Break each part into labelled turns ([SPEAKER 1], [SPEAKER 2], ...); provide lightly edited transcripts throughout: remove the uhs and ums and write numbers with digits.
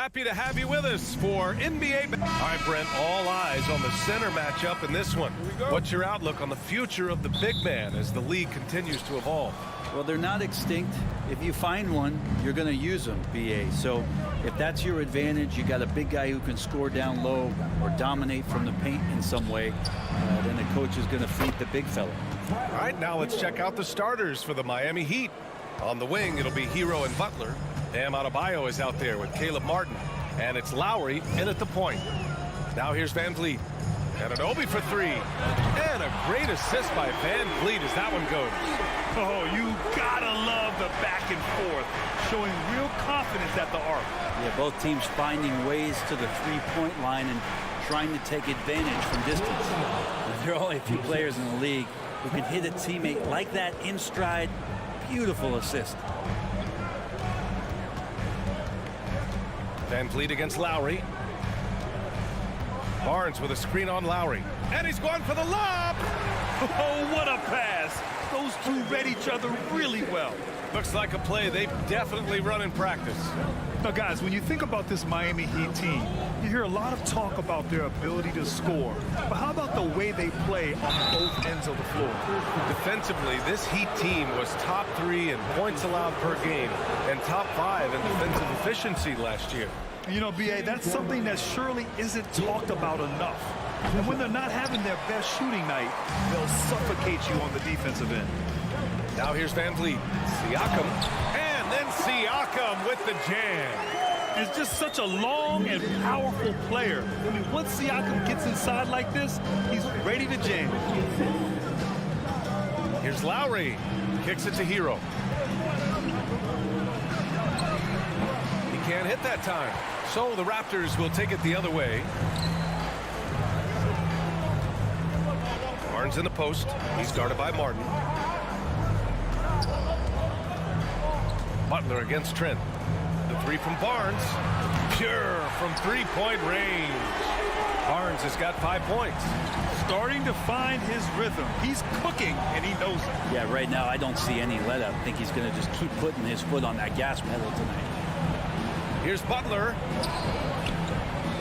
[SPEAKER 1] happy to have you with us for NBA. All right, Brent, all eyes on the center matchup in this one. What's your outlook on the future of the big man as the league continues to evolve?
[SPEAKER 2] Well, they're not extinct. If you find one, you're going to use them, BA. So if that's your advantage, you got a big guy who can score down low or dominate from the paint in some way, then the coach is going to feed the big fella.
[SPEAKER 1] All right, now let's check out the starters for the Miami Heat. On the wing, it'll be Hero and Butler. Bam Adebayo is out there with Caleb Martin. And it's Lowry in at the point. Now here's Van Vliet. And an Obi for three. And a great assist by Van Vliet as that one goes.
[SPEAKER 3] Oh, you gotta love the back and forth, showing real confidence at the arc.
[SPEAKER 2] Yeah, both teams finding ways to the three-point line and trying to take advantage from distance. There are only a few players in the league who can hit a teammate like that in stride. Beautiful assist.
[SPEAKER 1] Van Vliet against Lowry. Barnes with a screen on Lowry. And he's going for the lob!
[SPEAKER 3] Oh, what a pass! Those two read each other really well.
[SPEAKER 1] Looks like a play they've definitely run in practice.
[SPEAKER 3] Now, guys, when you think about this Miami Heat team, you hear a lot of talk about their ability to score. But how about the way they play on both ends of the floor?
[SPEAKER 1] Defensively, this Heat team was top 3 in points allowed per game and top 5 in defensive efficiency last year.
[SPEAKER 3] You know, BA, that's something that surely isn't talked about enough. And when they're not having their best shooting night, they'll suffocate you on the defensive end.
[SPEAKER 1] Now here's Van Vliet. Siakam. And then Siakam with the jam.
[SPEAKER 3] It's just such a long and powerful player. I mean, once Siakam gets inside like this, he's ready to jam.
[SPEAKER 1] Here's Lowry. Kicks it to Hero. He can't hit that time. So the Raptors will take it the other way. Barnes in the post. He's guarded by Martin. Butler against Trent. The three from Barnes. Pure from three-point range. Barnes has got 5 points.
[SPEAKER 3] Starting to find his rhythm. He's cooking, and he knows it.
[SPEAKER 2] Yeah, right now I don't see any let up. I think he's going to just keep putting his foot on that gas pedal tonight.
[SPEAKER 1] Here's Butler.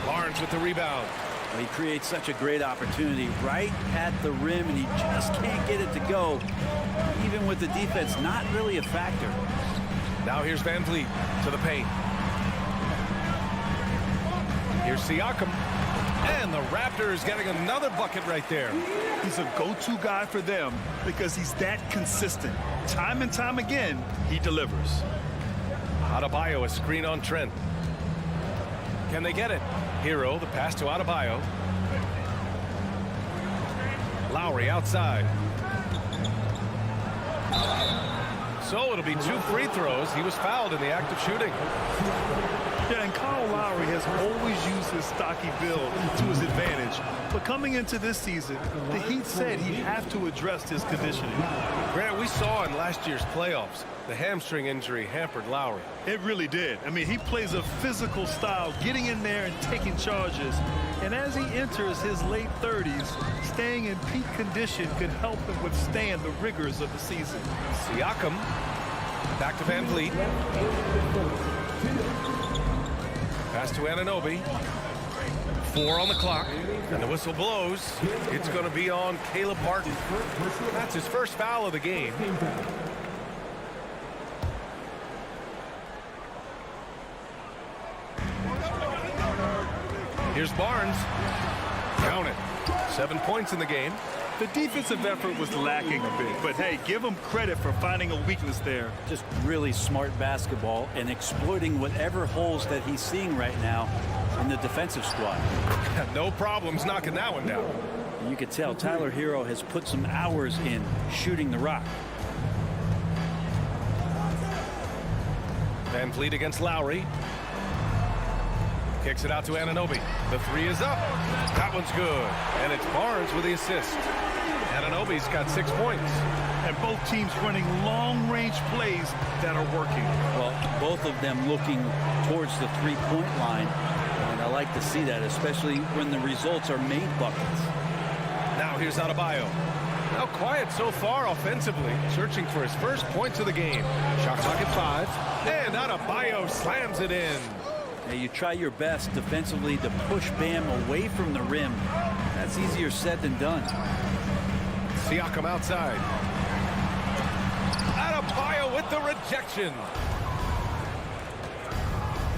[SPEAKER 1] Barnes with the rebound.
[SPEAKER 2] Well, he creates such a great opportunity right at the rim, and he just can't get it to go. Even with the defense, not really a factor.
[SPEAKER 1] Now here's Van Vliet to the paint. Here's Siakam. And the Raptors getting another bucket right there.
[SPEAKER 3] He's a go-to guy for them because he's that consistent. Time and time again, he delivers.
[SPEAKER 1] Adebayo, a screen on Trent. Can they get it? Hero, the pass to Adebayo. Lowry outside. So it'll be 2 free throws. He was fouled in the act of shooting.
[SPEAKER 3] Yeah, and Kyle Lowry has always used his stocky build to his advantage. But coming into this season, the Heat said he'd have to address his conditioning.
[SPEAKER 1] Grant, we saw in last year's playoffs, the hamstring injury hampered Lowry.
[SPEAKER 3] It really did. I mean, he plays a physical style, getting in there and taking charges. And as he enters his late 30s, staying in peak condition could help him withstand the rigors of the season.
[SPEAKER 1] Siakam, back to Van Vliet. Pass to Anunoby. 4 on the clock, and the whistle blows. It's going to be on Caleb Martin. That's his first foul of the game. Here's Barnes. Count it. 7 points in the game.
[SPEAKER 3] The defensive effort was lacking a bit, but hey, give him credit for finding a weakness there.
[SPEAKER 2] Just really smart basketball and exploiting whatever holes that he's seeing right now in the defensive squad.
[SPEAKER 1] No problems knocking that one down.
[SPEAKER 2] You could tell Tyler Hero has put some hours in shooting the rock.
[SPEAKER 1] Van Vliet against Lowry. Kicks it out to Anunoby. The 3 is up. That one's good. And it's Barnes with the assist. Anunoby's got 6 points.
[SPEAKER 3] And both teams running long-range plays that are working.
[SPEAKER 2] Well, both of them looking towards the three-point line. And I like to see that, especially when the results are made buckets.
[SPEAKER 1] Now here's Adebayo. Now quiet so far offensively, searching for his first points of the game. Shot clock at 5. And Adebayo slams it in.
[SPEAKER 2] You try your best defensively to push Bam away from the rim. That's easier said than done.
[SPEAKER 1] Siakam outside. Adebayo with the rejection.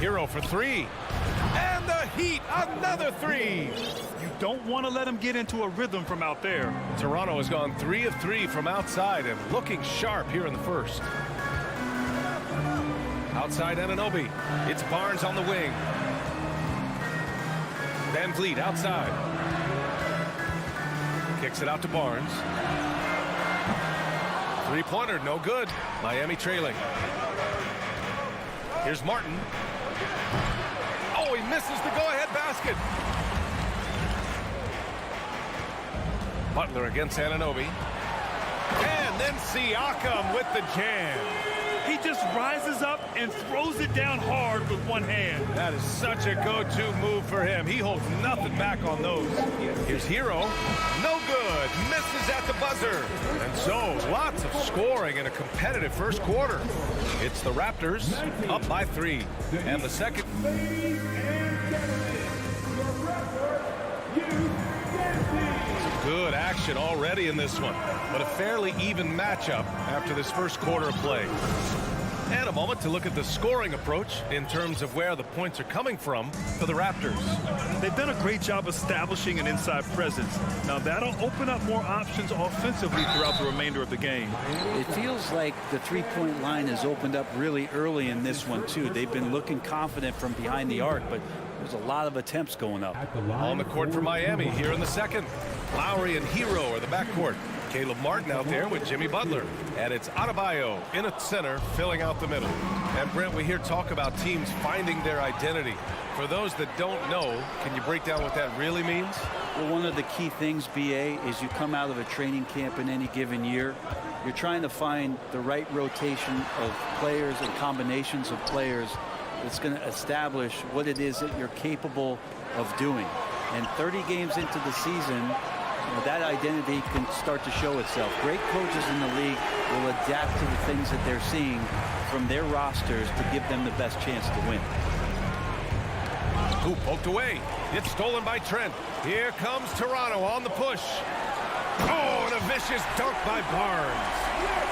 [SPEAKER 1] Hero for three. And the Heat, another three.
[SPEAKER 3] You don't want to let him get into a rhythm from out there.
[SPEAKER 1] Toronto has gone 3 of 3 from outside and looking sharp here in the first. Outside Anunoby. It's Barnes on the wing. Van Vliet outside. Kicks it out to Barnes. Three-pointer, no good. Miami trailing. Here's Martin. Oh, he misses the go-ahead basket. Butler against Anunoby. And then Siakam with the jam.
[SPEAKER 3] He just rises up and throws it down hard with one hand.
[SPEAKER 1] That is such a go-to move for him. He holds nothing back on those. Here's Hero. No good. Misses at the buzzer. And so, lots of scoring in a competitive first quarter. It's the Raptors up by 3. And the second. Good action already in this one, but a fairly even matchup after this first quarter of play. And a moment to look at the scoring approach in terms of where the points are coming from for the Raptors.
[SPEAKER 3] They've done a great job establishing an inside presence. Now that'll open up more options offensively throughout the remainder of the game.
[SPEAKER 2] It feels like the three-point line has opened up really early in this one, too. They've been looking confident from behind the arc, but there's a lot of attempts going up.
[SPEAKER 1] On the court for Miami here in the second. Lowry and Hero are the backcourt. Caleb Martin out there with Jimmy Butler. And it's Adebayo in at center, filling out the middle. And Brent, we hear talk about teams finding their identity. For those that don't know, can you break down what that really means?
[SPEAKER 2] Well, one of the key things, BA, is you come out of a training camp in any given year. You're trying to find the right rotation of players and combinations of players that's going to establish what it is that you're capable of doing. And 30 games into the season, that identity can start to show itself. Great coaches in the league will adapt to the things that they're seeing from their rosters to give them the best chance to win.
[SPEAKER 1] Scoop poked away. It's stolen by Trent. Here comes Toronto on the push. Oh, and a vicious dunk by Barnes.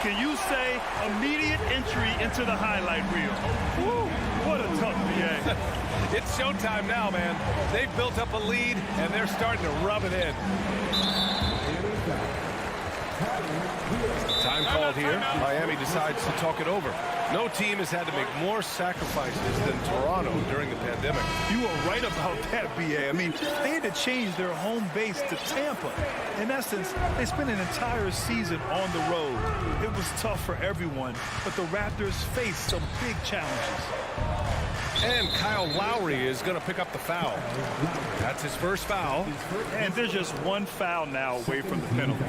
[SPEAKER 3] Can you say immediate entry into the highlight reel? Woo, what a tough BA.
[SPEAKER 1] It's showtime now, man. They've built up a lead, and they're starting to rub it in. Time called here. Miami decides to talk it over. No team has had to make more sacrifices than Toronto during the pandemic.
[SPEAKER 3] You are right about that, BA. I mean, they had to change their home base to Tampa. In essence, they spent an entire season on the road. It was tough for everyone, but the Raptors faced some big challenges.
[SPEAKER 1] And Kyle Lowry is going to pick up the foul. That's his first foul.
[SPEAKER 3] And there's just one foul now away from the penalty.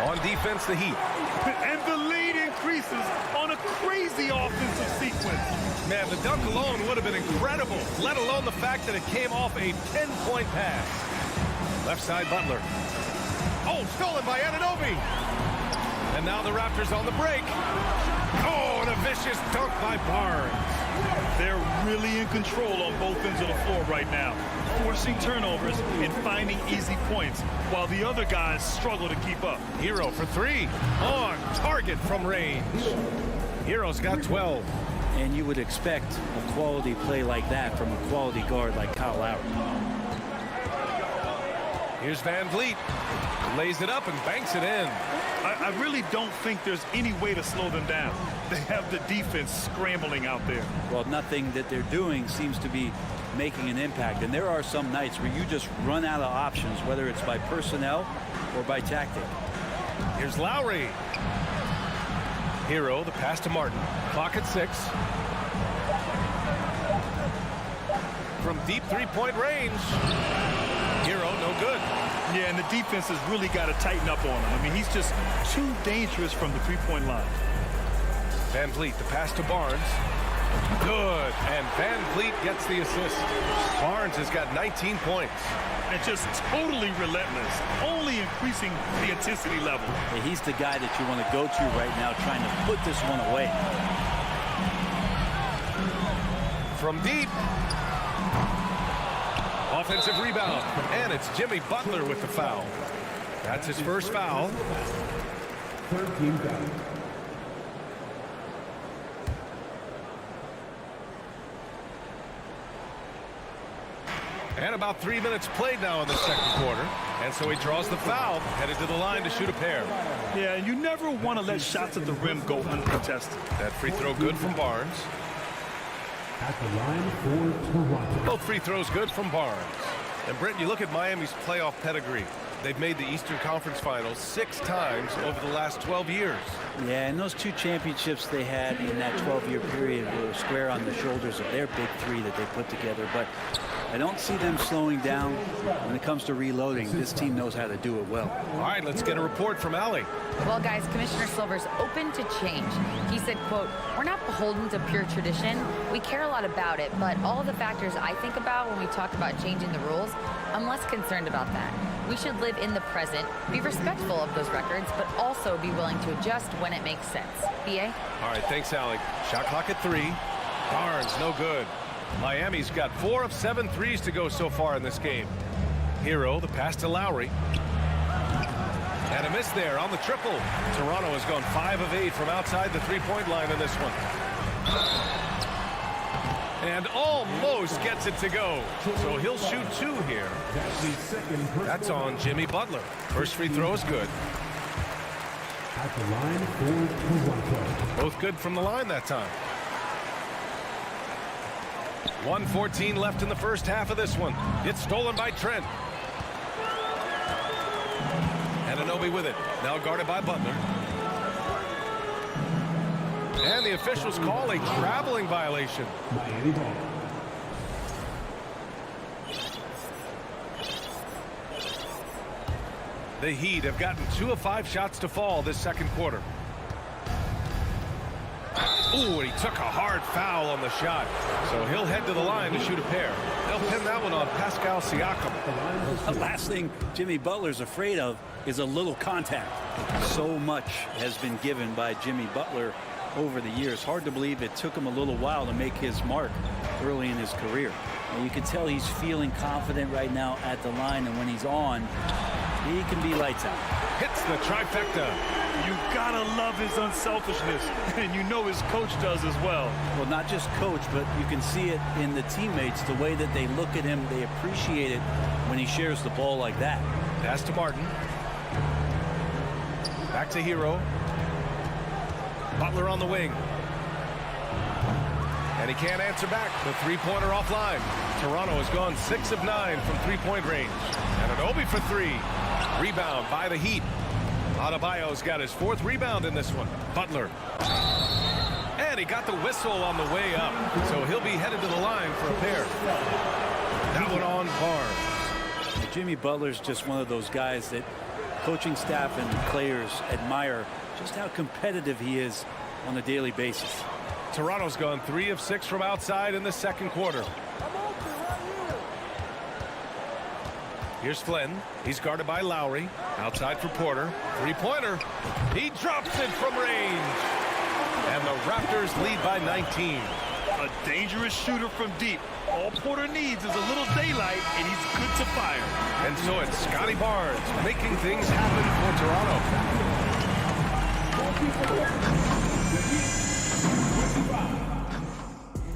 [SPEAKER 1] On defense, the Heat.
[SPEAKER 3] And the lead increases on a crazy offensive sequence.
[SPEAKER 1] Man, the dunk alone would have been incredible, let alone the fact that it came off a 10-point pass. Left side, Butler. Oh, stolen by Anunoby. And now the Raptors on the break. Oh, and a vicious dunk by Barnes.
[SPEAKER 3] They're really in control on both ends of the floor right now, forcing turnovers and finding easy points, while the other guys struggle to keep up.
[SPEAKER 1] Hero for 3. On target from range. Hero's got 12.
[SPEAKER 2] And you would expect a quality play like that from a quality guard like Kyle Lowry.
[SPEAKER 1] Here's Van Vliet. Lays it up and banks it in.
[SPEAKER 3] I really don't think there's any way to slow them down. They have the defense scrambling out there.
[SPEAKER 2] Well, nothing that they're doing seems to be making an impact. And there are some nights where you just run out of options, whether it's by personnel or by tactic.
[SPEAKER 1] Here's Lowry. Hero, the pass to Martin. Clock at 6. From deep three-point range. Hero, no good.
[SPEAKER 3] Yeah, and the defense has really got to tighten up on him. I mean, he's just too dangerous from the three-point line.
[SPEAKER 1] Van Vliet, the pass to Barnes. Good. And Van Vliet gets the assist. Barnes has got 19 points.
[SPEAKER 3] And just totally relentless, only increasing the intensity level.
[SPEAKER 2] He's the guy that you want to go to right now, trying to put this one away.
[SPEAKER 1] from deep. Offensive rebound, and it's Jimmy Butler with the foul. That's his first foul.
[SPEAKER 4] Third team foul.
[SPEAKER 1] And about 3 minutes played now in the second quarter. And so he draws the foul, headed to the line to shoot a pair.
[SPEAKER 3] Yeah, and you never want to let shots at the rim go uncontested.
[SPEAKER 1] That free throw good from Barnes.
[SPEAKER 4] At the line for Toronto.
[SPEAKER 1] Both free throws good from Barnes. And Brent, you look at Miami's playoff pedigree. They've made the Eastern Conference Finals 6 times over the last 12 years.
[SPEAKER 2] Yeah, and those 2 championships they had in that 12-year period were square on the shoulders of their big 3 that they put together. But I don't see them slowing down when it comes to reloading. This team knows how to do it well.
[SPEAKER 1] All right, let's get a report from Allie.
[SPEAKER 5] Well, guys, Commissioner Silver's open to change. He said, quote, "We're not beholden to pure tradition. We care a lot about it, but all of the factors I think about when we talk about changing the rules, I'm less concerned about that. We should live in the present, be respectful of those records, but also be willing to adjust when it makes sense." BA?
[SPEAKER 1] All right, thanks, Allie. Shot clock at 3. Barnes, no good. Miami's got 4 of 7 threes to go so far in this game. Hero, the pass to Lowry. And a miss there on the triple. Toronto has gone 5 of 8 from outside the three-point line in this one. And almost gets it to go. So he'll shoot 2 here. That's on Jimmy Butler. First free throw is good.
[SPEAKER 4] At the line for Toronto.
[SPEAKER 1] Both good from the line that time. 1:14 left in the first half of this one. It's stolen by Trent. Anunoby with it. Now guarded by Butler. And the officials call a traveling violation.
[SPEAKER 4] Miami ball.
[SPEAKER 1] The Heat have gotten 2 of 5 shots to fall this second quarter. Ooh, and he took a hard foul on the shot. So he'll head to the line to shoot a pair. They'll pin that one on Pascal Siakam.
[SPEAKER 2] The last thing Jimmy Butler's afraid of is a little contact. So much has been given by Jimmy Butler over the years. Hard to believe it took him a little while to make his mark early in his career. And you can tell he's feeling confident right now at the line, and when he's on, he can be lights out.
[SPEAKER 1] Hits the trifecta.
[SPEAKER 3] You gotta love his unselfishness, and you know his coach does as well.
[SPEAKER 2] Well, not just coach, but you can see it in the teammates, the way that they look at him. They appreciate it when he shares the ball like that.
[SPEAKER 1] Pass to Martin. Back to Hero. Butler on the wing. And he can't answer back. The three-pointer offline. Toronto has gone 6 of 9 from three-point range. And Anunoby for 3. Rebound by the Heat. Adebayo's got his 4th rebound in this one. Butler. And he got the whistle on the way up. So he'll be headed to the line for a pair. That one on Barnes.
[SPEAKER 2] Jimmy Butler's just one of those guys that coaching staff and players admire just how competitive he is on a daily basis.
[SPEAKER 1] Toronto's gone 3 of 6 from outside in the second quarter. Here's Flynn. He's guarded by Lowry. Outside for Porter. Three-pointer. He drops it from range. And the Raptors lead by 19.
[SPEAKER 3] A dangerous shooter from deep. All Porter needs is a little daylight, and he's good to fire.
[SPEAKER 1] And so it's Scotty Barnes making things happen for Toronto.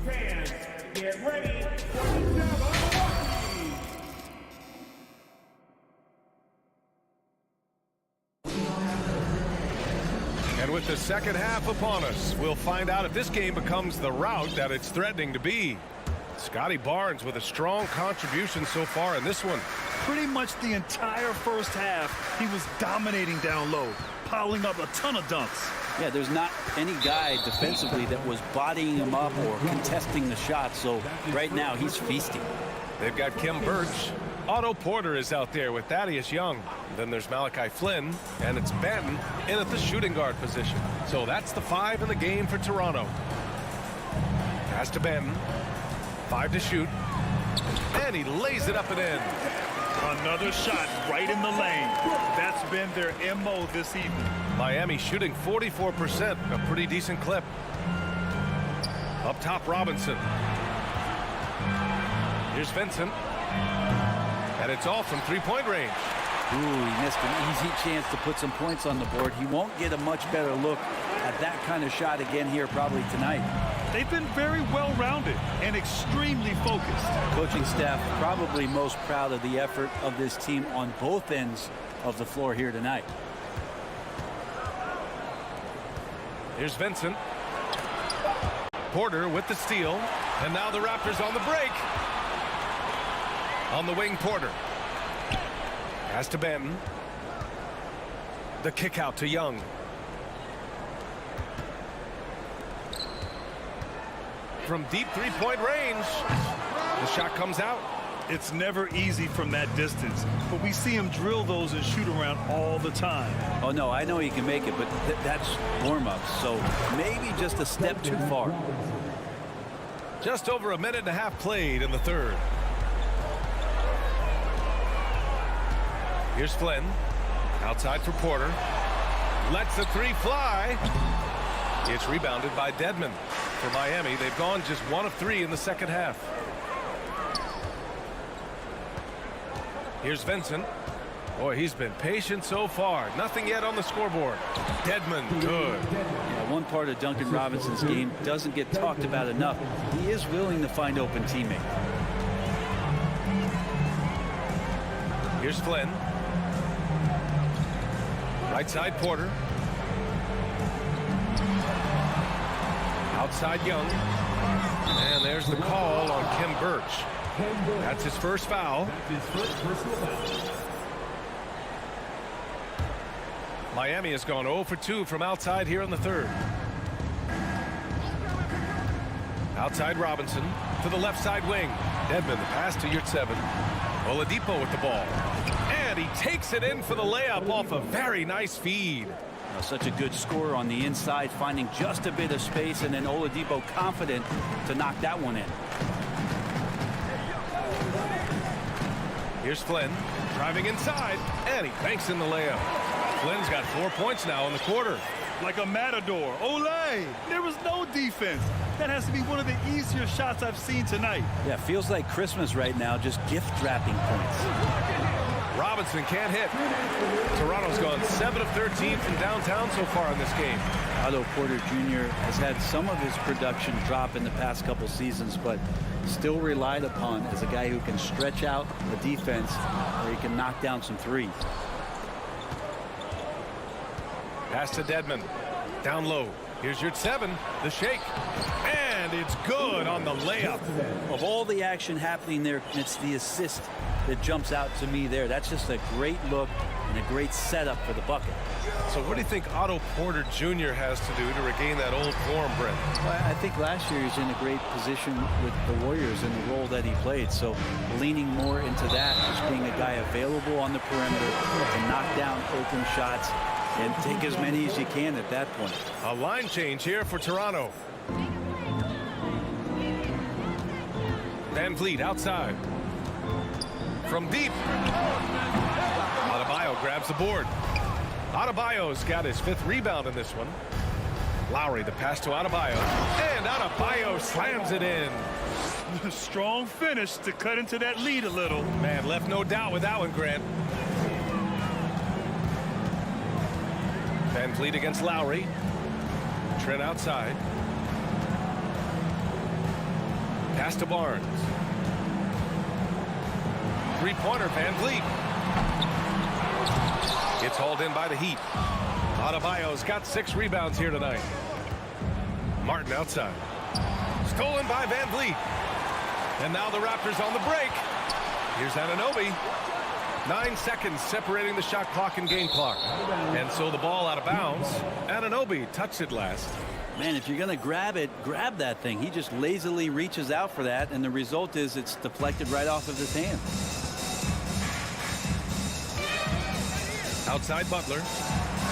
[SPEAKER 4] Fans, get ready for the
[SPEAKER 1] And with the second half upon us, we'll find out if this game becomes the rout that it's threatening to be. Scotty Barnes with a strong contribution so far in this one.
[SPEAKER 3] Pretty much the entire first half, he was dominating down low, piling up a ton of dunks.
[SPEAKER 2] Yeah, there's not any guy defensively that was bodying him up or contesting the shot, so right now he's feasting.
[SPEAKER 1] They've got Kim Birch. Otto Porter is out there with Thaddeus Young. Then there's Malachi Flynn, and it's Banton in at the shooting guard position. So that's the 5 in the game for Toronto. Pass to Banton. 5 to shoot. And he lays it up and in.
[SPEAKER 3] Another shot right in the lane. That's been their MO this evening.
[SPEAKER 1] Miami shooting 44%, a pretty decent clip. Up top, Robinson. Here's Vincent. And it's off from three-point range.
[SPEAKER 2] Ooh, he missed an easy chance to put some points on the board. He won't get a much better look at that kind of shot again here probably tonight.
[SPEAKER 3] They've been very well-rounded and extremely focused.
[SPEAKER 2] Coaching staff probably most proud of the effort of this team on both ends of the floor here tonight.
[SPEAKER 1] Here's Vincent. Porter with the steal. And now the Raptors on the break. On the wing, Porter. Pass to Banton. The kick out to Young. From deep three-point range. The shot comes out.
[SPEAKER 3] It's never easy from that distance, but we see him drill those and shoot around all the time.
[SPEAKER 2] Oh, no, I know he can make it, but that's warm-up, so maybe just a step too far.
[SPEAKER 1] Just over a minute and a half played in the third. Here's Flynn. Outside for Porter. Lets the three fly. It's rebounded by Dedmon. For Miami, they've gone just 1 of 3 in the second half. Here's Vincent. Boy, he's been patient so far. Nothing yet on the scoreboard. Dedmon, good.
[SPEAKER 2] Yeah, one part of Duncan Robinson's game doesn't get talked about enough. He is willing to find open teammates.
[SPEAKER 1] Here's Flynn. Right side, Porter. Outside, Young. And there's the call on Kim Birch. That's his first foul. Miami has gone 0 for 2 from outside here in the third. Outside Robinson to the left side wing. Dedmon, the pass to Yurtseven. Oladipo with the ball. And he takes it in for the layup off a very nice feed.
[SPEAKER 2] Such a good scorer on the inside, finding just a bit of space, and then Oladipo confident to knock that one in.
[SPEAKER 1] Here's Flynn driving inside, and he banks in the layup. Flynn's got 4 points now in the quarter.
[SPEAKER 3] Like a matador. Olay! There was no defense. That has to be one of the easier shots I've seen tonight.
[SPEAKER 2] Yeah, feels like Christmas right now, just gift wrapping points.
[SPEAKER 1] Robinson can't hit. Toronto's gone 7 of 13 from downtown so far in this game.
[SPEAKER 2] Otto Porter Jr. has had some of his production drop in the past couple seasons, but still relied upon as a guy who can stretch out the defense where he can knock down some threes.
[SPEAKER 1] Pass to Dedmon. Down low. Here's Yurtseven. The shake. And it's good on the layup.
[SPEAKER 2] Of all the action happening there, it's the assist that jumps out to me there. That's just a great look and a great setup for the bucket.
[SPEAKER 1] So what do you think Otto Porter Jr. has to do to regain that old form, Brent?
[SPEAKER 2] Well, I think last year he's in a great position with the Warriors in the role that he played. So leaning more into that, just being a guy available on the perimeter to knock down open shots and take as many as you can at that point.
[SPEAKER 1] A line change here for Toronto. Van Vliet outside. From deep. Adebayo grabs the board. Adebayo's got his 5th rebound in this one. Lowry, the pass to Adebayo. And Adebayo slams it in.
[SPEAKER 3] Strong finish to cut into that lead a little.
[SPEAKER 1] Man, left no doubt with that one, Grant. Van Vliet against Lowry. Trent outside. Pass to Barnes. Three-pointer, Van Vliet. It's hauled in by the Heat. Adebayo's got 6 rebounds here tonight. Martin outside. Stolen by Van Vliet. And now the Raptors on the break. Here's Anunoby. 9 seconds separating the shot clock and game clock. And so the ball out of bounds. Anunoby touched it last.
[SPEAKER 2] Man, if you're going to grab it, grab that thing. He just lazily reaches out for that, and the result is it's deflected right off of his hand.
[SPEAKER 1] Outside Butler.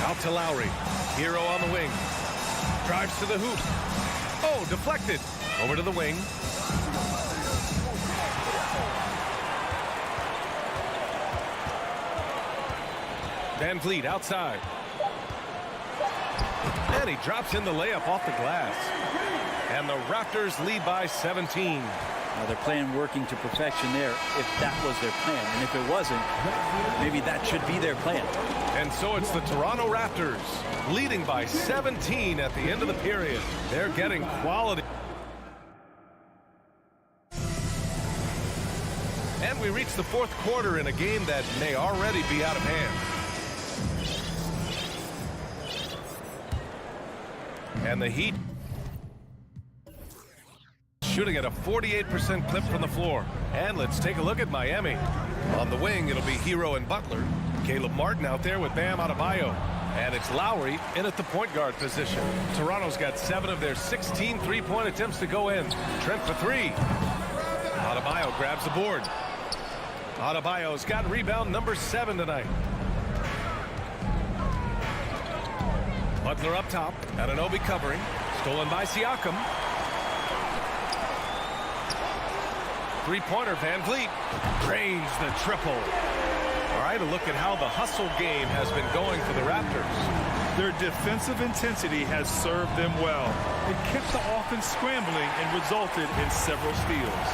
[SPEAKER 1] Out to Lowry. Hero on the wing. Drives to the hoop. Oh, deflected. Over to the wing. Van Vliet outside. And he drops in the layup off the glass. And the Raptors lead by 17.
[SPEAKER 2] They're playing working to perfection there if that was their plan. And if it wasn't, maybe that should be their plan.
[SPEAKER 1] And so it's the Toronto Raptors leading by 17 at the end of the period. They're getting quality. And we reach the fourth quarter in a game that may already be out of hand. And the Heat shooting at a 48% clip from the floor. And let's take a look at Miami. On the wing, it'll be Hero and Butler. Caleb Martin out there with Bam Adebayo. And it's Lowry in at the point guard position. Toronto's got 7 of their 16 three-point attempts to go in. Trent for 3. Adebayo grabs the board. Adebayo's got rebound number 7 tonight. Butler up top. Anunoby covering. Stolen by Siakam. Three-pointer, Van Vliet drains the triple. All right, a look at how the hustle game has been going for the Raptors.
[SPEAKER 3] Their defensive intensity has served them well. It kept the offense scrambling and resulted in several steals.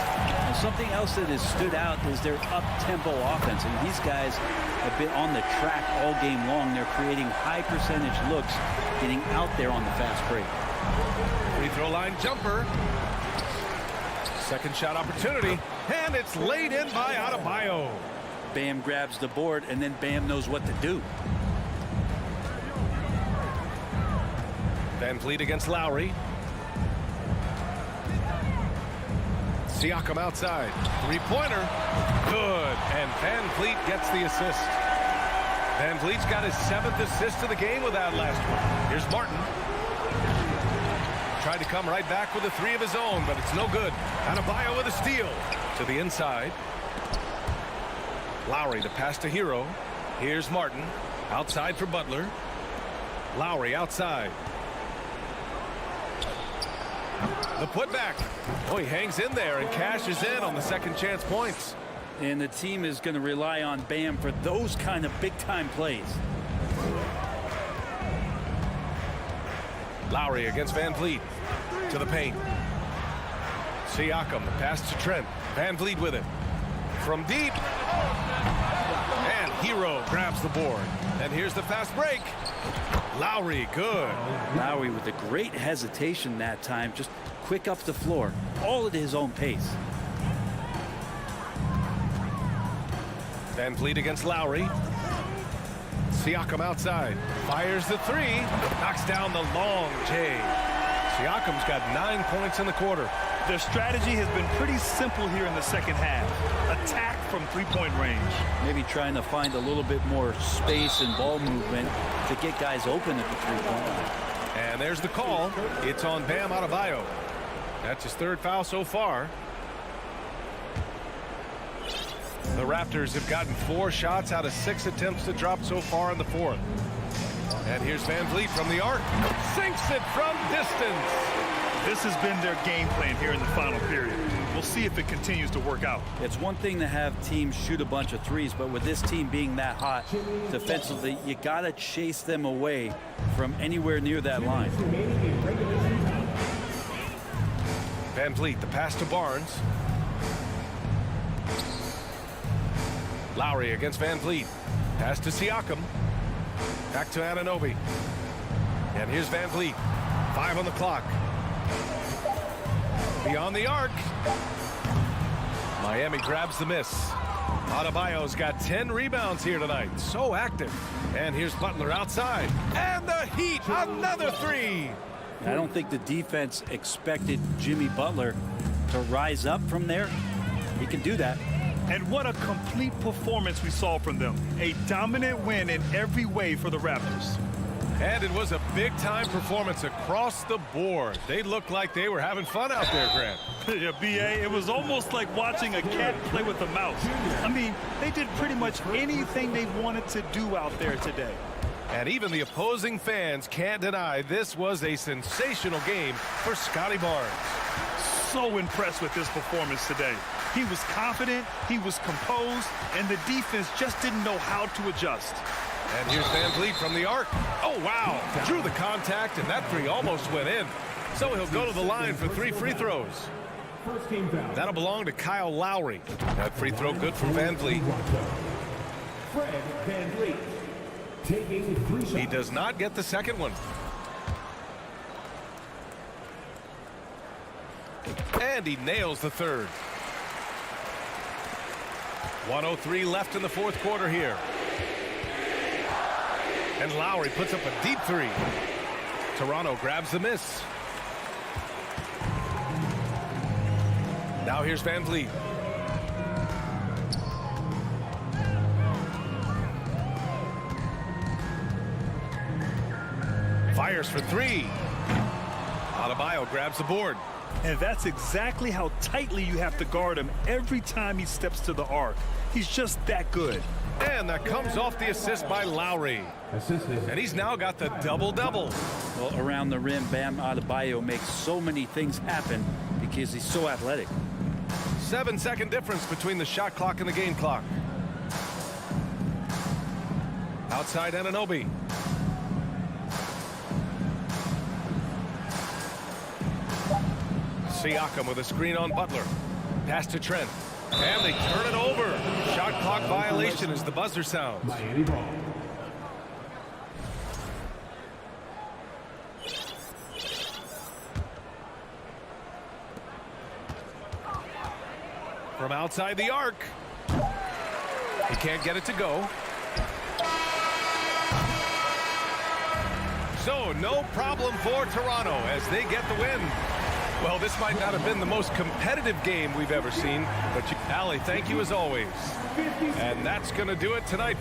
[SPEAKER 2] And something else that has stood out is their up-tempo offense. And these guys have been on the track all game long. They're creating high-percentage looks, getting out there on the fast break.
[SPEAKER 1] Free throw line jumper. Second shot opportunity, and it's laid in by Adebayo.
[SPEAKER 2] Bam grabs the board, and then Bam knows what to do.
[SPEAKER 1] Van Vliet against Lowry. Siakam outside. Three-pointer. Good. And Van Vliet gets the assist. Van Vliet's got his 7th assist of the game with that last one. Here's Martin. Tried to come right back with a 3 of his own, but it's no good. Adebayo with a steal. To the inside. Lowry to pass to Hero. Here's Martin. Outside for Butler. Lowry outside. The putback. Oh, he hangs in there and cashes in on the second chance points.
[SPEAKER 2] And the team is going to rely on Bam for those kind of big-time plays.
[SPEAKER 1] Lowry against Van Vliet. To the paint. Siakam, the pass to Trent. Van Vliet with it. From deep. And Hero grabs the board. And here's the fast break. Lowry, good.
[SPEAKER 2] Lowry with a great hesitation that time. Just quick up the floor. All at his own pace.
[SPEAKER 1] Van Vliet against Lowry. Siakam outside. Fires the 3. Knocks down the long J. Siakam's got 9 points in the quarter.
[SPEAKER 3] Their strategy has been pretty simple here in the second half. Attack from three-point range.
[SPEAKER 2] Maybe trying to find a little bit more space and ball movement to get guys open at the three-point line.
[SPEAKER 1] And there's the call. It's on Bam Adebayo. That's his 3rd foul so far. The Raptors have gotten 4 shots out of 6 attempts to drop so far in the 4th. And here's Van Vliet from the arc. Sinks it from distance.
[SPEAKER 3] This has been their game plan here in the final period. We'll see if it continues to work out.
[SPEAKER 2] It's one thing to have teams shoot a bunch of threes, but with this team being that hot defensively, you got to chase them away from anywhere near that line.
[SPEAKER 1] Van Vliet, the pass to Barnes. Lowry against Van Vliet. Pass to Siakam. Back to Anunoby. And here's Van Vliet. 5 on the clock. Beyond the arc. Miami grabs the miss. Adebayo's got 10 rebounds here tonight. So active. And here's Butler outside. And the Heat, another 3.
[SPEAKER 2] I don't think the defense expected Jimmy Butler to rise up from there. He can do that.
[SPEAKER 3] And what a complete performance we saw from them. A dominant win in every way for the Raptors.
[SPEAKER 1] And it was a big-time performance across the board. They looked like they were having fun out there, Grant.
[SPEAKER 3] Yeah, B.A., it was almost like watching a cat play with a mouse. I mean, they did pretty much anything they wanted to do out there today.
[SPEAKER 1] And even the opposing fans can't deny this was a sensational game for Scotty Barnes.
[SPEAKER 3] So impressed with this performance today. He was confident, he was composed, and the defense just didn't know how to adjust.
[SPEAKER 1] And here's Van Vliet from the arc. Oh, wow. Drew the contact, and that 3 almost went in. So he'll go to the line for 3 free throws.
[SPEAKER 4] First team foul.
[SPEAKER 1] That'll belong to Kyle Lowry. That free throw good from Van Vliet.
[SPEAKER 4] Fred Van Vliet taking 3 shots.
[SPEAKER 1] He does not get the second one. And he nails the third. 1:03 left in the fourth quarter here. And Lowry puts up a deep three. Toronto grabs the miss. Now here's Van Vliet. Fires for three. Adebayo grabs the board.
[SPEAKER 3] And that's exactly how tightly you have to guard him every time he steps to the arc. He's just that good.
[SPEAKER 1] And that comes off the assist by Lowry. And he's now got the double-double.
[SPEAKER 2] Well, around the rim, Bam Adebayo makes so many things happen because he's so athletic.
[SPEAKER 1] 7-second difference between the shot clock and the game clock. Outside Anunoby. Siakam with a screen on Butler. Pass to Trent. And they turn it over. Shot clock violation as the buzzer sounds.
[SPEAKER 4] Miami ball.
[SPEAKER 1] From outside the arc. He can't get it to go. So no problem for Toronto as they get the win. Well, this might not have been the most competitive game we've ever seen, but Allie, thank you as always. And that's going to do it tonight.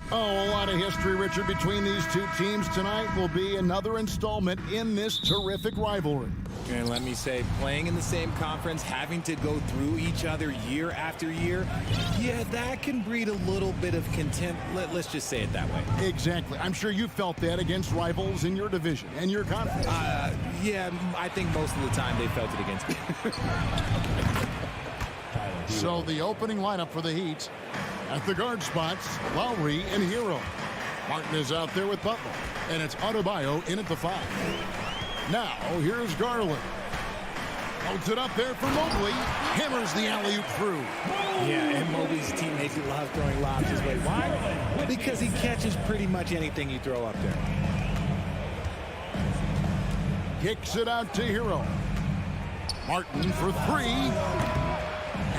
[SPEAKER 6] Oh, what a history, Richard, between these two teams tonight will be another installment in this terrific rivalry.
[SPEAKER 7] And let me say, playing in the same conference, having to go through each other year after year, yeah, that can breed a little bit of contempt. Let's just say it that way.
[SPEAKER 6] Exactly. I'm sure you felt that against rivals in your division and your conference.
[SPEAKER 7] Yeah, I think most of the time they felt it against me.
[SPEAKER 6] So the opening lineup for the Heat. At the guard spots, Lowry and Hero. Martin is out there with Butler. And it's Adebayo in at the 5. Now, here's Garland. Holds it up there for Mobley. Hammers the alley-oop through.
[SPEAKER 7] Yeah, and Mobley's teammates love throwing lobs his way. Why? Because he catches pretty much anything you throw up there.
[SPEAKER 6] Kicks it out to Hero. Martin for 3.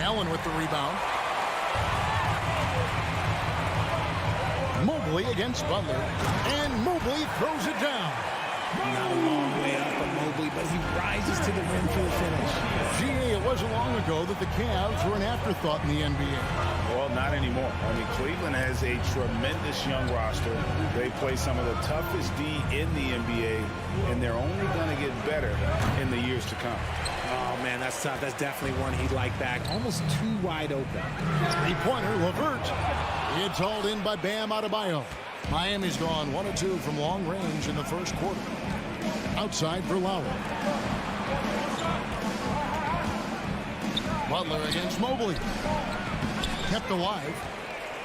[SPEAKER 6] Allen with the rebound. Mobley against Butler. And Mobley throws it down.
[SPEAKER 7] Not a long way up from Mobley, but he rises to the rim for the finish.
[SPEAKER 6] GA, it wasn't long ago that the Cavs were an afterthought in the NBA.
[SPEAKER 8] Well, not anymore. I mean, Cleveland has a tremendous young roster. They play some of the toughest D in the NBA, and they're only going to get better in the years to come.
[SPEAKER 7] Oh, man, that's tough. That's definitely one he'd like back. Almost too wide open.
[SPEAKER 6] Three-pointer, LeVert. It's hauled in by Bam Adebayo. Miami's gone 1 of 2 from long range in the first quarter. Outside for Lowry. Butler against Mobley. Kept alive.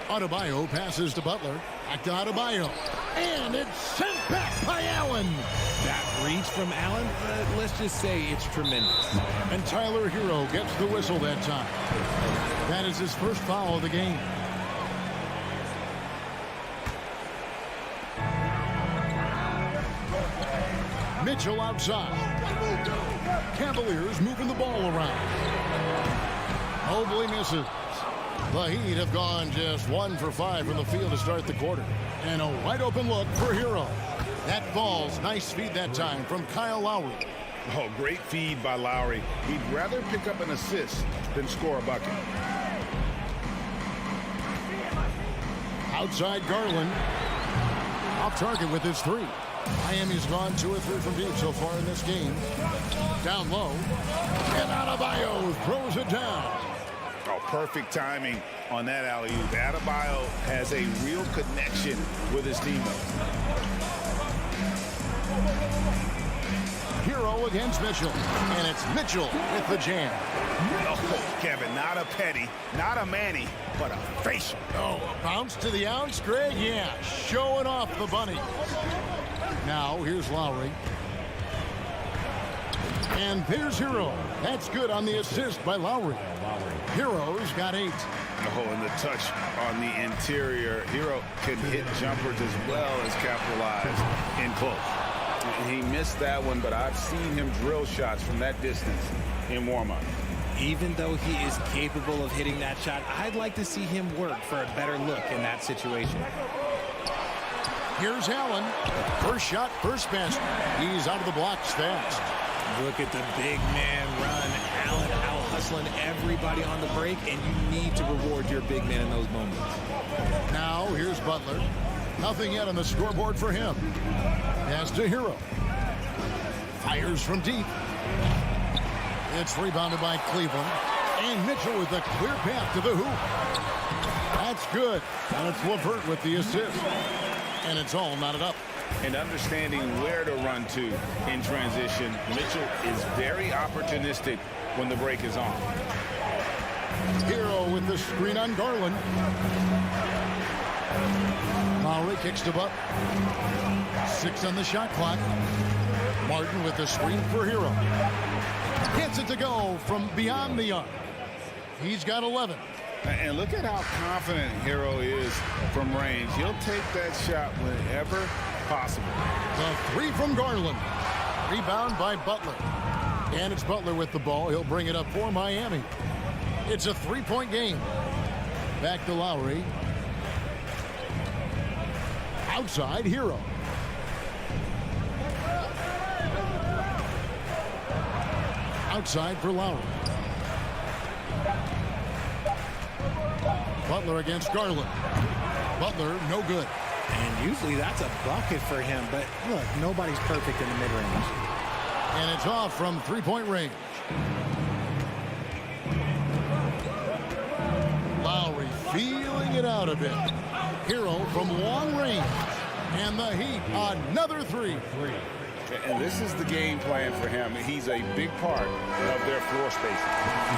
[SPEAKER 6] Adebayo passes to Butler. Back to Adebayo. And it's sent back by Allen.
[SPEAKER 7] That reach from Allen, let's just say it's tremendous.
[SPEAKER 6] And Tyler Hero gets the whistle that time. That is his first foul of the game. Mitchell outside. Cavaliers moving the ball around. Mobley misses. The Heat have gone just 1 for 5 from the field to start the quarter. And a wide open look for Hero. That falls. Nice feed that time from Kyle Lowry.
[SPEAKER 8] Oh, great feed by Lowry. He'd rather pick up an assist than score a bucket.
[SPEAKER 6] Outside Garland. Off target with his 3. Miami's gone 2 or 3 from deep so far in this game. Down low. And Adebayo throws it down.
[SPEAKER 8] Oh, perfect timing on that alley-oop. Adebayo has a real connection with his teammates.
[SPEAKER 6] Hero against Mitchell. And it's Mitchell with the jam.
[SPEAKER 8] Oh, Kevin, not a petty, not a Manny, but a facial.
[SPEAKER 6] Oh, a bounce to the outs, Greg? Yeah, showing off the bunny. Now, here's Lowry. And there's Hero. That's good on the assist by Lowry. Hero's got 8.
[SPEAKER 8] Oh, and the touch on the interior. Hero can hit jumpers as well as capitalize in close. He missed that one, but I've seen him drill shots from that distance in warm-up.
[SPEAKER 7] Even though he is capable of hitting that shot, I'd like to see him work for a better look in that situation.
[SPEAKER 6] Here's Allen. First shot, first basket. He's out of the blocks fast.
[SPEAKER 7] Look at the big man run. Allen out hustling everybody on the break, and you need to reward your big man in those moments.
[SPEAKER 6] Now, here's Butler. Nothing yet on the scoreboard for him. Pass to Hero. Fires from deep. It's rebounded by Cleveland. And Mitchell with a clear path to the hoop. That's good. And it's LeVert with the assist. And it's all knotted up.
[SPEAKER 8] And understanding where to run to in transition, Mitchell is very opportunistic when the break is on.
[SPEAKER 6] Hero with the screen on Garland. Lowry kicks to Butler. 6 on the shot clock. Martin with the screen for Hero. Gets it to go from beyond the arc. He's got 11.
[SPEAKER 8] And look at how confident Hero is from range. He'll take that shot whenever possible.
[SPEAKER 6] The 3 from Garland. Rebound by Butler. And it's Butler with the ball. He'll bring it up for Miami. It's a 3-point game. Back to Lowry. Outside, Hero. Outside for Lowry. Butler against Garland. Butler, no good.
[SPEAKER 7] And usually that's a bucket for him, but look, nobody's perfect in the mid-range.
[SPEAKER 6] And it's off from three-point range. Lowry feeling it out a bit. Hero from long range. And the Heat, another three.
[SPEAKER 8] And this is the game plan for him. He's a big part of their floor spacing.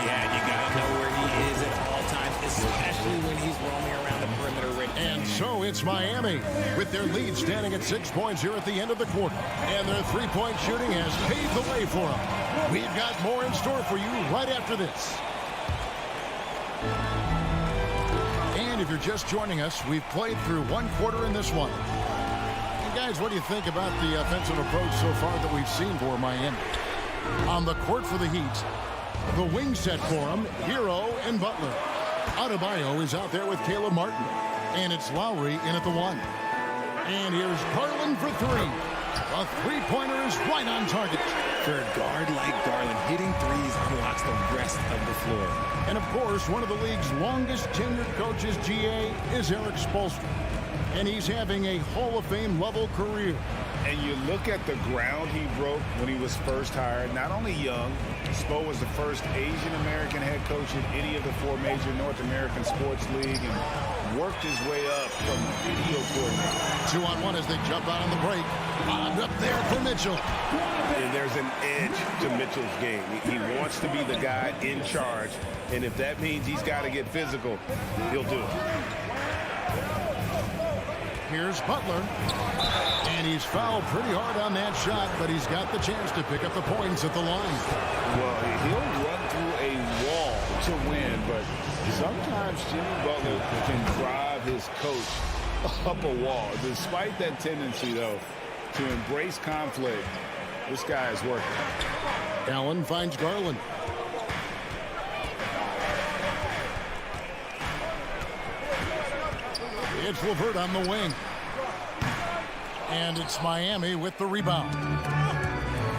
[SPEAKER 7] Yeah, you got to know where he is at all times, especially when he's roaming around the perimeter.
[SPEAKER 6] And so it's Miami with their lead standing at 6 points here at the end of the quarter. And their three-point shooting has paved the way for them. We've got more in store for you right after this. And if you're just joining us, we've played through one quarter in this one. Guys, what do you think about the offensive approach so far that we've seen for Miami? On the court for the Heat, the wing set for them, Hero and Butler. Adebayo is out there with Caleb Martin. And it's Lowry in at the one. And here's Garland for three. A three-pointer is right on target.
[SPEAKER 7] For a guard like Garland, hitting threes unlocks the rest of the floor.
[SPEAKER 6] And of course, one of the league's longest tenured coaches, GA, is Eric Spoelstra. And he's having a Hall of Fame level career.
[SPEAKER 8] And you look at the ground he broke when he was first hired. Not only young, Spo was the first Asian American head coach in any of the 4 major North American sports league and worked his way up from video coordinator.
[SPEAKER 6] 2-on-1 as they jump out on the break. Bombed up there for Mitchell.
[SPEAKER 8] And there's an edge to Mitchell's game. He wants to be the guy in charge. And if that means he's got to get physical, he'll do it.
[SPEAKER 6] Here's Butler. And he's fouled pretty hard on that shot, but he's got the chance to pick up the points at the line.
[SPEAKER 8] Well, he'll run through a wall to win, but sometimes Jimmy Butler can drive his coach up a wall. Despite that tendency, though, to embrace conflict, this guy is working.
[SPEAKER 6] Allen finds Garland. It's LeVert on the wing. And it's Miami with the rebound.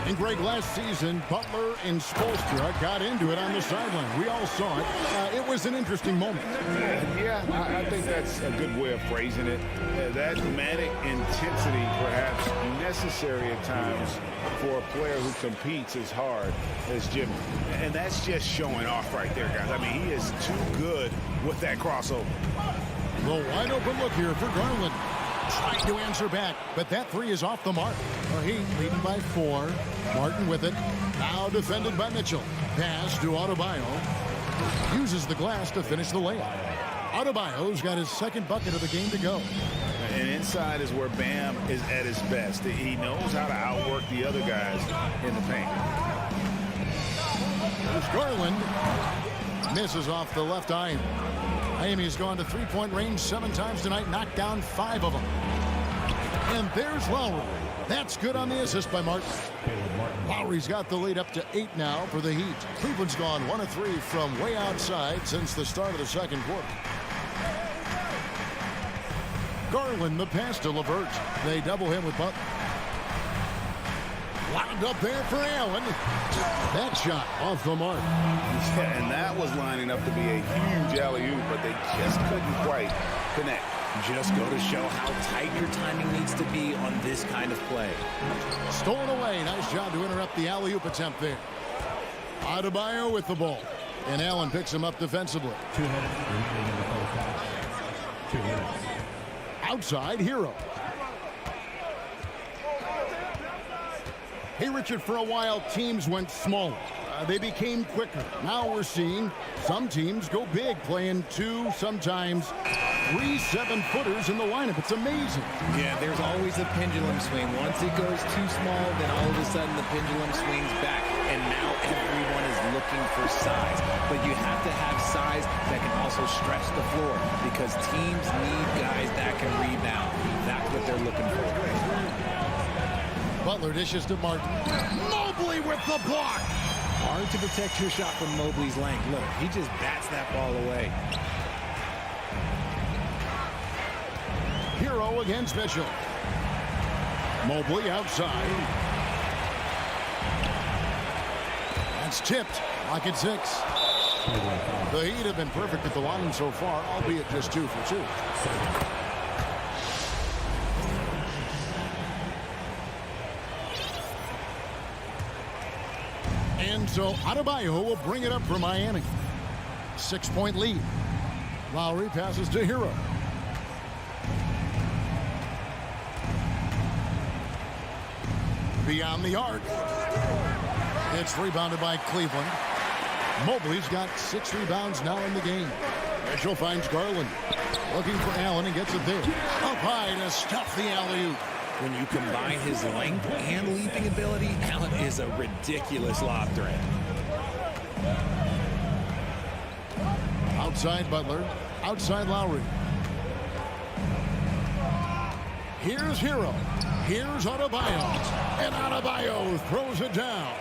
[SPEAKER 6] And Greg, last season, Butler and Spoelstra got into it on the sideline. We all saw it. It was an interesting moment.
[SPEAKER 8] Yeah, I think that's a good way of phrasing it. That manic intensity, perhaps necessary at times for a player who competes as hard as Jimmy. And that's just showing off right there, guys. I mean, he is too good with that crossover.
[SPEAKER 6] The wide open look here for Garland. Trying to answer back, but that three is off the mark. The Heat leading by 4. Martin with it. Now defended by Mitchell. Pass to Adebayo. Uses the glass to finish the layup. Adebayo's got his second bucket of the game to go.
[SPEAKER 8] And inside is where Bam is at his best. He knows how to outwork the other guys in the paint.
[SPEAKER 6] There's Garland. Misses off the left iron. Miami's gone to three-point range 7 times tonight, knocked down 5 of them. And there's Lowry. That's good on the assist by Martin. Lowry's got the lead up to 8 now for the Heat. Cleveland's gone 1 of 3 from way outside since the start of the second quarter. Garland, the pass to LeVert. They double him with Butler. Lined up there for Allen. That shot off the mark.
[SPEAKER 8] Yeah, and that was lining up to be a huge alley-oop, but they just couldn't quite connect.
[SPEAKER 7] Just go to show how tight your timing needs to be on this kind of play.
[SPEAKER 6] Stolen away. Nice job to interrupt the alley-oop attempt there. Adebayo with the ball. And Allen picks him up defensively.
[SPEAKER 4] 2 minutes remaining in the first half. 2 minutes.
[SPEAKER 6] Outside, Hero. Hey, Richard, for a while, teams went smaller. They became quicker. Now we're seeing some teams go big, playing 2, sometimes 3 7-footers in the lineup. It's amazing.
[SPEAKER 7] Yeah, there's always a pendulum swing. Once it goes too small, then all of a sudden the pendulum swings back, and now everyone is looking for size. But you have to have size that can also stretch the floor, because teams need guys that can rebound. That's what they're looking for.
[SPEAKER 6] Butler dishes to Martin. Mobley with the block.
[SPEAKER 7] Hard to protect your shot from Mobley's length. Look, he just bats that ball away.
[SPEAKER 6] Hero against Mitchell. Mobley outside. That's tipped. Lock at 6. The Heat have been perfect at the line so far, albeit just 2 for 2. So Adebayo will bring it up for Miami. 6-point lead. Lowry passes to Hero. Beyond the arc. It's rebounded by Cleveland. Mobley's got 6 rebounds now in the game. Mitchell finds Garland. Looking for Allen and gets it there. Up high to stuff the alley-oop.
[SPEAKER 7] When you combine his length and leaping ability, Allen is a ridiculous lob threat.
[SPEAKER 6] Outside Butler. Outside Lowry. Here's Hero. Here's Adebayo. And Adebayo throws it down.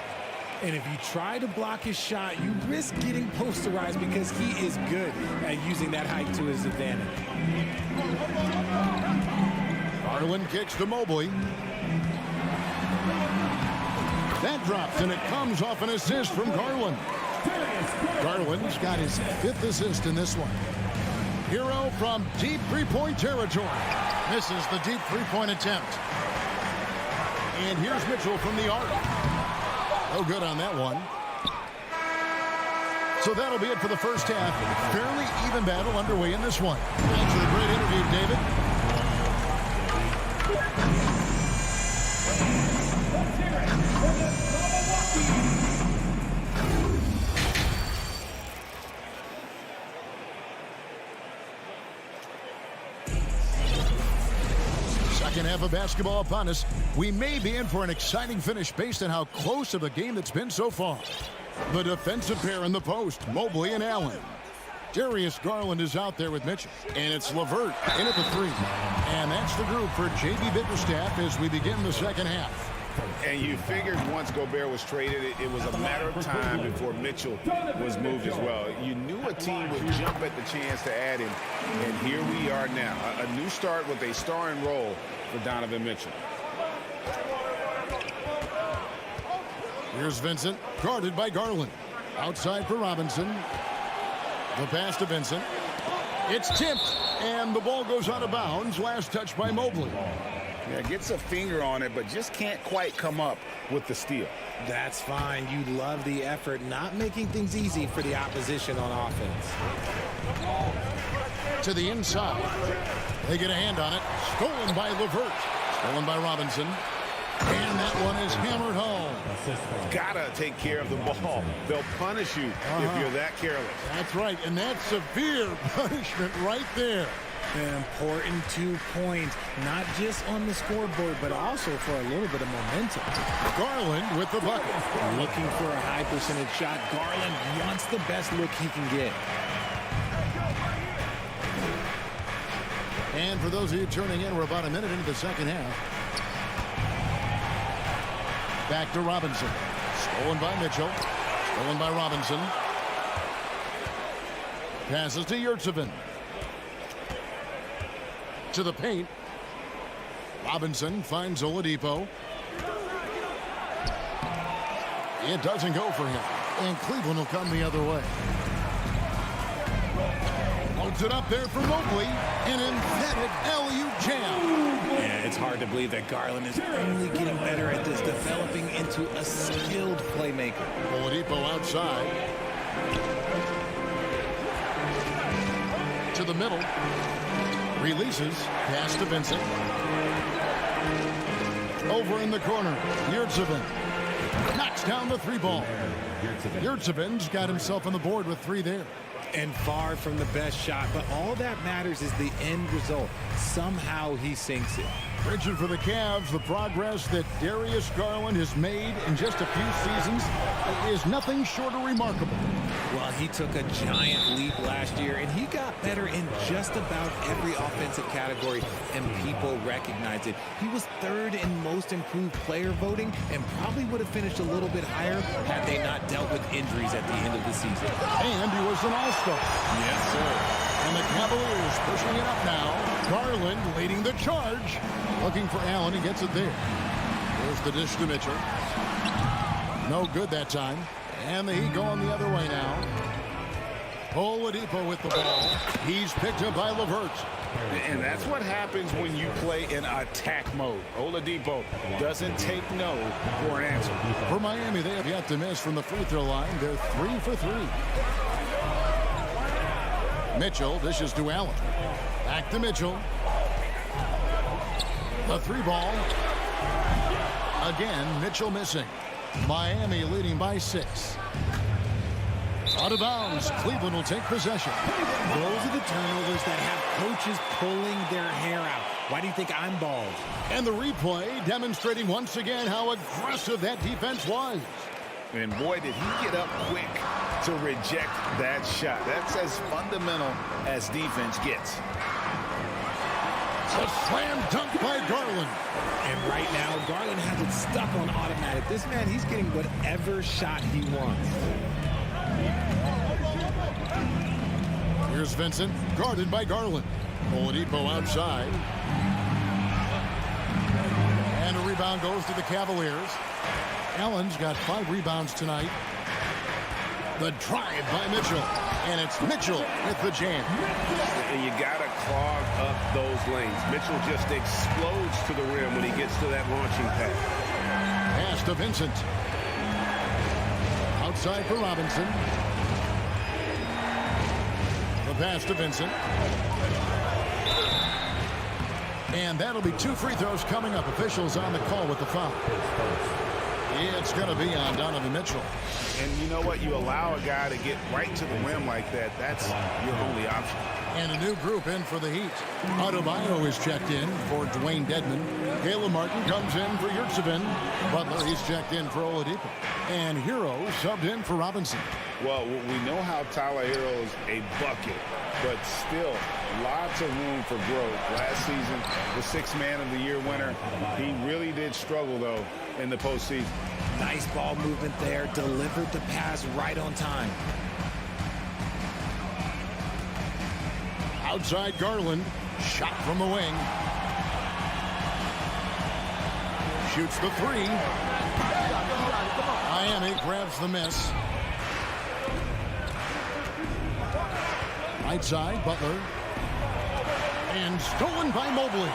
[SPEAKER 7] And if you try to block his shot, you risk getting posterized because he is good at using that height to his advantage.
[SPEAKER 6] Garland kicks to Mobley. That drops, and it comes off an assist from Garland. Garland's got his 5th assist in this one. Hero from deep three-point territory. Misses the deep three-point attempt. And here's Mitchell from the arc. No good on that one. So that'll be it for the first half. Fairly even battle underway in this one. Thanks for the great interview, David. Second half of basketball upon us. We may be in for an exciting finish based on how close of a game that's been so far. The defensive pair in the post, Mobley and Allen. Darius Garland is out there with Mitchell. And it's LeVert in at the 3. And that's the group for J.B. Bickerstaff as we begin the second half.
[SPEAKER 8] And you figured once Gobert was traded, it was a matter of time before Mitchell was moved as well. You knew a team would jump at the chance to add him, and here we are now. A new start with a starring role for Donovan Mitchell.
[SPEAKER 6] Here's Vincent, guarded by Garland. Outside for Robinson. The pass to Vincent. It's tipped, and the ball goes out of bounds. Last touch by Mobley.
[SPEAKER 8] Yeah, gets a finger on it, but just can't quite come up with the steal.
[SPEAKER 7] That's fine. You love the effort, not making things easy for the opposition on offense.
[SPEAKER 6] To the inside. They get a hand on it. Stolen by LeVert. Stolen by Robinson. And that one is hammered home.
[SPEAKER 8] Gotta take care of the ball. They'll punish you if you're that careless.
[SPEAKER 6] That's right, and that's severe punishment right there.
[SPEAKER 7] An important 2 points, not just on the scoreboard, but also for a little bit of momentum.
[SPEAKER 6] Garland with the bucket.
[SPEAKER 7] Looking for a high percentage shot. Garland wants the best look he can get.
[SPEAKER 6] And for those of you tuning in, we're about a minute into the second half. Back to Robinson. Stolen by Mitchell. Stolen by Robinson. Passes to Yurtsevin. To the paint. Robinson finds Oladipo. It doesn't go for him. And Cleveland will come the other way. Loads it up there for Mobley. An emphatic LU jam.
[SPEAKER 7] Yeah, it's hard to believe that Garland is only getting better at this, developing into a skilled playmaker.
[SPEAKER 6] Oladipo outside. To the middle. Releases. Pass to Vincent. Over in the corner. Yurtsevin. Knocks down the 3 ball. Yurtsevin's got himself on the board with 3 there.
[SPEAKER 7] And far from the best shot, but all that matters is the end result. Somehow he sinks it.
[SPEAKER 6] Rigid for the Cavs. The progress that Darius Garland has made in just a few seasons is nothing short of remarkable.
[SPEAKER 7] Well, he took a giant leap last year, and he got better in just about every offensive category, and people recognize it. He was 3rd in most improved player voting, and probably would have finished a little bit higher had they not dealt with injuries at the end of the season.
[SPEAKER 6] And he was an all-star.
[SPEAKER 7] Yes, sir.
[SPEAKER 6] And the Cavaliers pushing it up now. Garland leading the charge. Looking for Allen. He gets it there. There's the dish to Mitchell. No good that time. And the Heat going the other way now. Oladipo with the ball. He's picked up by LeVert.
[SPEAKER 8] And that's what happens when you play in attack mode. Oladipo doesn't take no for an answer.
[SPEAKER 6] For Miami, they have yet to miss from the free throw line. They're 3 for 3. Mitchell dishes to Allen. Back to Mitchell. The 3-ball. Again, Mitchell missing. Miami leading by 6. Out of bounds. Cleveland will take possession.
[SPEAKER 7] Those are the turnovers that have coaches pulling their hair out. Why do you think I'm bald?
[SPEAKER 6] And the replay demonstrating once again how aggressive that defense was.
[SPEAKER 8] And boy, did he get up quick to reject that shot. That's as fundamental as defense gets.
[SPEAKER 6] A slam dunk by Garland.
[SPEAKER 7] And right now, Garland has it stuck on automatic. This man, he's getting whatever shot he wants.
[SPEAKER 6] Here's Vincent, guarded by Garland. Oladipo outside. And a rebound goes to the Cavaliers. Allen's got 5 rebounds tonight. The drive by Mitchell. And it's Mitchell with the jam.
[SPEAKER 8] And you got to clog up those lanes. Mitchell just explodes to the rim when he gets to that launching pad.
[SPEAKER 6] Pass to Vincent. Outside for Robinson. The pass to Vincent. And that'll be 2 free throws coming up. Officials on the call with the foul. It's going to be on Donovan Mitchell.
[SPEAKER 8] And you know what? You allow a guy to get right to the rim like that. That's your only option.
[SPEAKER 6] And a new group in for the Heat. Adebayo is checked in for Dwayne Dedmon. Caleb Martin comes in for Yurtseven. Butler, he's checked in for Oladipo. And Hero subbed in for Robinson.
[SPEAKER 8] Well, we know how Tyler Hero's a bucket, but still lots of room for growth. Last season, the 6th Man of the Year winner. He really did struggle, though, in the postseason.
[SPEAKER 7] Nice ball movement there. Delivered the pass right on time.
[SPEAKER 6] Outside Garland. Shot from the wing. Shoots the 3. Miami grabs the miss. Right side, Butler. And stolen by Mobley.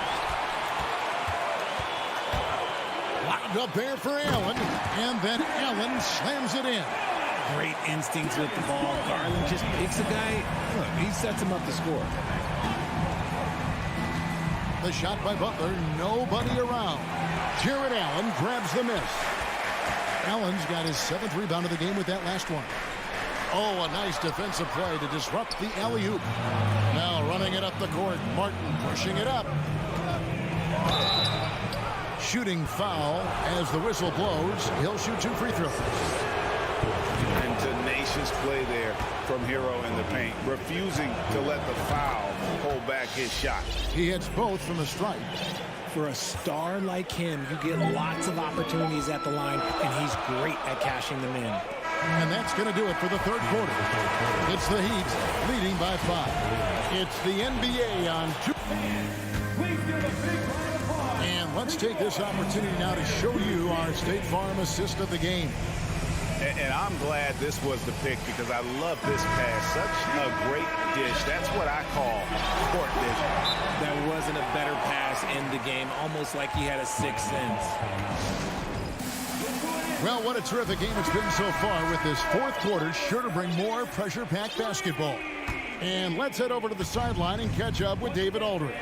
[SPEAKER 6] Lobbed up there for Allen. And then Allen slams it in.
[SPEAKER 7] Great instincts with the ball. Garland just picks a guy. Look, he sets him up to score.
[SPEAKER 6] The shot by Butler. Nobody around. Jared Allen grabs the miss. Allen's got his 7th rebound of the game with that last one. Oh, a nice defensive play to disrupt the alley-oop. Now running it up the court. Martin pushing it up. Shooting foul as the whistle blows. He'll shoot 2 free throws.
[SPEAKER 8] And tenacious play there from Hero in the paint, refusing to let the foul hold back his shot.
[SPEAKER 6] He hits both from the stripe.
[SPEAKER 7] For a star like him, you get lots of opportunities at the line, and he's great at cashing them in.
[SPEAKER 6] And that's going to do it for the 3rd quarter. It's the Heat leading by 5. It's the NBA on 2. And let's take this opportunity now to show you our State Farm assist of the game.
[SPEAKER 8] And I'm glad this was the pick because I love this pass. Such a great dish. That's what I call court vision.
[SPEAKER 7] That wasn't a better pass in the game, almost like he had a 6th sense.
[SPEAKER 6] Well, what a terrific game it's been so far with this 4th quarter. Sure to bring more pressure-packed basketball. And let's head over to the sideline and catch up with David Aldridge.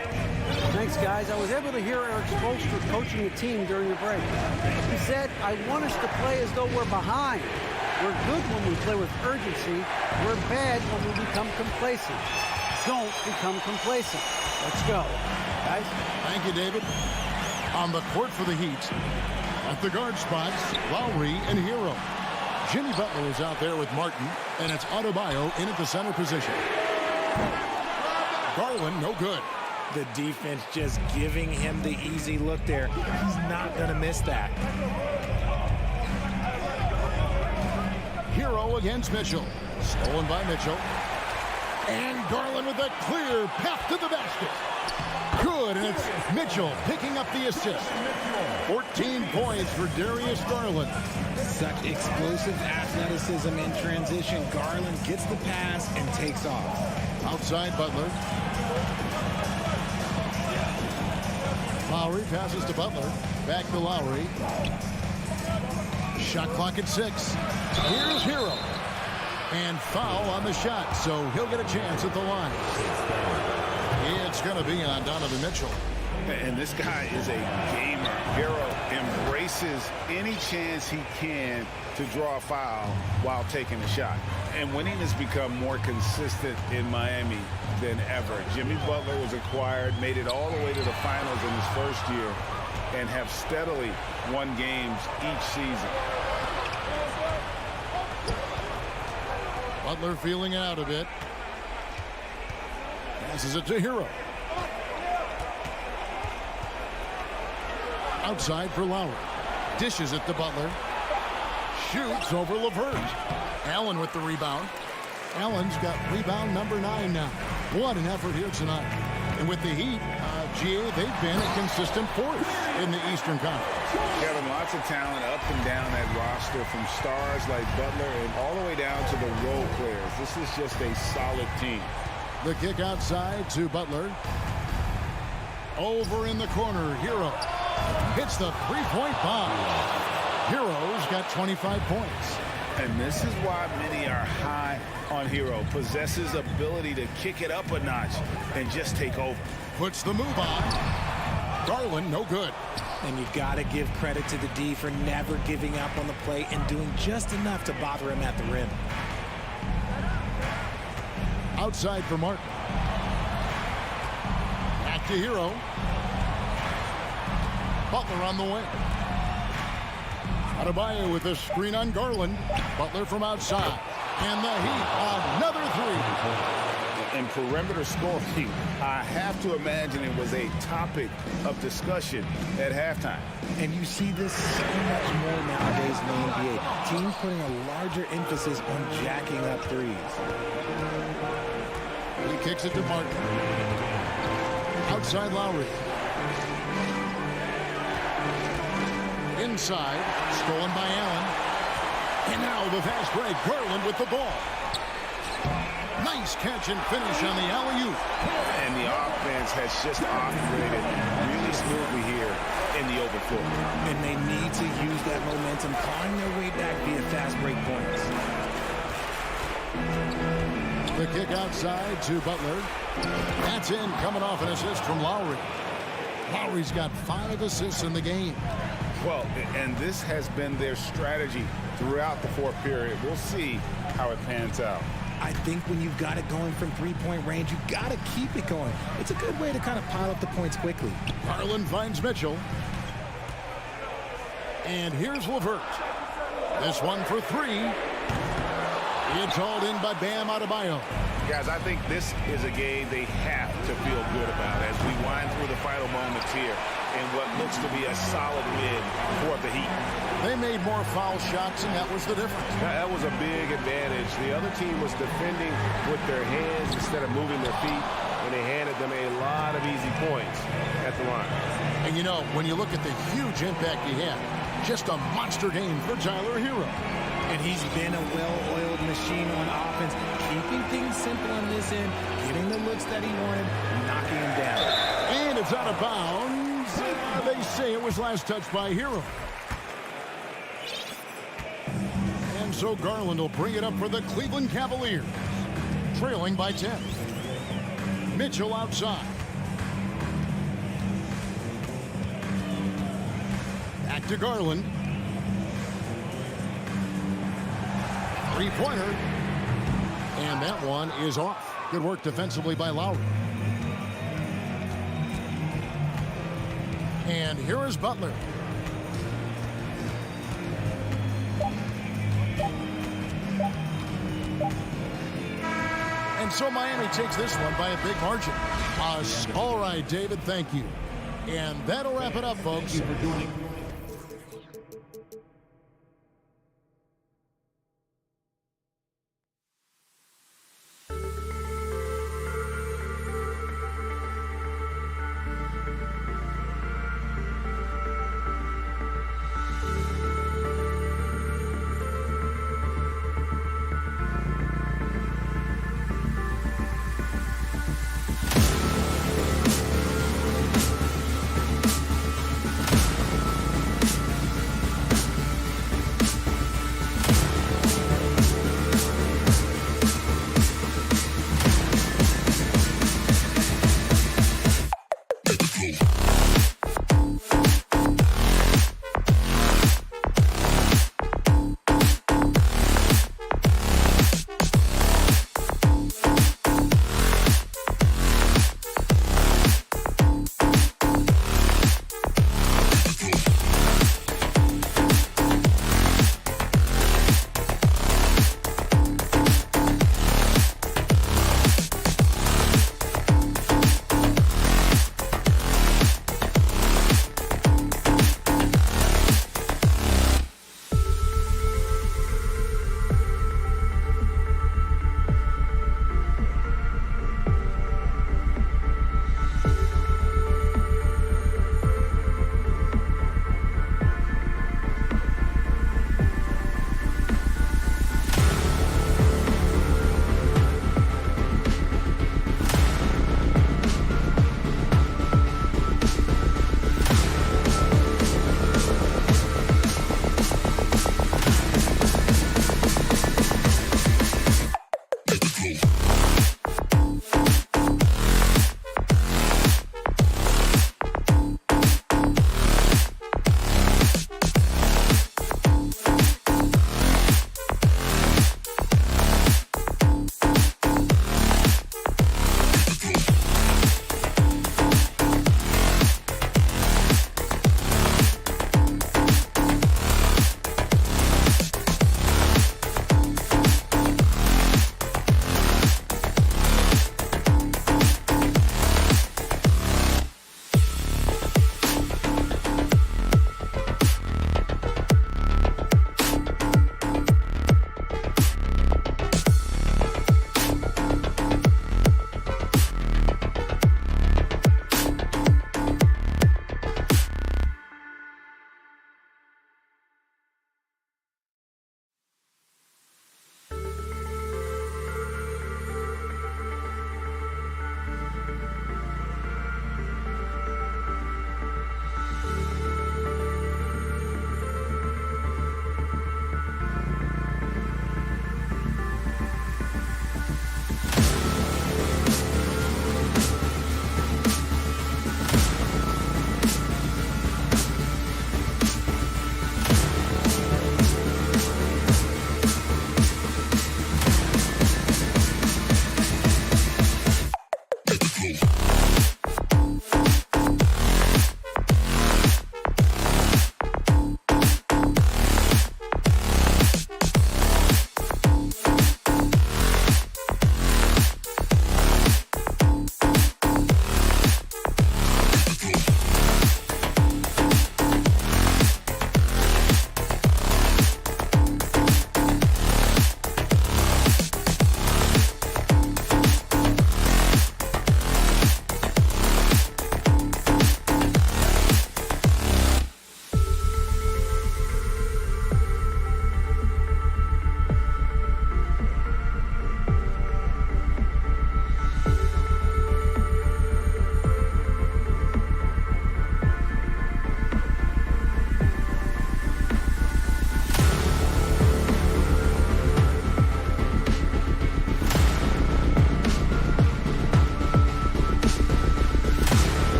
[SPEAKER 9] Thanks, guys. I was able to hear Eric Spoelstra coaching the team during the break. He said, I want us to play as though we're behind. We're good when we play with urgency. We're bad when we become complacent. Don't become complacent. Let's go. Guys?
[SPEAKER 6] Thank you, David. On the court for the Heat, at the guard spots, Lowry and Hero. Jimmy Butler is out there with Martin, and it's Adebayo in at the center position. Garland, no good.
[SPEAKER 7] The defense just giving him the easy look there. He's not going to miss that.
[SPEAKER 6] Hero against Mitchell. Stolen by Mitchell. And Garland with a clear path to the basket. Good, and it's Mitchell picking up the assist. 14 points for Darius Garland.
[SPEAKER 7] Such explosive athleticism in transition. Garland gets the pass and takes off.
[SPEAKER 6] Outside Butler. Lowry passes to Butler. Back to Lowry. Shot clock at 6. Here's Hero. And foul on the shot, so he'll get a chance at the line. It's going to be on Donovan Mitchell.
[SPEAKER 8] And this guy is a gamer. Hero embraces any chance he can to draw a foul while taking a shot. And winning has become more consistent in Miami than ever. Jimmy Butler was acquired, made it all the way to the finals in his first year, and have steadily won games each season.
[SPEAKER 6] Butler feeling it out a bit. Passes it to Hero. Outside for Lowry. Dishes it to Butler. Shoots over LeVert. Allen with the rebound. Allen's got rebound number 9 now. What an effort here tonight. And with the Heat, GA, they've been a consistent force in the Eastern Conference.
[SPEAKER 8] Kevin, lots of talent up and down that roster, from stars like Butler and all the way down to the role players. This is just a solid team.
[SPEAKER 6] The kick outside to Butler. Over in the corner, Hero hits the three-point bomb. Hero's got 25 points.
[SPEAKER 8] And this is why many are high on Hero. Possesses ability to kick it up a notch and just take over.
[SPEAKER 6] Puts the move on. Garland, no good.
[SPEAKER 7] And you got to give credit to the D for never giving up on the play and doing just enough to bother him at the rim.
[SPEAKER 6] Outside for Martin. Back to Hero. Butler on the wing. Adebayo with a screen on Garland. Butler from outside. And the Heat, another three.
[SPEAKER 8] And perimeter scoring, I have to imagine it was a topic of discussion at halftime.
[SPEAKER 7] And you see this so much more nowadays in the NBA. Teams putting a larger emphasis on jacking up threes.
[SPEAKER 6] He kicks it to Martin. Outside Lowry. Inside, stolen by Allen. And now the fast break. Garland with the ball. Nice catch and finish on the alley-oop.
[SPEAKER 8] And the offense has just operated really smoothly here in the open floor.
[SPEAKER 7] And they need to use that momentum, clawing their way back via fast break points.
[SPEAKER 6] The kick outside to Butler. That's in, coming off an assist from Lowry. Lowry's got 5 assists in the game.
[SPEAKER 8] Well, and this has been their strategy throughout the fourth period. We'll see how it pans out.
[SPEAKER 7] I think when you've got it going from three-point range, you've got to keep it going. It's a good way to kind of pile up the points quickly.
[SPEAKER 6] Garland finds Mitchell. And here's LeVert. This one for 3. It's hauled in by Bam Adebayo.
[SPEAKER 8] Guys, I think this is a game they have to feel good about as we wind through the final moments here in what looks to be a solid win for the Heat.
[SPEAKER 6] They made more foul shots, and that was the difference.
[SPEAKER 8] That was a big advantage. The other team was defending with their hands instead of moving their feet, and they handed them a lot of easy points at the line.
[SPEAKER 6] And you know, when you look at the huge impact he had, just a monster game for Tyler Hero.
[SPEAKER 7] And he's been a well-oiled machine on offense, keeping things simple on this end, getting the looks that he wanted, knocking him down.
[SPEAKER 6] And it's out of bounds. They say it was last touched by Hero. And so Garland will bring it up for the Cleveland Cavaliers, trailing by 10. Mitchell outside. Back to Garland. Three-pointer. And that one is off. Good work defensively by Lowry. And here is Butler. And so Miami takes this one by a big margin. All right, David, thank you. And that'll wrap it up, folks.
[SPEAKER 4] Thank you for joining.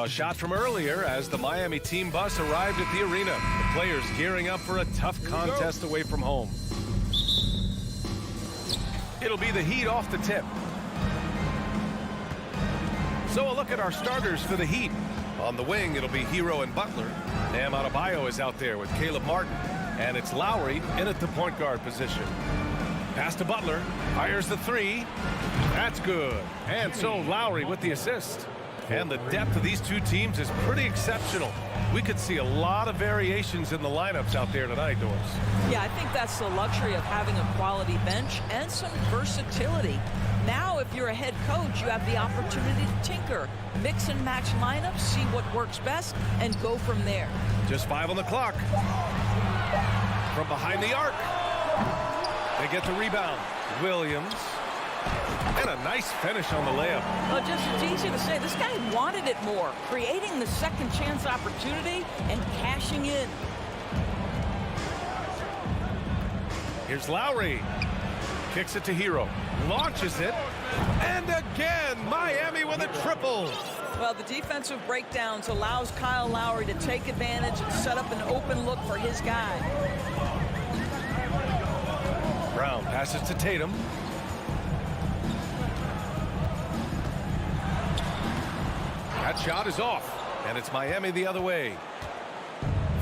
[SPEAKER 1] A shot from earlier as the Miami team bus arrived at the arena. The players gearing up for a tough contest away from home. It'll be the Heat off the tip. So a look at our starters for the Heat. On the wing, it'll be Hero and Butler. Bam Adebayo is out there with Caleb Martin. And it's Lowry in at the point guard position. Pass to Butler. Fires the three. That's good. And so Lowry with the assist. And the depth of these two teams is pretty exceptional. We could see a lot of variations in the lineups out there tonight, Doris.
[SPEAKER 10] Yeah, I think that's the luxury of having a quality bench and some versatility. Now, if you're a head coach, you have the opportunity to tinker, mix and match lineups, see what works best, and go from there.
[SPEAKER 1] Just 5 on the clock. From behind the arc. They get the rebound. Williams. And a nice finish on the layup.
[SPEAKER 10] Well, just it's easy to say. This guy wanted it more, creating the second chance opportunity and cashing in.
[SPEAKER 1] Here's Lowry. Kicks it to Hero. Launches it. And again, Miami with a triple.
[SPEAKER 10] Well, the defensive breakdowns allows Kyle Lowry to take advantage and set up an open look for his guy.
[SPEAKER 1] Brown passes to Tatum. That shot is off, and it's Miami the other way.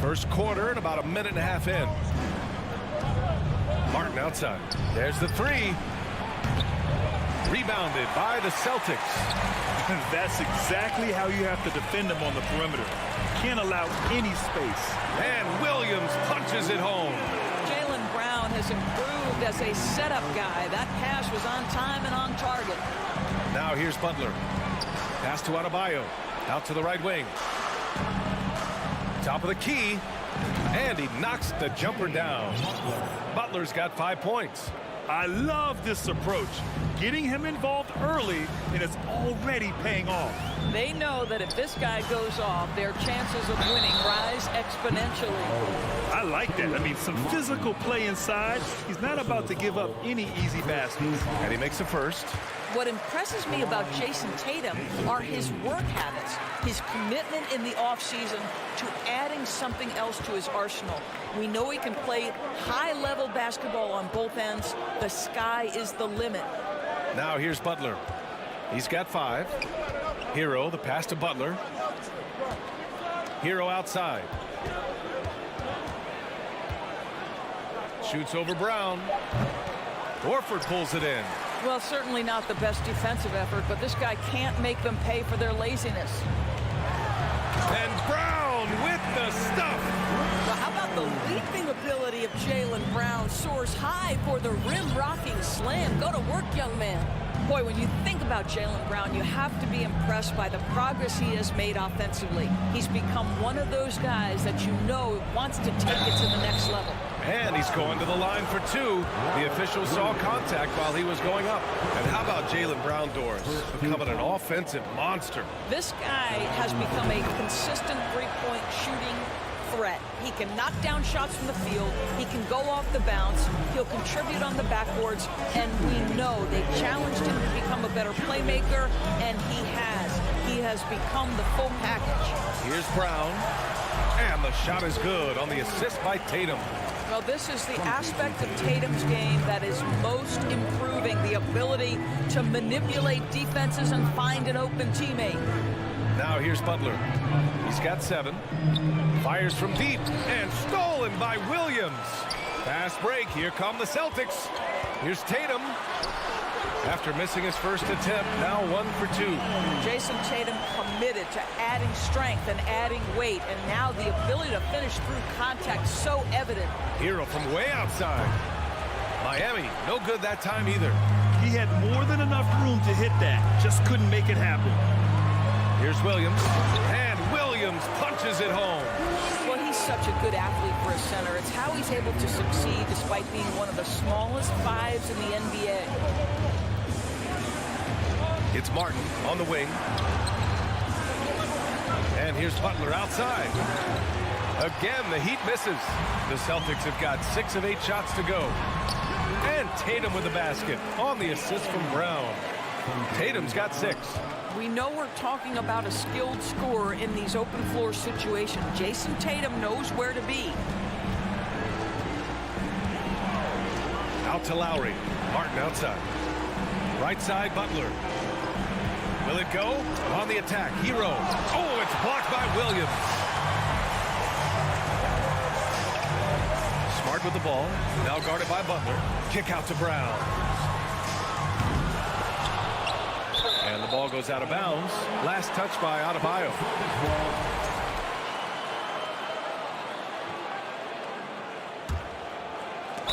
[SPEAKER 1] First quarter and about a minute and a half in. Martin outside. There's the three. Rebounded by the Celtics.
[SPEAKER 3] That's exactly how you have to defend them on the perimeter. Can't allow any space.
[SPEAKER 1] And Williams punches it home.
[SPEAKER 10] Jaylen Brown has improved as a setup guy. That pass was on time and on target.
[SPEAKER 1] Now here's Butler. Pass to Adebayo. Out to the right wing. Top of the key. And he knocks the jumper down. Butler's got 5 points.
[SPEAKER 3] I love this approach. Getting him involved early, and it's already paying off.
[SPEAKER 10] They know that if this guy goes off, their chances of winning rise exponentially.
[SPEAKER 3] I like that. I mean, some physical play inside. He's not about to give up any easy baskets.
[SPEAKER 1] And he makes a first.
[SPEAKER 10] What impresses me about Jason Tatum are his work habits, his commitment in the offseason to adding something else to his arsenal. We know he can play high-level basketball on both ends. The sky is the limit.
[SPEAKER 1] Now here's Butler. He's got 5. Hero, the pass to Butler. Hero outside. Shoots over Brown. Horford pulls it in.
[SPEAKER 10] Well, certainly not the best defensive effort, but this guy can't make them pay for their laziness.
[SPEAKER 1] And Brown with the stuff.
[SPEAKER 10] Well, how about the leaping ability of Jaylen Brown? Soars high for the rim-rocking slam. Go to work, young man. Boy, when you think about Jaylen Brown, you have to be impressed by the progress he has made offensively. He's become one of those guys that you know wants to take it to the next level.
[SPEAKER 1] And he's going to the line for 2. The official saw contact while he was going up. And how about Jaylen Brown, Doris, becoming an offensive monster?
[SPEAKER 10] This guy has become a consistent three-point shooting threat. He can knock down shots from the field. He can go off the bounce. He'll contribute on the backboards. And we know they challenged him to become a better playmaker, and he has. He has become the full package.
[SPEAKER 1] Here's Brown. And the shot is good on the assist by Tatum.
[SPEAKER 10] Well, this is the aspect of Tatum's game that is most improving, the ability to manipulate defenses and find an open teammate.
[SPEAKER 1] Now here's Butler. He's got 7. Fires from deep and stolen by Williams. Fast break. Here come the Celtics. Here's Tatum. After missing his first attempt, now 1 for 2.
[SPEAKER 10] Jason Tatum committed to adding strength and adding weight, and now the ability to finish through contact so evident.
[SPEAKER 1] Hero from way outside. Miami, no good that time either.
[SPEAKER 3] He had more than enough room to hit that. Just couldn't make it happen.
[SPEAKER 1] Here's Williams. And Williams punches it home.
[SPEAKER 10] Well, he's such a good athlete for a center. It's how he's able to succeed despite being one of the smallest 5s in the NBA.
[SPEAKER 1] It's Martin on the wing. And here's Butler outside. Again, the Heat misses. The Celtics have got 6 of 8 shots to go. And Tatum with the basket on the assist from Brown. Tatum's got 6.
[SPEAKER 10] We know we're talking about a skilled scorer in these open floor situations. Jason Tatum knows where to be.
[SPEAKER 1] Out to Lowry. Martin outside. Right side, Butler. Will it go? On the attack, Hero. Oh, it's blocked by Williams. Smart with the ball. Now guarded by Butler. Kick out to Brown. And the ball goes out of bounds. Last touch by Adebayo.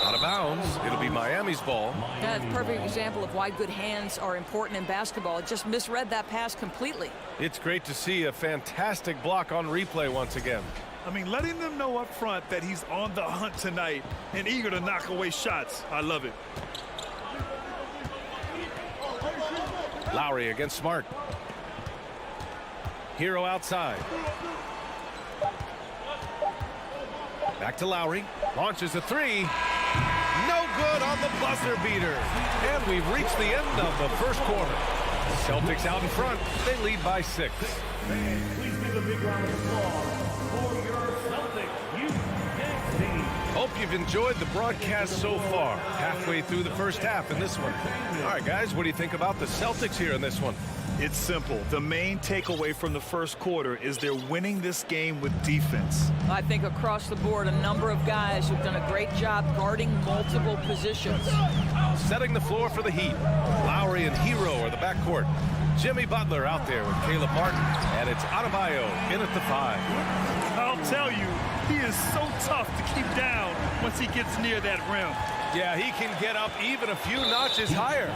[SPEAKER 1] Out of bounds. It'll be Miami's ball.
[SPEAKER 10] That's a perfect example of why good hands are important in basketball. It just misread that pass completely.
[SPEAKER 1] It's great to see a fantastic block on replay once again.
[SPEAKER 3] I mean, letting them know up front that he's on the hunt tonight and eager to knock away shots. I love it.
[SPEAKER 1] Lowry against Smart. Hero outside. Back to Lowry. Launches a 3. No good. good on the buzzer beater. And we've reached the end of the first quarter. Celtics out in front. They lead by 6.
[SPEAKER 4] Please give a big round of applause for your Celtics youth team.
[SPEAKER 1] Hope you've enjoyed the broadcast so far. Halfway through the first half in this one. All right, guys, what do you think about the Celtics here in this one?
[SPEAKER 3] It's simple. The main takeaway from the first quarter is they're winning this game with defense.
[SPEAKER 10] I think across the board, a number of guys who've done a great job guarding multiple positions.
[SPEAKER 1] Setting the floor for the Heat. Lowry and Hero are the backcourt. Jimmy Butler out there with Caleb Martin. And it's Adebayo in at the 5.
[SPEAKER 3] I'll tell you, he is so tough to keep down once he gets near that rim.
[SPEAKER 1] Yeah, he can get up even a few notches higher.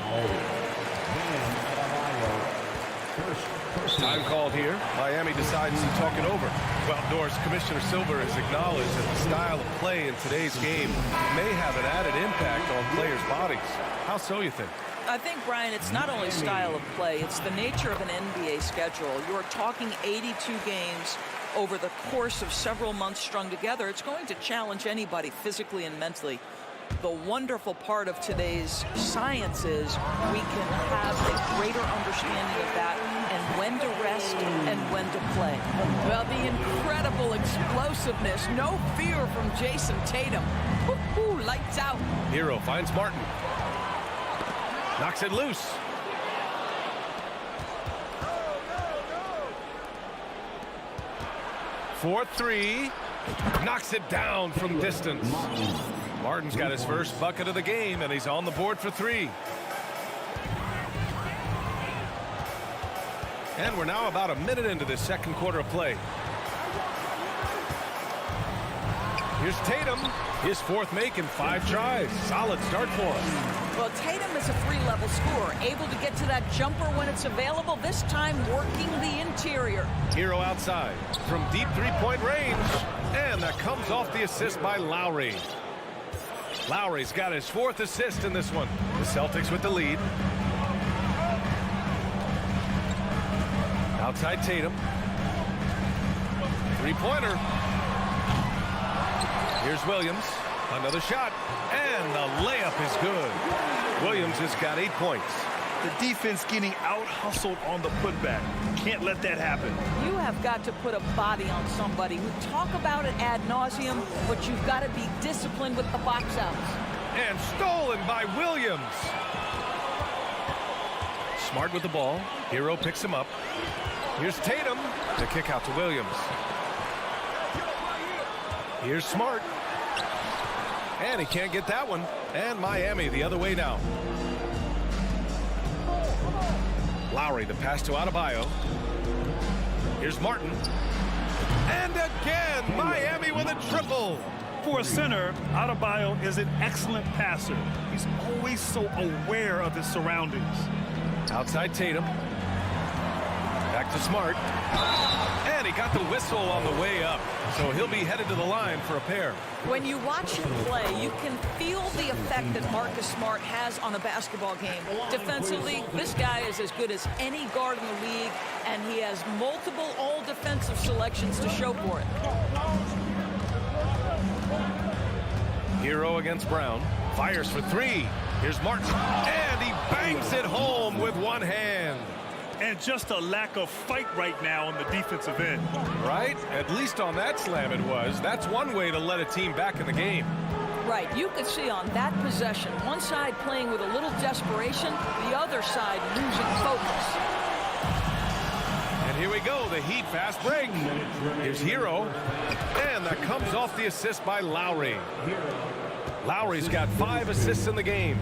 [SPEAKER 1] Time called here. Miami decides to talk it over. Well, Doris, Commissioner Silver has acknowledged that the style of play in today's game may have an added impact on players' bodies. How so, you think?
[SPEAKER 10] I think, Brian, it's not only style of play, it's the nature of an NBA schedule. You're talking 82 games over the course of several months strung together. It's going to challenge anybody physically and mentally. The wonderful part of today's science is we can have a greater understanding of that and when to rest and when to play. Well, the incredible explosiveness, no fear from Jason Tatum. Woo-hoo, lights out.
[SPEAKER 1] Hero finds Martin. Knocks it loose. For 3. Knocks it down from distance. Martin's got his first bucket of the game, and he's on the board for 3. And we're now about a minute into this second quarter of play. Here's Tatum, his 4th make in 5 tries. Solid start for him.
[SPEAKER 10] Well, Tatum is a 3-level scorer, able to get to that jumper when it's available, this time working the interior.
[SPEAKER 1] Hero outside from deep 3-point range, and that comes off the assist by Lowry. Lowry's got his 4th assist in this one. The Celtics with the lead. Outside Tatum. 3-pointer. Here's Williams. Another shot. And the layup is good. Williams has got 8 points.
[SPEAKER 3] The defense getting out-hustled on the putback. Can't let that happen.
[SPEAKER 10] You have got to put a body on somebody. We talk about it ad nauseum, but you've got to be disciplined with the box outs.
[SPEAKER 1] And stolen by Williams. Smart with the ball. Hero picks him up. Here's Tatum. The kick out to Williams. Here's Smart. And he can't get that one. And Miami the other way now. Lowry, the pass to Adebayo. Here's Martin. And again, Miami with a triple.
[SPEAKER 3] For a center, Adebayo is an excellent passer. He's always so aware of his surroundings.
[SPEAKER 1] Outside Tatum. Back to Smart. And he got the whistle on the way up. So he'll be headed to the line for a pair.
[SPEAKER 10] When you watch him play, you can feel the effect that Marcus Smart has on a basketball game. Defensively, this guy is as good as any guard in the league, and he has multiple all-defensive selections to show for it.
[SPEAKER 1] Hero against Brown. Fires for 3. Here's Martin. And he bangs it home with one hand.
[SPEAKER 3] And just a lack of fight right now on the defensive end.
[SPEAKER 1] Right? At least on that slam it was. That's one way to let a team back in the game.
[SPEAKER 10] Right. You could see on that possession, one side playing with a little desperation, the other side losing focus.
[SPEAKER 1] And here we go. The Heat fast break. Here's Hero. And that comes off the assist by Lowry. Lowry's got 5 assists in the game.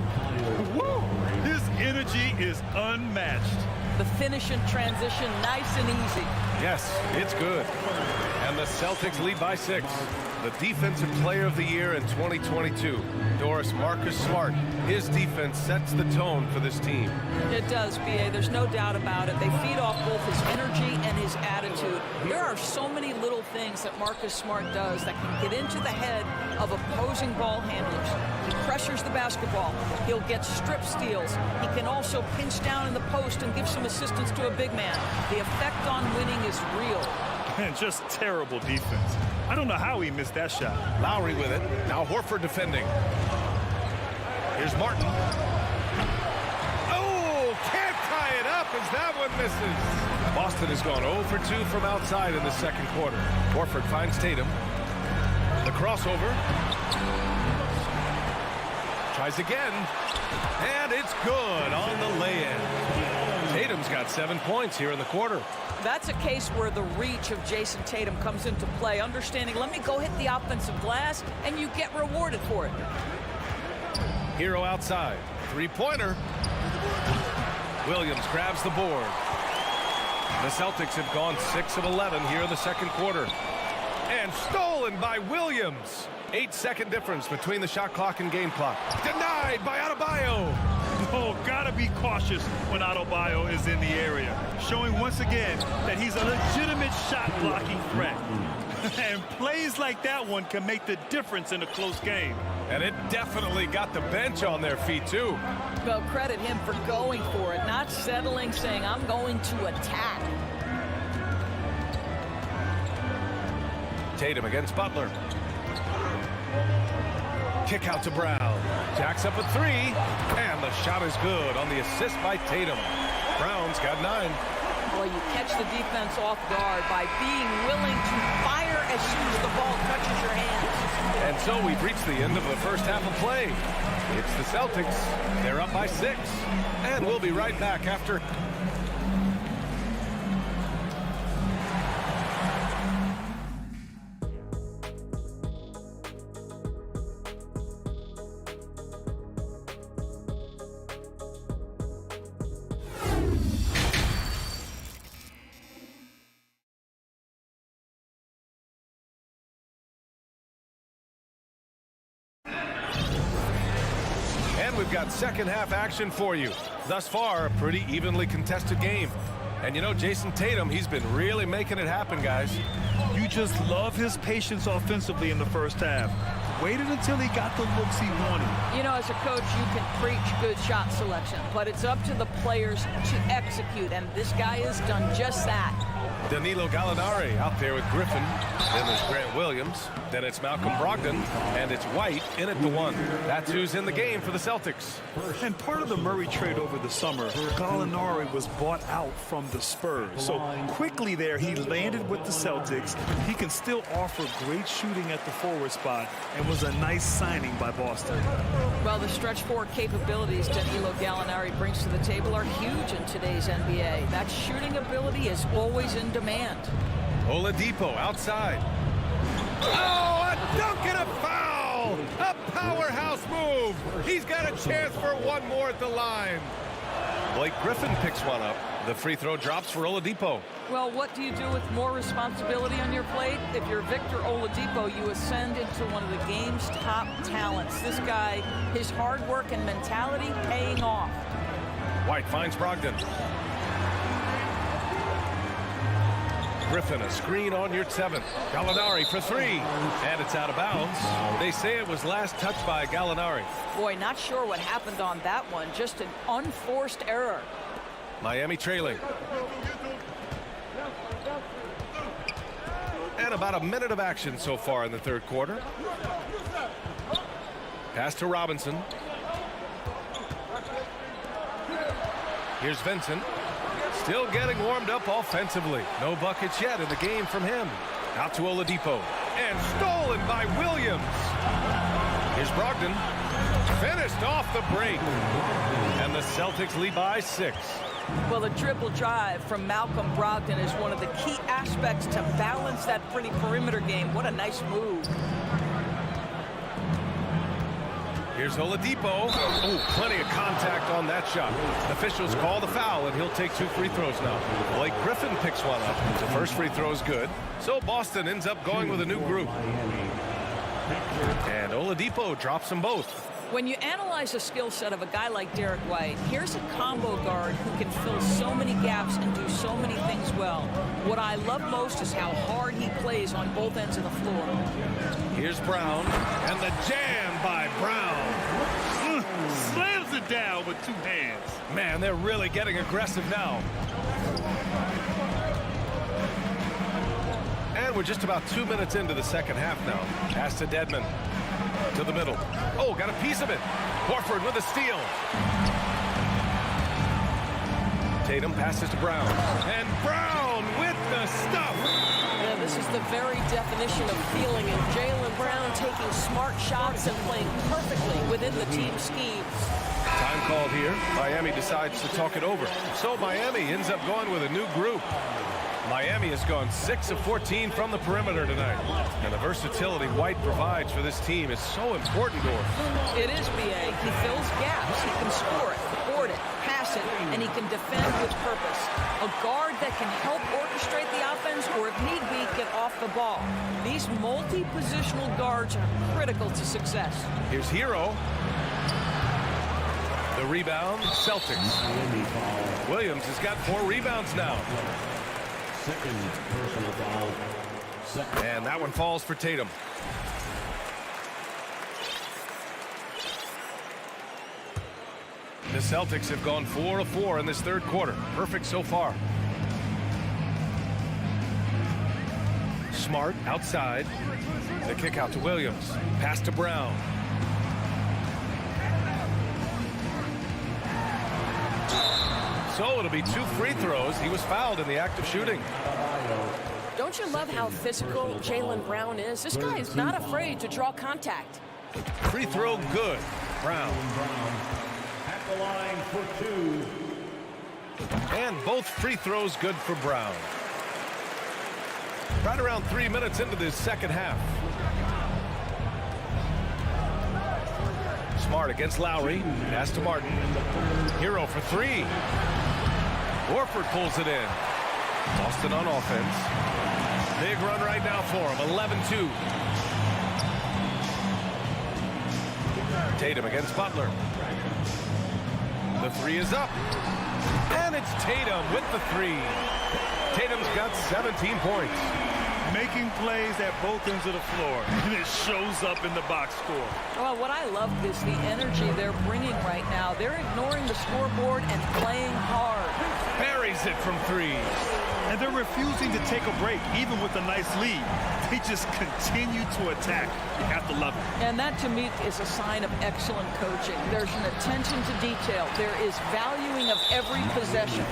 [SPEAKER 3] Woo! His energy is unmatched.
[SPEAKER 10] The finish in transition, nice and easy.
[SPEAKER 1] Yes, it's good. And the Celtics lead by 6. The Defensive Player of the Year in 2022, Doris, Marcus Smart. His defense sets the tone for this team.
[SPEAKER 10] It does, B.A. There's no doubt about it. They feed off both his energy and his attitude. There are so many little things that Marcus Smart does that can get into the head of opposing ball handlers. He pressures the basketball. He'll get strip steals. He can also pinch down in the post and give some assistance to a big man. The effect on winning is real.
[SPEAKER 3] And just terrible defense. I don't know how he missed that shot.
[SPEAKER 1] Lowry with it. Now Horford defending. Here's Martin. Oh, can't tie it up as that one misses. Boston has gone 0 for 2 from outside in the second quarter. Horford finds Tatum. The crossover. Tries again. And it's good on the lay-in. Tatum's got 7 points here in the quarter.
[SPEAKER 10] That's a case where the reach of Jason Tatum comes into play. Understanding, let me go hit the offensive glass, and you get rewarded for it.
[SPEAKER 1] Hero outside. Three-pointer. Williams grabs the board. The Celtics have gone 6 of 11 here in the second quarter. And stolen by Williams. 8-second difference between the shot clock and game clock. Denied by Adebayo.
[SPEAKER 3] Oh, gotta be cautious when Adebayo is in the area. Showing once again that he's a legitimate shot blocking threat. And plays like that one can make the difference in a close game.
[SPEAKER 1] And it definitely got the bench on their feet, too.
[SPEAKER 10] Well, credit him for going for it, not settling, saying, I'm going to attack.
[SPEAKER 1] Tatum against Butler. Kick out to Brown. Jacks up a 3. And the shot is good on the assist by Tatum. Brown's got 9.
[SPEAKER 10] Well, you catch the defense off guard by being willing to fire as soon as the ball touches your hands.
[SPEAKER 1] And so we've reached the end of the first half of play. It's the Celtics. They're up by 6. And we'll be right back after. We've got second half action for you. Thus far, a pretty evenly contested game. And you know, Jason Tatum, he's been really making it happen, guys.
[SPEAKER 3] You just love his patience offensively in the first half. Waited until he got the looks he wanted.
[SPEAKER 10] You know, as a coach, you can preach good shot selection, but it's up to the players to execute, and this guy has done just that.
[SPEAKER 1] Danilo Gallinari out there with Griffin. Then there's Grant Williams. Then it's Malcolm Brogdon. And it's White in at the 1. That's who's in the game for the Celtics.
[SPEAKER 3] And part of the Murray trade over the summer, Gallinari was bought out from the Spurs. So quickly there, he landed with the Celtics. He can still offer great shooting at the forward spot and was a nice signing by Boston.
[SPEAKER 10] Well, the stretch forward capabilities Danilo Gallinari brings to the table are huge in today's NBA. That shooting ability is always in demand.
[SPEAKER 1] Oladipo outside. Oh, a dunk and a foul! A powerhouse move! He's got a chance for one more at the line. Blake Griffin picks one up. The free throw drops for Oladipo.
[SPEAKER 10] Well, what do you do with more responsibility on your plate? If you're Victor Oladipo, you ascend into one of the game's top talents. This guy, his hard work and mentality paying off.
[SPEAKER 1] White finds Brogdon. Griffin, a screen on your 7th. Gallinari for 3. And it's out of bounds. They say it was last touched by Gallinari.
[SPEAKER 10] Boy, not sure what happened on that one. Just an unforced error.
[SPEAKER 1] Miami trailing. And about a minute of action so far in the third quarter. Pass to Robinson. Here's Vincent. Still getting warmed up offensively. No buckets yet in the game from him. Out to Oladipo. And stolen by Williams. Here's Brogdon. Finished off the break. And the Celtics lead by 6.
[SPEAKER 10] Well, the dribble drive from Malcolm Brogdon is one of the key aspects to balance that pretty perimeter game. What a nice move.
[SPEAKER 1] Here's Oladipo. Oh, plenty of contact on that shot. Officials call the foul, and he'll take 2 free throws now. Blake Griffin picks one up. The first free throw is good. So Boston ends up going with a new group. And Oladipo drops them both.
[SPEAKER 10] When you analyze the skill set of a guy like Derek White, here's a combo guard who can fill so many gaps and do so many things well. What I love most is how hard he plays on both ends of the floor.
[SPEAKER 1] Here's Brown, and the jam by Brown.
[SPEAKER 3] Slams it down with 2 hands.
[SPEAKER 1] Man, they're really getting aggressive now. And we're just about 2 minutes into the second half now. Pass to Dedmon. To the middle. Oh, got a piece of it. Horford with a steal. Tatum passes to Brown. And Brown with the stuff.
[SPEAKER 11] Yeah, this is the very definition of feeling it. Jaylen Brown taking smart shots and playing perfectly within the team scheme.
[SPEAKER 1] Time called here. Miami decides to talk it over. So Miami ends up going with a new group. Miami has gone 6 of 14 from the perimeter tonight. And the versatility White provides for this team is so important to him.
[SPEAKER 10] It is, B.A. He fills gaps. He can score it, board it, pass it, and he can defend with purpose. A guard that can help orchestrate the offense or, if need be, get off the ball. These multi-positional guards are critical to success.
[SPEAKER 1] Here's Hero. The rebound, Celtics. Williams has got 4 rebounds now.
[SPEAKER 4] Second personal foul.
[SPEAKER 1] And that one falls for Tatum. The Celtics have gone 4 of 4 in this third quarter. Perfect so far. Smart outside. The kick out to Williams. Pass to Brown. So it'll be 2 free throws. He was fouled in the act of shooting.
[SPEAKER 11] Don't you love how physical Jaylen Brown is? This guy is not afraid to draw contact.
[SPEAKER 1] Free throw good. Brown.
[SPEAKER 4] At the line for 2.
[SPEAKER 1] And both free throws good for Brown. Right around 3 minutes into this second half. Smart against Lowry. Pass to Martin. Hero for 3. Horford pulls it in. Boston on offense. Big run right now for him. 11-2. Tatum against Butler. The 3 is up. And it's Tatum with the 3. Tatum's got 17 points.
[SPEAKER 3] Making plays at both ends of the floor, and it shows up in the box score.
[SPEAKER 10] Well, what I love is the energy they're bringing right now. They're ignoring the scoreboard and playing hard.
[SPEAKER 1] Buries it from 3.
[SPEAKER 3] And they're refusing to take a break, even with a nice lead. They just continue to attack. You have to love it.
[SPEAKER 10] And that, to me, is a sign of excellent coaching. There's an attention to detail. There is valuing of every possession.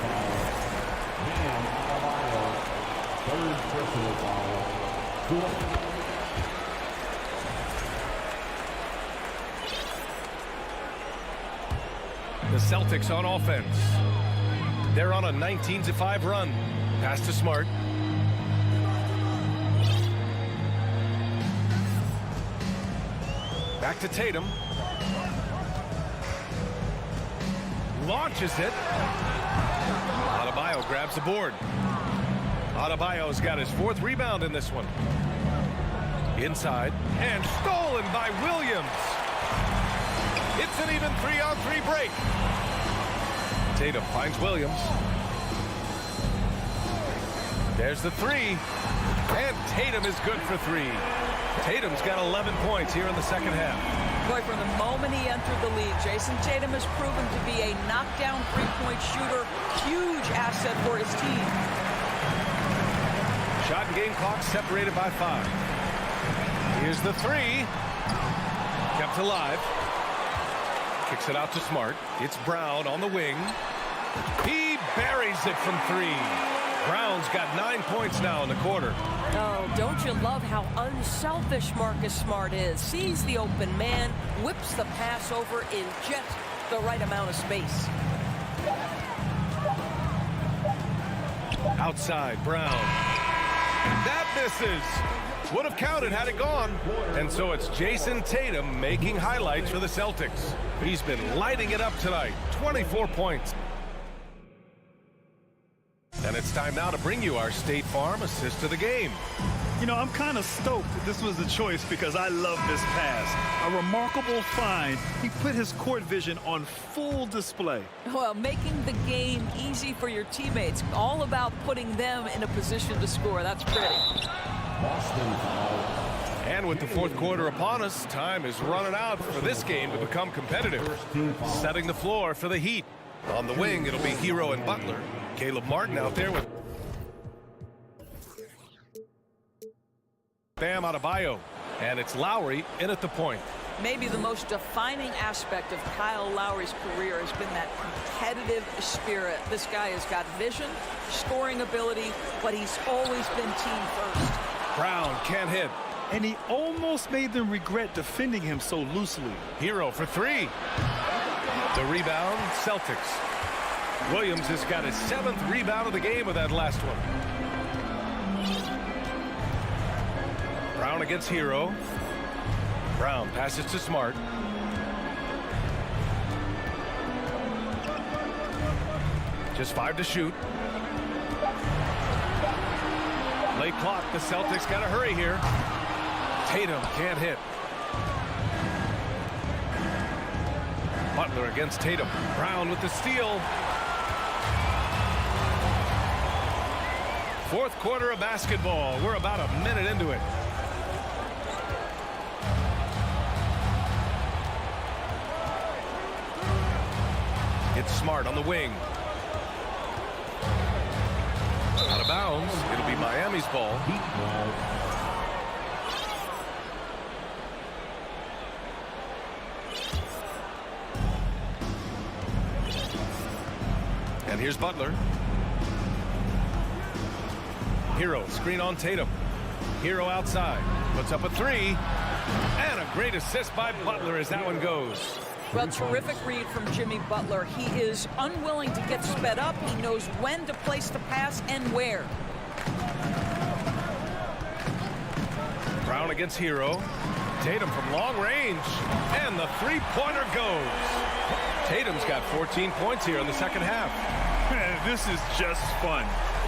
[SPEAKER 4] Third personal foul.
[SPEAKER 1] The Celtics on offense. They're on a 19-5 run. Pass to Smart. Back to Tatum. Launches it. Adebayo grabs the board. Adebayo's got his 4th rebound in this one. Inside. And stolen by Williams. It's an even 3-on-3 break. Tatum finds Williams. There's the 3. And Tatum is good for 3. Tatum's got 11 points here in the second half.
[SPEAKER 10] Boy, from the moment he entered the league, Jason Tatum has proven to be a knockdown three-point shooter. Huge asset for his team.
[SPEAKER 1] Shot and game clock separated by 5. Here's the 3. Kept alive. Kicks it out to Smart. It's Brown on the wing. He buries it from 3. Brown's got 9 points now in the quarter.
[SPEAKER 11] Oh, don't you love how unselfish Marcus Smart is? Sees the open man, whips the pass over in just the right amount of space.
[SPEAKER 1] Outside, Brown. That misses. Would have counted had it gone. And so it's Jason Tatum making highlights for the Celtics. He's been lighting it up tonight. 24 points. And it's time now to bring you our State Farm assist of the game.
[SPEAKER 3] You know, I'm kind of stoked that this was the choice because I love this pass. A remarkable find. He put his court vision on full display.
[SPEAKER 10] Well, making the game easy for your teammates. All about putting them in a position to score. That's pretty.
[SPEAKER 4] Boston foul.
[SPEAKER 1] And with the fourth quarter upon us, time is running out for this game to become competitive. Setting the floor for the Heat. On the wing, it'll be Hero and Butler. Caleb Martin out there with Bam Adebayo. And it's Lowry in at the point.
[SPEAKER 10] Maybe the most defining aspect of Kyle Lowry's career has been that competitive spirit. This guy has got vision, scoring ability, but he's always been team first.
[SPEAKER 1] Brown can't hit.
[SPEAKER 3] And he almost made them regret defending him so loosely.
[SPEAKER 1] Hero for three. The rebound, Celtics. Williams has got his 7th rebound of the game with that last one. Brown against Hero. Brown passes to Smart. Just 5 to shoot. Late clock. The Celtics got to hurry here. Tatum can't hit. Butler against Tatum. Brown with the steal. 4th quarter of basketball. We're about a minute into it. It's Smart on the wing. Out of bounds. It'll be Miami's ball. And here's Butler. Hero screen on Tatum. Hero outside. Puts up a 3. And a great assist by Butler as that one goes.
[SPEAKER 10] Well, terrific read from Jimmy Butler. He is unwilling to get sped up. He knows when to place the pass and where.
[SPEAKER 1] Brown against Hero. Tatum from long range. And the 3-pointer goes. Tatum's got 14 points here in the second half.
[SPEAKER 3] Man, this is just fun.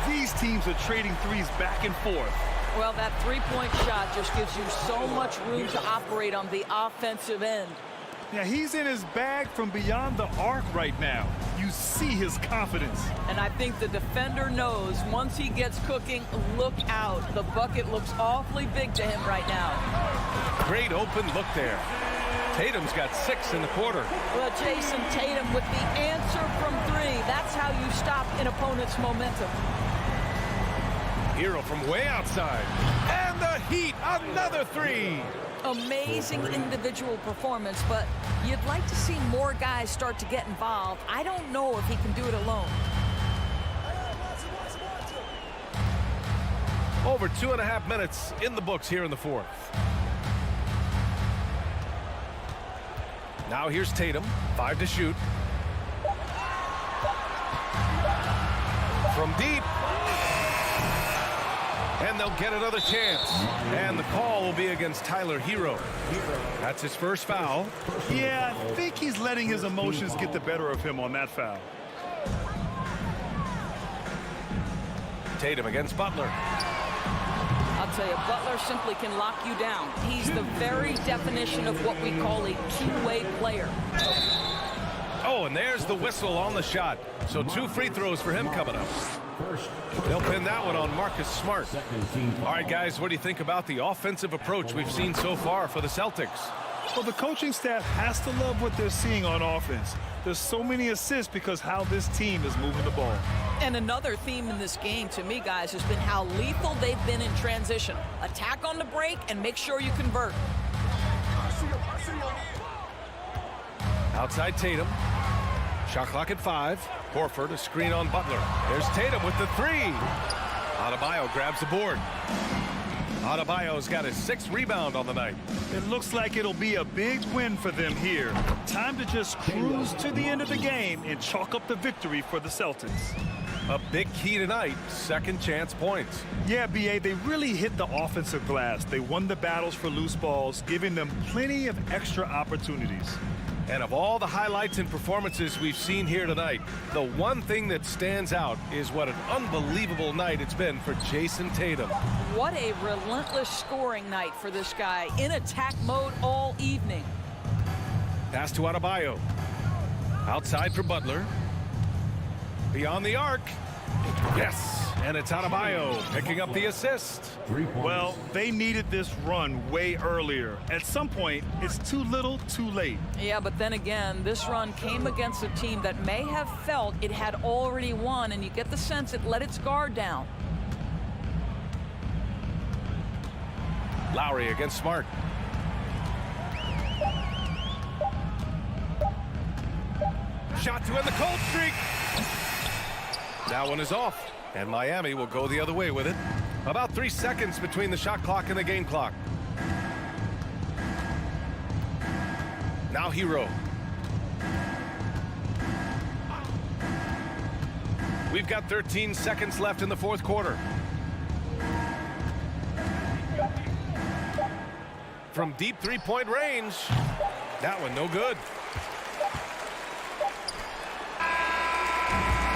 [SPEAKER 3] These teams are trading threes back and forth.
[SPEAKER 10] Well, that 3-point shot just gives you so much room to operate on the offensive end.
[SPEAKER 3] Yeah, he's in his bag from beyond the arc right now. You see his confidence.
[SPEAKER 10] And I think the defender knows once he gets cooking, look out. The bucket looks awfully big to him right now.
[SPEAKER 1] Great open look there. Tatum's got 6 in the quarter.
[SPEAKER 10] Well, Jason Tatum with the answer from 3. That's how you stop an opponent's momentum.
[SPEAKER 1] Hero from way outside. And the Heat, another 3.
[SPEAKER 10] Amazing individual performance, but you'd like to see more guys start to get involved. I don't know if he can do it alone.
[SPEAKER 1] Over 2.5 minutes in the books here in the 4th. Now here's Tatum. 5 to shoot. From deep. And they'll get another chance. And the call will be against Tyler Hero. That's his first foul.
[SPEAKER 3] Yeah, I think he's letting his emotions get the better of him on that foul.
[SPEAKER 1] Tatum against Butler.
[SPEAKER 10] I'll tell you, Butler simply can lock you down. He's the very definition of what we call a two-way player.
[SPEAKER 1] Oh, and there's the whistle on the shot. So 2 free throws for him coming up. They'll pin that one on Marcus Smart. All right, guys, what do you think about the offensive approach we've seen so far for the Celtics?
[SPEAKER 3] Well, the coaching staff has to love what they're seeing on offense. There's so many assists because how this team is moving the ball.
[SPEAKER 10] And another theme in this game, to me, guys, has been how lethal they've been in transition. Attack on the break and make sure you convert.
[SPEAKER 1] Outside Tatum. Shot clock at 5. Horford, a screen on Butler. There's Tatum with the 3. Adebayo grabs the board. Adebayo's got his 6th rebound on the night.
[SPEAKER 3] It looks like it'll be a big win for them here. Time to just cruise to the end of the game and chalk up the victory for the Celtics.
[SPEAKER 1] A big key tonight, second chance points.
[SPEAKER 3] Yeah, B.A., they really hit the offensive glass. They won the battles for loose balls, giving them plenty of extra opportunities.
[SPEAKER 1] And of all the highlights and performances we've seen here tonight, the one thing that stands out is what an unbelievable night it's been for Jason Tatum.
[SPEAKER 10] What a relentless scoring night for this guy, in attack mode all evening.
[SPEAKER 1] Pass to Adebayo. Outside for Butler. Beyond the arc. Yes, and it's Adebayo picking up the assist.
[SPEAKER 3] Well, they needed this run way earlier. At some point, it's too little, too late.
[SPEAKER 10] Yeah, but then again, this run came against a team that may have felt it had already won, and you get the sense it let its guard down.
[SPEAKER 1] Lowry against Smart. shot to end the cold streak. That one is off, and Miami will go the other way with it. About 3 seconds between the shot clock and the game clock. Now Hero. We've got 13 seconds left in the fourth quarter. From deep three-point range. That one no good.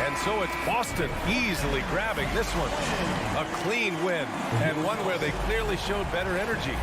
[SPEAKER 1] And so it's Boston easily grabbing this one. A clean win, and one where they clearly showed better energy.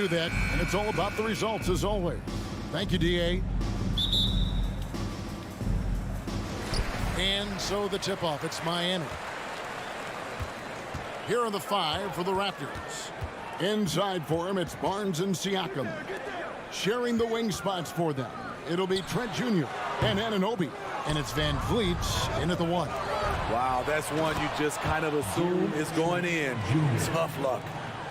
[SPEAKER 6] Do that, and it's all about the results as always. Thank you, DA. And so the tip-off, it's Miami. Here are the 5 for the Raptors. Inside for him, it's Barnes and Siakam. Sharing the wing spots for them, it'll be Trent Jr. and Anunoby. And it's Van Vliet in at the 1.
[SPEAKER 12] Wow, that's one you just kind of assume is going in. Tough luck.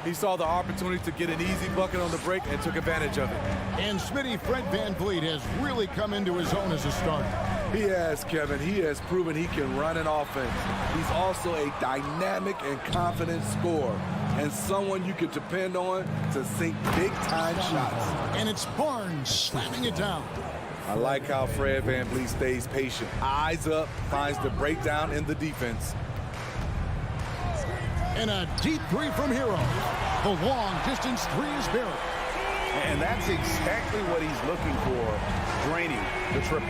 [SPEAKER 12] He saw the opportunity to get an easy bucket on the break and took advantage of it.
[SPEAKER 6] And Smitty, Fred Van Vliet has really come into his own as a starter.
[SPEAKER 12] He has, Kevin. He has proven he can run an offense. He's also a dynamic and confident scorer and someone you can depend on to sink big-time shots.
[SPEAKER 6] And it's Barnes slamming it down.
[SPEAKER 12] I like how Fred Van Vliet stays patient. Eyes up, finds the breakdown in the defense.
[SPEAKER 6] And a deep 3 from Hero. The long-distance 3 is buried.
[SPEAKER 8] And that's exactly what he's looking for, draining the triple.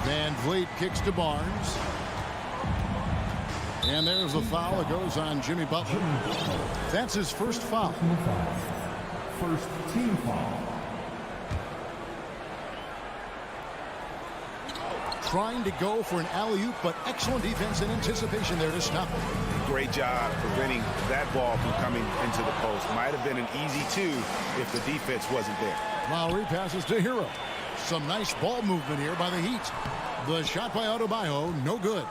[SPEAKER 6] Van Vliet kicks to Barnes. And there's a foul. It goes on Jimmy Butler. That's his first foul.
[SPEAKER 4] First team foul.
[SPEAKER 6] trying to go for an alley-oop, but excellent defense and anticipation there to stop it.
[SPEAKER 8] Great job preventing that ball from coming into the post. Might have been an easy two if the defense wasn't there.
[SPEAKER 6] Lowry passes to Hero. Some nice ball movement here by the Heat. The shot by Adebayo, no good.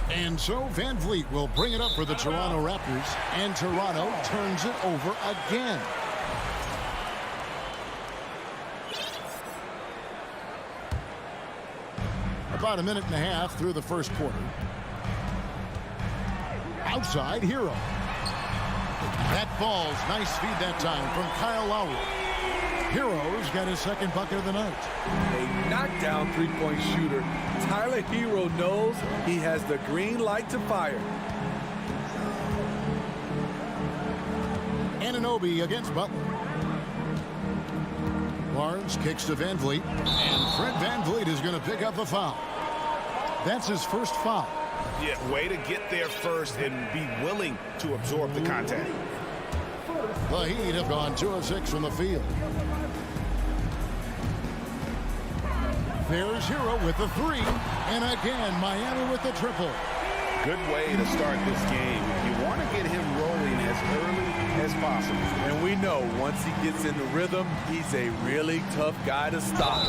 [SPEAKER 6] And so Van Vliet will bring it up for the Toronto Raptors, and Toronto turns it over again. About a minute and a half through the first quarter. Outside, Hero. That falls. Nice feed that time from Kyle Lowry. Hero's got his second bucket of the night.
[SPEAKER 12] A knockdown three-point shooter. Tyler Hero knows he has the green light to fire.
[SPEAKER 6] Anunoby against Butler. Barnes kicks to Van Vliet, and Fred Van Vliet is going to pick up the foul. That's his first foul.
[SPEAKER 8] Yeah, way to get there first and be willing to absorb the contact.
[SPEAKER 6] The Heat have gone 2 of 6 from the field. There's Hero with the three, and again Miami with the triple.
[SPEAKER 8] Good way to start this game. You want to get him rolling as early as possible.
[SPEAKER 12] And we know once he gets in the rhythm, he's a really tough guy to stop.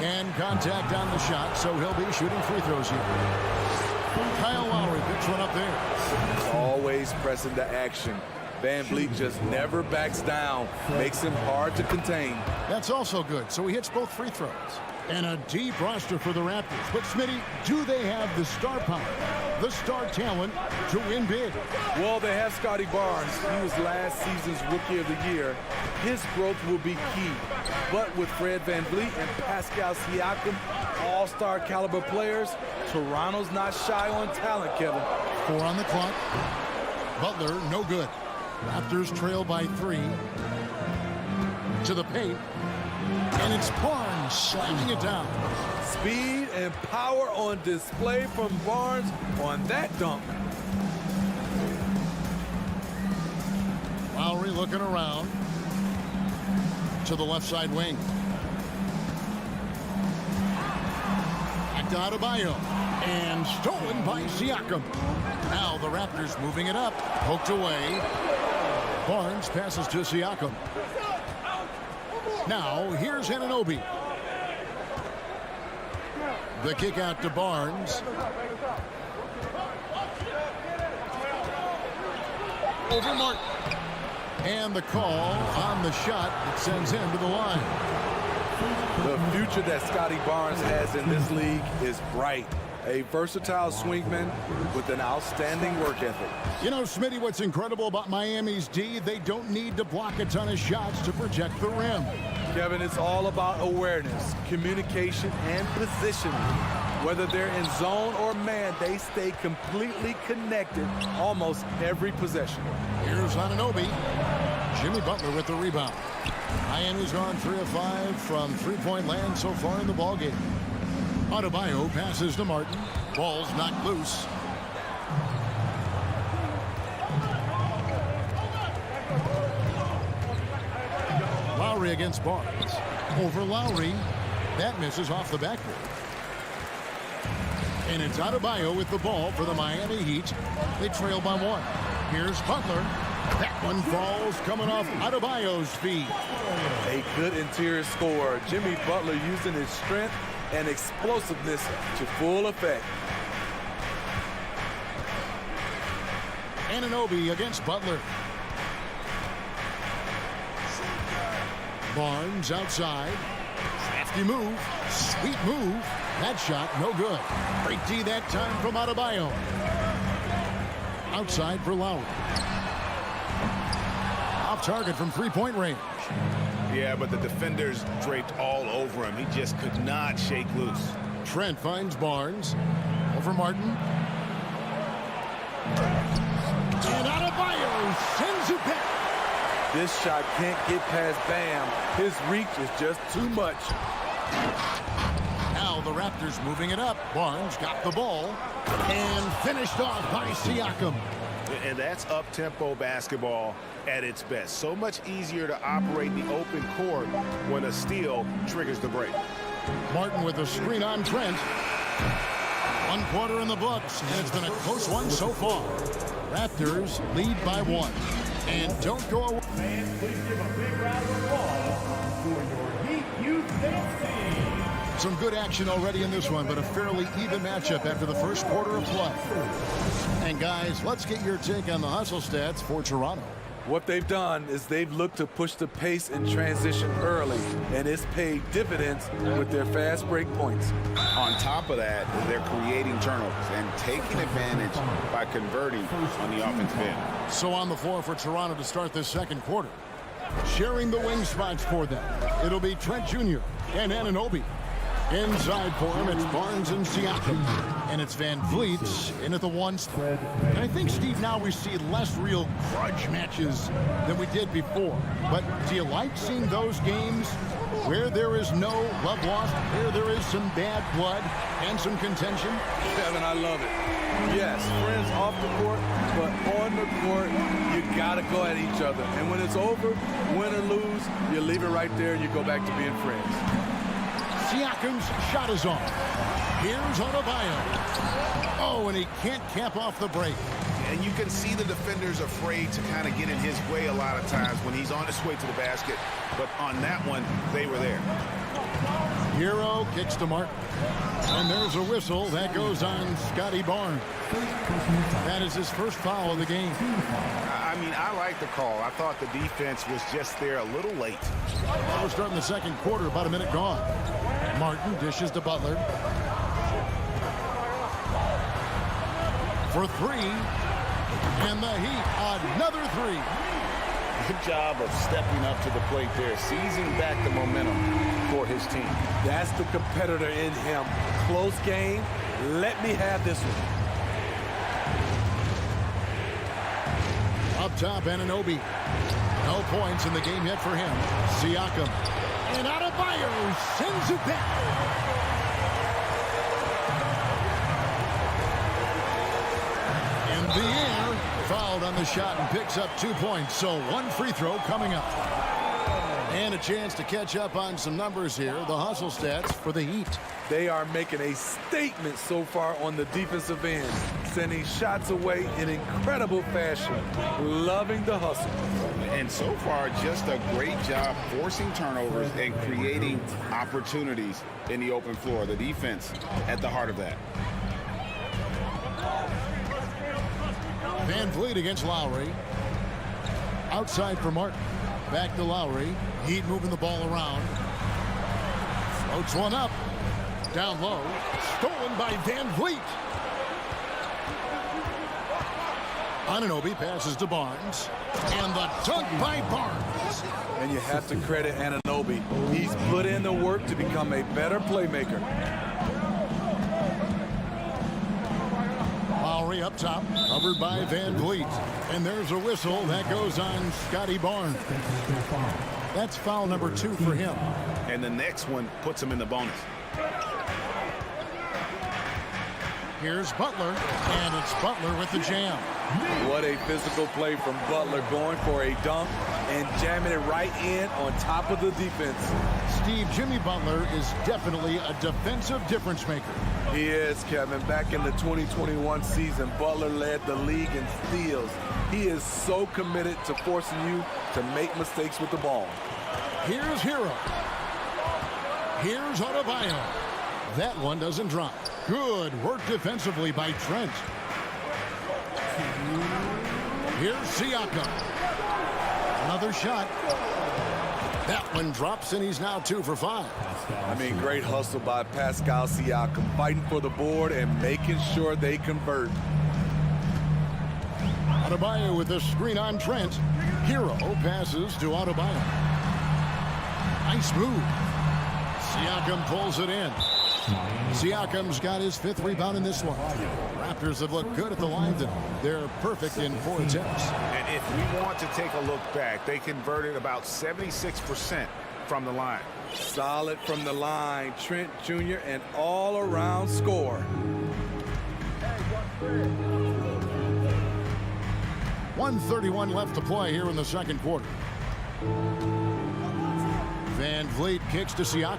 [SPEAKER 6] And contact on the shot, so he'll be shooting free throws here. Kyle Lowry picks one up there.
[SPEAKER 12] He's always pressing the action. Van Vliet just never backs down, makes him hard to contain.
[SPEAKER 6] That's also good, so he hits both free throws. And a deep roster for the Raptors. But, Smitty, do they have the star power, the star talent to win big?
[SPEAKER 12] Well, they have Scotty Barnes. He was last season's Rookie of the Year. His growth will be key. But with Fred Van Vliet and Pascal Siakam, all-star caliber players, Toronto's not shy on talent, Kevin.
[SPEAKER 6] 4 on the clock. Butler, no good. Raptors trail by 3. To the paint. And it's Barnes slamming it down.
[SPEAKER 12] Speed and power on display from Barnes on that dunk.
[SPEAKER 6] Lowry looking around to the left side wing. Back to Adebayo. And stolen by Siakam. Now the Raptors moving it up. Poked away. Barnes passes to Siakam. Now, here's Anunoby. The kick out to Barnes. Over Martin. And the call on the shot that sends him to the line.
[SPEAKER 12] The future that Scotty Barnes has in this league is bright. A versatile swingman with an outstanding work ethic.
[SPEAKER 6] You know, Smitty, what's incredible about Miami's D, they don't need to block a ton of shots to protect the rim.
[SPEAKER 12] Kevin, it's all about awareness, communication, and positioning. Whether they're in zone or man, they stay completely connected almost every possession.
[SPEAKER 6] Here's Anunoby. Jimmy Butler with the rebound. Miami's gone 3 of 5 from three-point land so far in the ballgame. Adebayo passes to Martin. Ball's knocked loose. Lowry against Barnes. Over Lowry. That misses off the backboard. And it's Adebayo with the ball for the Miami Heat. They trail by 1. Here's Butler. That one falls coming off Adebayo's feet.
[SPEAKER 12] A good interior scorer. Jimmy Butler using his strength and explosiveness to full effect.
[SPEAKER 6] Anunoby against Butler. Barnes outside. Crafty move. Sweet move. That shot no good. Great D that time from Adebayo. Outside for Lowry. Off target from three-point range.
[SPEAKER 8] Yeah, but the defenders draped all over him. He just could not shake loose.
[SPEAKER 6] Trent finds Barnes. Over Martin. And Adebayo sends it back.
[SPEAKER 12] This shot can't get past Bam. His reach is just too much.
[SPEAKER 6] Now the Raptors moving it up. Barnes got the ball and finished off by Siakam.
[SPEAKER 8] And that's up-tempo basketball at its best. So much easier to operate the open court when a steal triggers the break.
[SPEAKER 6] Martin with a screen on Trent. 1 quarter in the books, and it's been a close one so far. Raptors lead by 1. And don't go away.
[SPEAKER 4] Fans, please give a big round of applause for your Heat Youth team.
[SPEAKER 6] Some good action already in this one, but a fairly even matchup after the first quarter of play. And guys, let's get your take on the hustle stats for Toronto.
[SPEAKER 12] What they've done is they've looked to push the pace and transition early, and it's paid dividends with their fast break points.
[SPEAKER 8] On top of that, they're creating turnovers and taking advantage by converting on the offensive end.
[SPEAKER 6] So on the floor for Toronto to start this second quarter. Sharing the wing spots for them, it'll be Trent Jr. and Anunoby. Inside for him, it's Barnes and Siakam. And it's Van Vliet in at the 1 spot. And I think, Steve, now we see less real grudge matches than we did before. But do you like seeing those games where there is no love lost, where there is some bad blood and some contention?
[SPEAKER 12] Kevin, I love it. Yes, friends off the court, but on the court, you got to go at each other. And when it's over, win or lose, you leave it right there and you go back to being friends.
[SPEAKER 6] Siakam's shot is off. Here's Adebayo. Oh, and he can't cap off the break.
[SPEAKER 8] And you can see the defenders afraid to kind of get in his way a lot of times when he's on his way to the basket. But on that one, they were there.
[SPEAKER 6] Hero kicks to Martin. And there's a whistle that goes on Scotty Barnes. That is his first foul of the game.
[SPEAKER 8] I mean, I like the call. I thought the defense was just there a little late.
[SPEAKER 6] We're starting the second quarter, about a minute gone. Martin dishes to Butler. For 3. And the Heat, another 3.
[SPEAKER 8] Good job of stepping up to the plate there, seizing back the momentum for his team.
[SPEAKER 12] That's the competitor in him. Close game. Let me have this one.
[SPEAKER 6] Up top, Anunoby. No points in the game yet for him. Siakam. And Adebayo sends it back. In the air, fouled on the shot and picks up 2 points. So 1 free throw coming up. And a chance to catch up on some numbers here. The hustle stats for the Heat.
[SPEAKER 12] They are making a statement so far on the defensive end, sending shots away in incredible fashion. Loving the hustle.
[SPEAKER 8] And so far, just a great job forcing turnovers and creating opportunities in the open floor. The defense at the heart of that.
[SPEAKER 6] Van Vliet against Lowry. Outside for Martin. Back to Lowry. Heat moving the ball around. Floats one up. Down low. Stolen by Van Vliet. Anunoby passes to Barnes. And the dunk by Barnes.
[SPEAKER 12] And you have to credit Anunoby. He's put in the work to become a better playmaker.
[SPEAKER 6] Lowry up top, covered by Van Vliet. And there's a whistle that goes on Scotty Barnes. That's foul number 2 for him.
[SPEAKER 8] And the next one puts him in the bonus.
[SPEAKER 6] Here's Butler, and it's Butler with the jam.
[SPEAKER 12] What a physical play from Butler, going for a dunk and jamming it right in on top of the defense.
[SPEAKER 6] Steve, Jimmy Butler is definitely a defensive difference maker.
[SPEAKER 12] He is, Kevin. Back in the 2021 season, Butler led the league in steals. He is so committed to forcing you to make mistakes with the ball.
[SPEAKER 6] Here's Hero. Here's Adebayo. That one doesn't drop. Good work defensively by Trent. Here's Siakam. Another shot. That one drops, and he's now 2 for 5.
[SPEAKER 12] I mean, great hustle by Pascal Siakam, fighting for the board and making sure they convert.
[SPEAKER 6] Adebayo with a screen on Trent. Hero passes to Adebayo. Nice move. Siakam pulls it in. Siakam's got his 5th rebound in this one. Raptors have looked good at the line. They're perfect in 4 attempts.
[SPEAKER 8] And if we want to take a look back, they converted about 76% from the line.
[SPEAKER 12] Solid from the line. Trent Jr. an all-around scorer.
[SPEAKER 6] 1:31 left to play here in the second quarter. Van Vliet kicks to Siakam.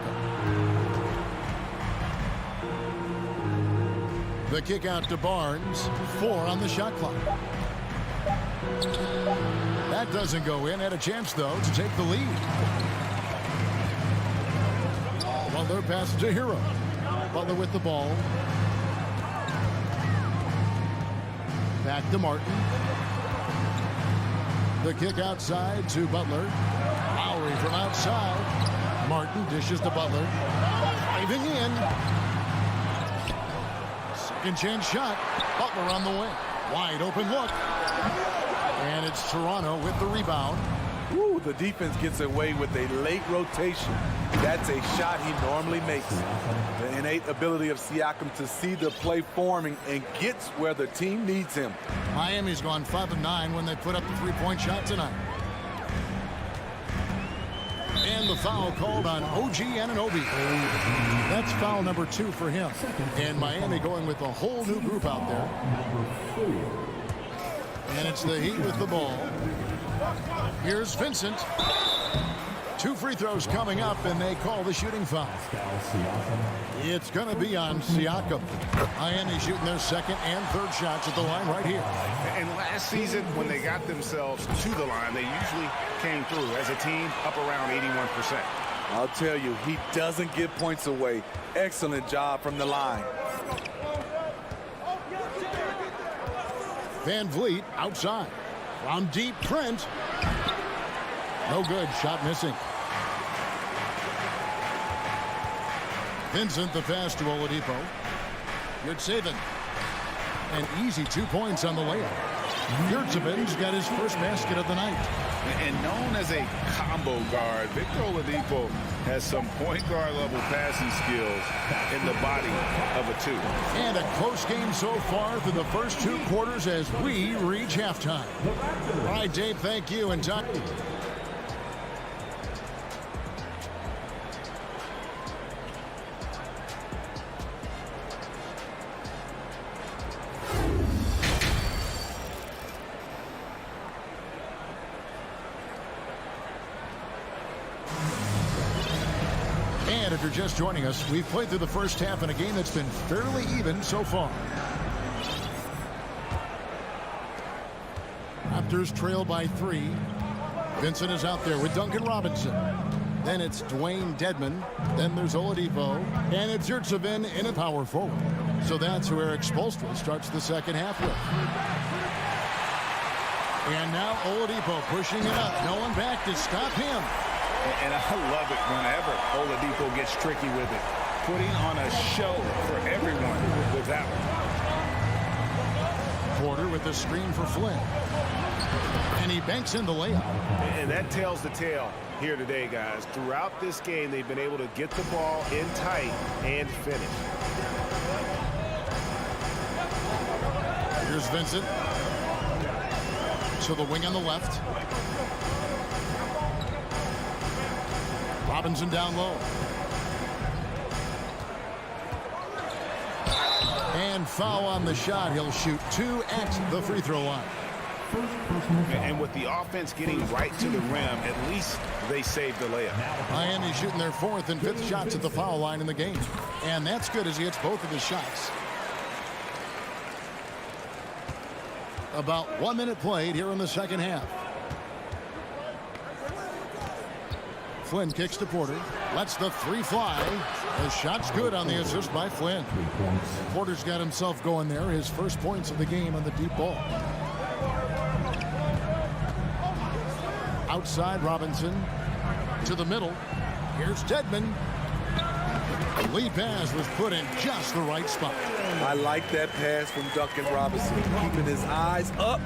[SPEAKER 6] The kick out to Barnes. 4 on the shot clock. That doesn't go in. Had a chance, though, to take the lead. Butler passes to Hero. Butler with the ball. Back to Martin. The kick outside to Butler. Lowry from outside. Martin dishes to Butler. Diving in. Second chance shot. Butler on the way. Wide open look. And it's Toronto with the rebound.
[SPEAKER 12] Ooh, the defense gets away with a late rotation. That's a shot he normally makes. The innate ability of Siakam to see the play forming and gets where the team needs him.
[SPEAKER 6] Miami's gone 5 of 9 when they put up the three-point shot tonight. And the foul called on OG Anunoby. That's foul number 2 for him. And Miami going with a whole new group out there. And it's the Heat with the ball. Here's Vincent. 2 free throws coming up, and they call the shooting foul. It's going to be on Siakam. Miami shooting their second and third shots at the line right here.
[SPEAKER 8] And last season, when they got themselves to the line, they usually came through as a team up around 81%.
[SPEAKER 12] I'll tell you, he doesn't give points away. Excellent job from the line.
[SPEAKER 6] Van Vliet outside. From deep, Trent. No good. Shot missing. Vincent the pass to Oladipo. Yurtseven. An easy 2 points on the layup. Yurtseven's got his first basket of the night.
[SPEAKER 8] And known as a combo guard, Victor Oladipo has some point guard level passing skills in the body of a 2.
[SPEAKER 6] And a close game so far through the first 2 quarters as we reach halftime. All right, Dave, thank you. And Doc. And if you're just joining us, we've played through the first half in a game that's been fairly even so far. Raptors trail by 3. Vincent is out there with Duncan Robinson. Then it's Dwayne Dedmon. Then there's Oladipo. And it's Yurtseven in a power forward. So that's who Eric Spoelstra starts the second half with. And now Oladipo pushing it up. No one back to stop him.
[SPEAKER 8] And I love it whenever Oladipo gets tricky with it. Putting on a show for everyone with that one.
[SPEAKER 6] Porter with the screen for Flynn. And he banks in the layup.
[SPEAKER 8] And that tells the tale here today, guys. Throughout this game, they've been able to get the ball in tight and finish.
[SPEAKER 6] Here's Vincent. To the wing on the left. Robinson down low. And foul on the shot. He'll shoot 2 at the free throw line.
[SPEAKER 8] And with the offense getting right to the rim, at least they saved the layup.
[SPEAKER 6] Miami shooting their 4th and 5th shots at the foul line in the game. And that's good as he hits both of his shots. About 1 minute played here in the second half. Flynn kicks to Porter. Lets the 3 fly. The shot's good on the assist by Flynn. Porter's got himself going there. His first points of the game on the deep ball. Outside Robinson. To the middle. Here's Dedmon. The lead pass was put in just the right spot.
[SPEAKER 12] I like that pass from Duncan Robinson. Keeping his eyes up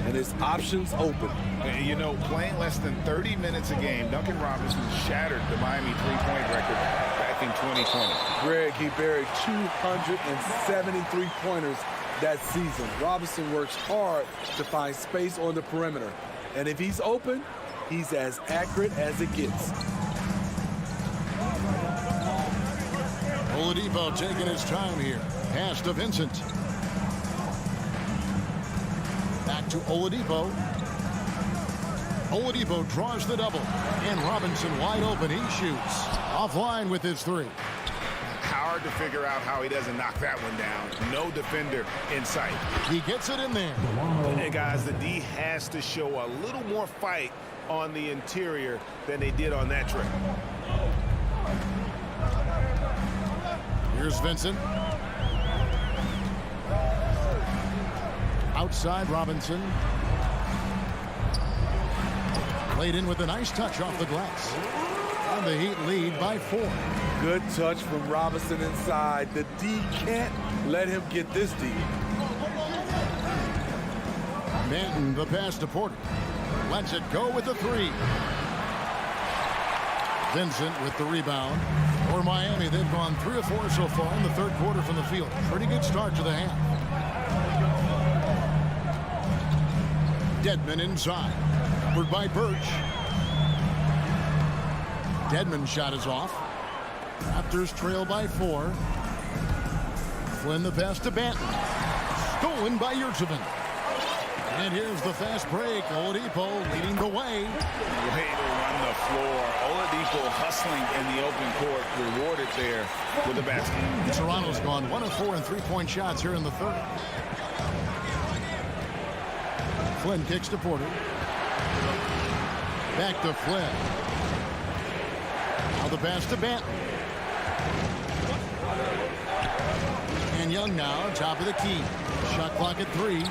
[SPEAKER 12] and his options open.
[SPEAKER 8] And you know, playing less than 30 minutes a game, Duncan Robinson shattered the Miami three-point record back in 2020.
[SPEAKER 12] Greg, he buried 273 pointers that season. Robinson works hard to find space on the perimeter. And if he's open, he's as accurate as it gets.
[SPEAKER 6] Oladipo taking his time here. Pass to Vincent. Back to Oladipo. Oladipo draws the double. And Robinson wide open. He shoots. Offline with his 3.
[SPEAKER 8] How hard to figure out how he doesn't knock that one down. No defender in sight.
[SPEAKER 6] He gets it in there.
[SPEAKER 8] And guys, the D has to show a little more fight on the interior than they did on that trip.
[SPEAKER 6] Here's Vincent. Outside Robinson. Played in with a nice touch off the glass. And the Heat lead by 4.
[SPEAKER 12] Good touch from Robinson inside. The D can't let him get this deep.
[SPEAKER 6] Manton, the pass to Porter. Lets it go with the 3. Vincent with the rebound. For Miami, they've gone 3 of 4 so far in the third quarter from the field. Pretty good start to the half. Dedmon inside. Covered by Birch. Dedmon's shot is off. Raptors trail by 4. Flynn the pass to Banton. Stolen by Yurtseven. And here's the fast break. Oladipo leading the way.
[SPEAKER 8] Way to run the floor. Oladipo hustling in the open court. Rewarded there with the basket.
[SPEAKER 6] Toronto's gone 1 of 4 in three-point shots here in the third. Flynn kicks to Porter. Back to Flynn. Now the pass to Banton. And Young now, top of the key. Shot clock at 3.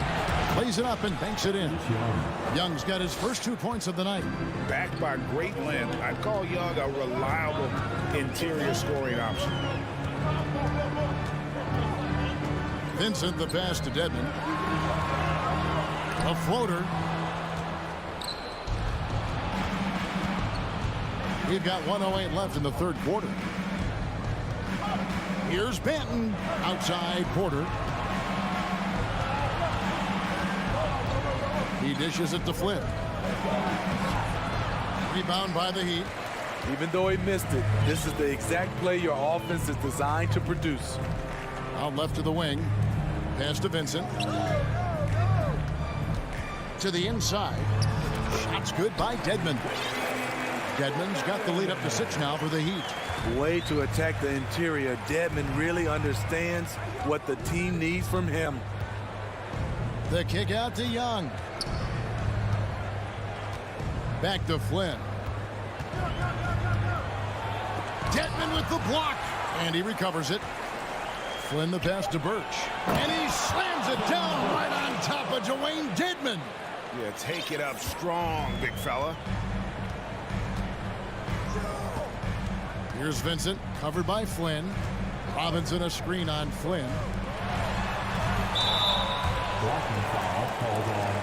[SPEAKER 6] Plays it up and banks it in. Young's got his first 2 points of the night.
[SPEAKER 8] Backed by great length, I call Young a reliable interior scoring option.
[SPEAKER 6] Vincent the pass to Dedmon. A floater. We've got 1:08 left in the third quarter. Here's Banton. Outside Porter. He dishes it to Flynn. Rebound by the Heat.
[SPEAKER 12] Even though he missed it, this is the exact play your offense is designed to produce.
[SPEAKER 6] Out left to the wing. Pass to Vincent. To the inside. Shots good by Dedmon. Dedmon's got the lead up to 6 now for the Heat.
[SPEAKER 12] Way to attack the interior. Dedmon really understands what the team needs from him.
[SPEAKER 6] The kick out to Young. Back to Flynn. Dedmon with the block. And he recovers it. Flynn the pass to Birch. And he slams it down right on top of Dwayne Dedmon.
[SPEAKER 8] Yeah, take it up strong, big fella.
[SPEAKER 6] Here's Vincent, covered by Flynn. Robinson a screen on Flynn.
[SPEAKER 4] Blocking foul called on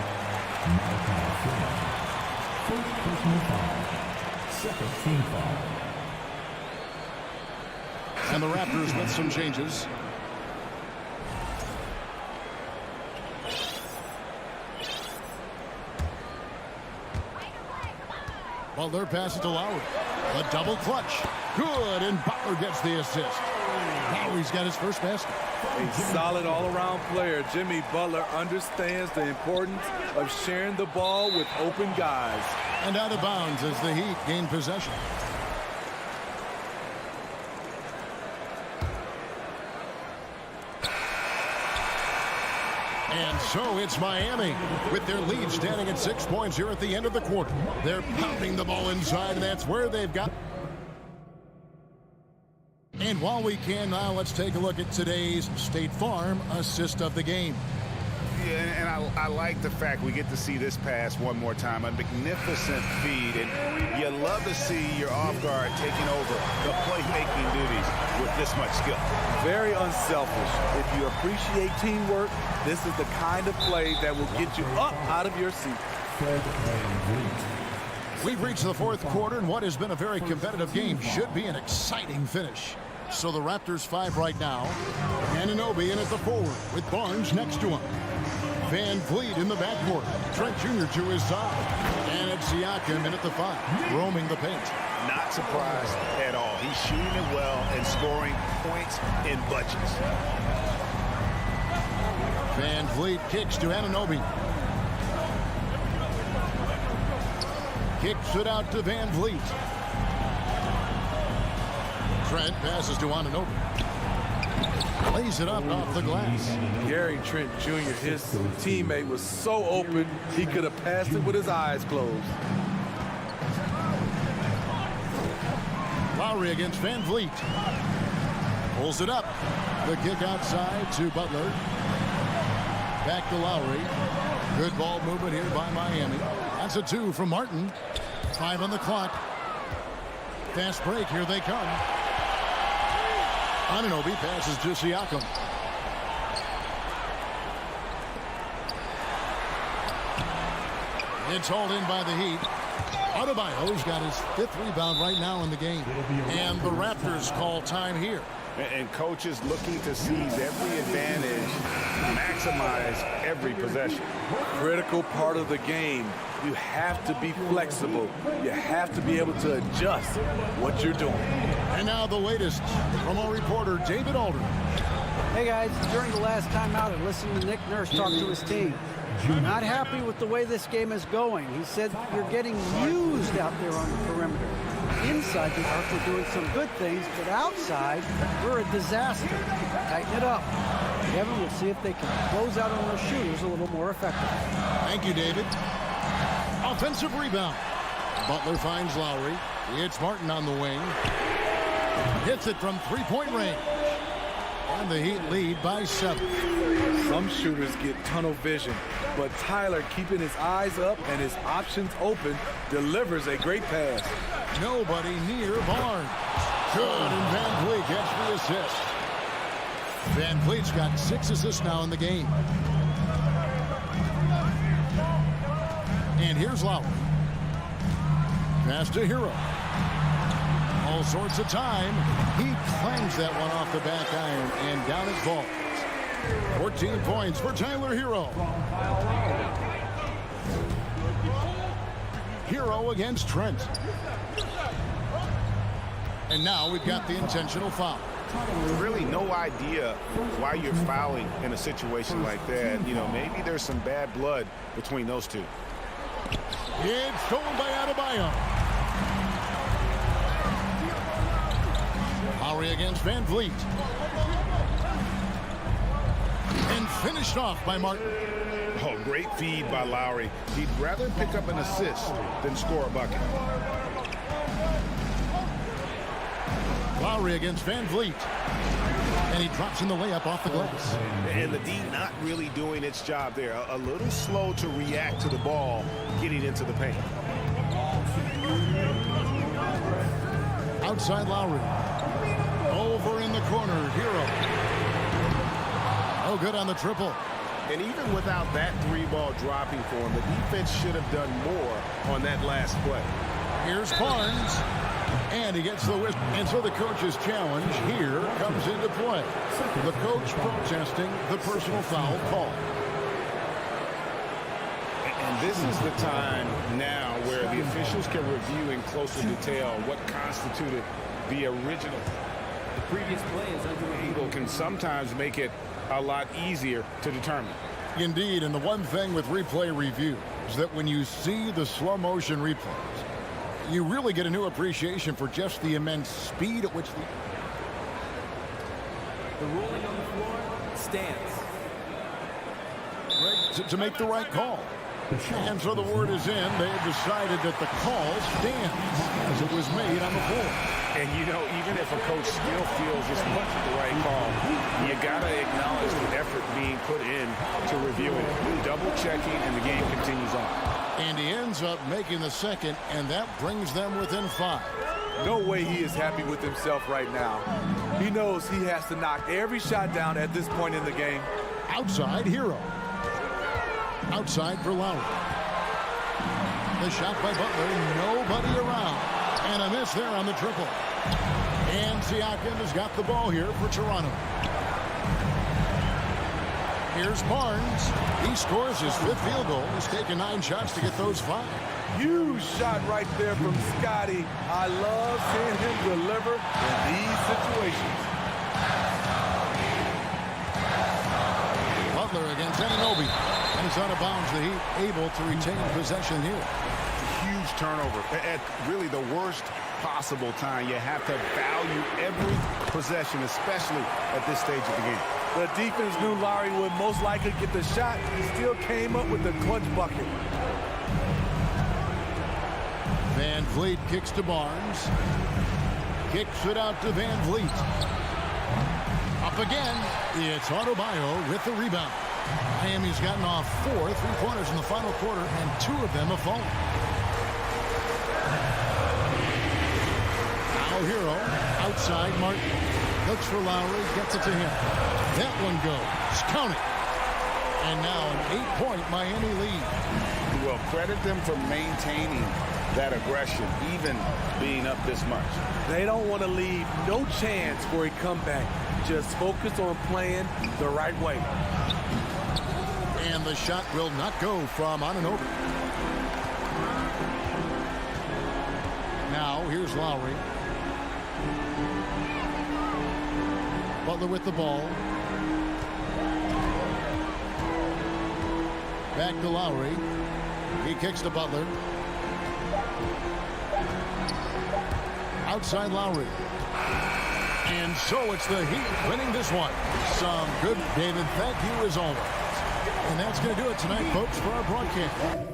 [SPEAKER 4] Malachi Flynn. First personal foul. Second team foul.
[SPEAKER 6] And the Raptors with some changes. Butler passes to Lowry. A double clutch. Good, and Butler gets the assist. Lowry's got his first basket.
[SPEAKER 12] A solid all-around player. Jimmy Butler understands the importance of sharing the ball with open guys.
[SPEAKER 6] And out of bounds as the Heat gain possession. And so it's Miami with their lead standing at 6 points here at the end of the quarter. They're pounding the ball inside, and that's where they've got. And while we can now, let's take a look at today's State Farm assist of the game.
[SPEAKER 8] Yeah, and I like the fact we get to see this pass one more time. A magnificent feed, and you love to see your off guard taking over the playmaking duties with this much skill.
[SPEAKER 12] Very unselfish. If you appreciate teamwork, this is the kind of play that will get you up out of your seat.
[SPEAKER 6] We've reached the fourth quarter, and what has been a very competitive game should be an exciting finish. So the Raptors 5 right now. Anunoby in at the forward with Barnes next to him. Van Vliet in the backcourt. Trent Jr. to his side. And it's Siakam in at the 5, roaming the paint.
[SPEAKER 8] Not surprised at all. He's shooting it well and scoring points in bunches.
[SPEAKER 6] Van Vliet kicks to Anunoby. Kicks it out to Van Vliet. Trent passes to Anunoby. Lays it up off the glass.
[SPEAKER 12] Gary Trent Jr., his teammate, was so open, he could have passed it with his eyes closed.
[SPEAKER 6] Lowry against Van Vliet. Pulls it up. The kick outside to Butler. Back to Lowry. Good ball movement here by Miami. That's a 2 from Martin. 5 on the clock. Fast break. Here they come. Anunoby passes to Siakam. It's hauled in by the Heat. Adebayo's got his 5th rebound right now in the game. And the Raptors call time here.
[SPEAKER 8] And coaches looking to seize every advantage, maximize every possession.
[SPEAKER 12] Critical part of the game. You have to be flexible. You have to be able to adjust what you're doing.
[SPEAKER 6] And now the latest from our reporter, David Aldridge.
[SPEAKER 9] Hey guys, during the last timeout, I listened to Nick Nurse talk to his team. Not happy with the way this game is going. He said you're getting used out there on the perimeter. Inside the arc, we're doing some good things, but outside, we're a disaster. Tighten it up. Kevin, we'll see if they can close out on those shooters a little more effectively.
[SPEAKER 6] Thank you, David. Offensive rebound. Butler finds Lowry. It's Martin on the wing. Hits it from 3-point range. And the Heat lead by 7.
[SPEAKER 12] Some shooters get tunnel vision, but Tyler, keeping his eyes up and his options open, delivers a great pass.
[SPEAKER 6] Nobody near Barnes. Good, and Van Vliet gets the assist. Van Vliet's got 6 assists now in the game. And here's Lowry. Pass to Hero. All sorts of time. He clangs that one off the back iron, and down it falls. 14 points for Tyler Hero. Hero against Trent. And now we've got the intentional foul.
[SPEAKER 8] Really no idea why you're fouling in a situation like that. You know, maybe there's some bad blood between those two.
[SPEAKER 6] It's stolen by Adebayo. Lowry against Van Vliet. And finished off by Martin.
[SPEAKER 8] Oh, great feed by Lowry. He'd rather pick up an assist than score a bucket.
[SPEAKER 6] Lowry against Van Vliet. And he drops in the layup off the glass.
[SPEAKER 8] And the D not really doing its job there. A little slow to react to the ball getting into the paint.
[SPEAKER 6] Outside Lowry. Over in the corner, Hero. Oh, good on the triple.
[SPEAKER 8] And even without that 3-ball dropping for him, the defense should have done more on that last play.
[SPEAKER 6] Here's Barnes. And he gets the whistle. And so the coach's challenge here comes into play. The coach protesting the personal foul call.
[SPEAKER 8] And this is the time now where the officials can review in closer detail what constituted the original. The previous play is under can sometimes make it a lot easier to determine.
[SPEAKER 6] Indeed, and the one thing with replay review is that when you see the slow motion replays, you really get a new appreciation for just the immense speed at which
[SPEAKER 7] The ruling on the floor stands.
[SPEAKER 6] to make the right call. And so the word is in. They have decided that the call stands as it was made on the floor.
[SPEAKER 8] And, you know, even if a coach still feels this wasn't the right call, you got to acknowledge the effort being put in to reviewing it. Double-checking, and the game continues on.
[SPEAKER 6] And he ends up making the second, and that brings them within 5.
[SPEAKER 12] No way he is happy with himself right now. He knows he has to knock every shot down at this point in the game.
[SPEAKER 6] Outside, Hero. Outside for Lowry. The shot by Butler, nobody around. And a miss there on the triple. And Siakam has got the ball here for Toronto. Here's Barnes. He scores his 5th field goal. He's taken 9 shots to get those 5.
[SPEAKER 12] Huge shot right there from Scotty. I love seeing him deliver in these situations.
[SPEAKER 6] Butler against Anunoby. And it's out of bounds. The Heat able to retain possession here.
[SPEAKER 8] huge turnover at really the worst possible time. You have to value every possession, especially at this stage of the game.
[SPEAKER 12] The defense knew Lowry would most likely get the shot. He still came up with the clutch bucket.
[SPEAKER 6] Van Vliet kicks to Barnes. Kicks it out to Van Vliet. Up again. It's Adebayo with the rebound. Miami's gotten off 4 3-pointers in the final quarter, and 2 of them have fallen. Now Hero outside Martin. Looks for Lowry, gets it to him. That one goes. Count it. And now an 8-point Miami lead.
[SPEAKER 8] Well, credit them for maintaining that aggression, even being up this much.
[SPEAKER 12] They don't want to leave no chance for a comeback. Just focus on playing the right way.
[SPEAKER 6] And the shot will not go from Anunoby. Now here's Lowry. Butler with the ball. Back to Lowry. He kicks to Butler. Outside Lowry. And so it's the Heat winning this one. Some good, David. Thank you as always. And that's going to do it tonight, folks, for our broadcast.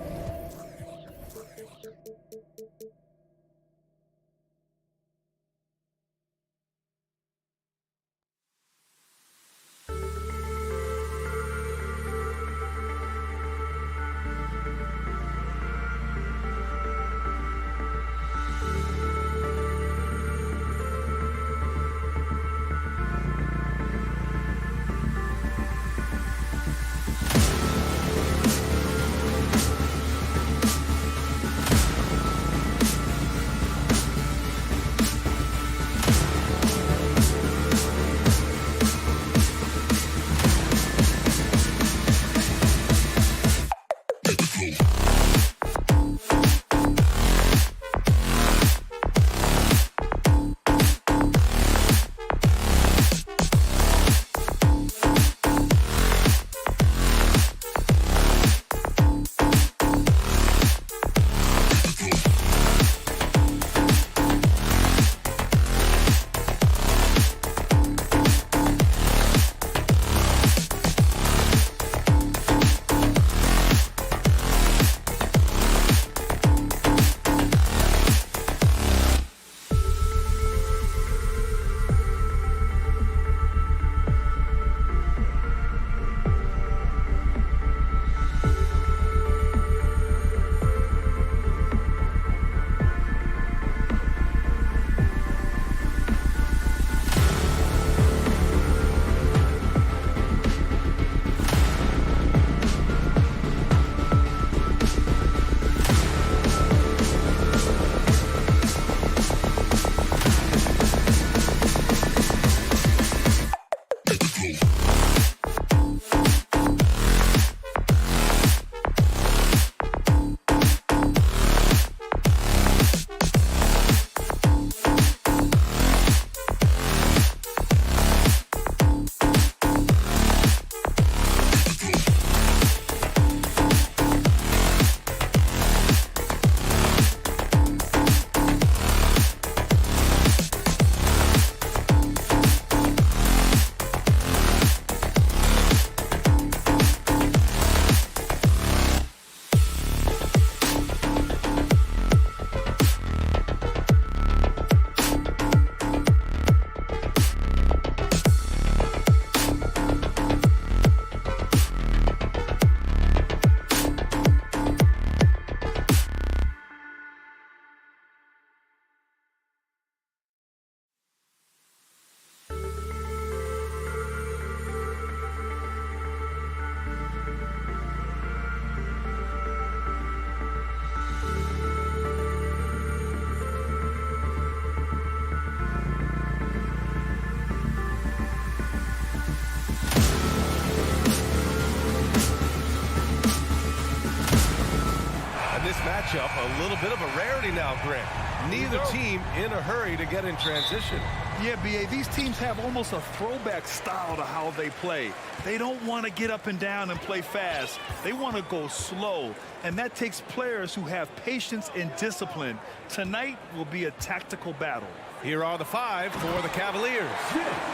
[SPEAKER 1] matchup a little bit of a rarity now, Grant. Neither team in a hurry to get in transition.
[SPEAKER 3] Yeah, B.A., these teams have almost a throwback style to how they play. They don't want to get up and down and play fast. They want to go slow, and that takes players who have patience and discipline. Tonight will be a tactical battle.
[SPEAKER 1] Here are the 5 for the Cavaliers.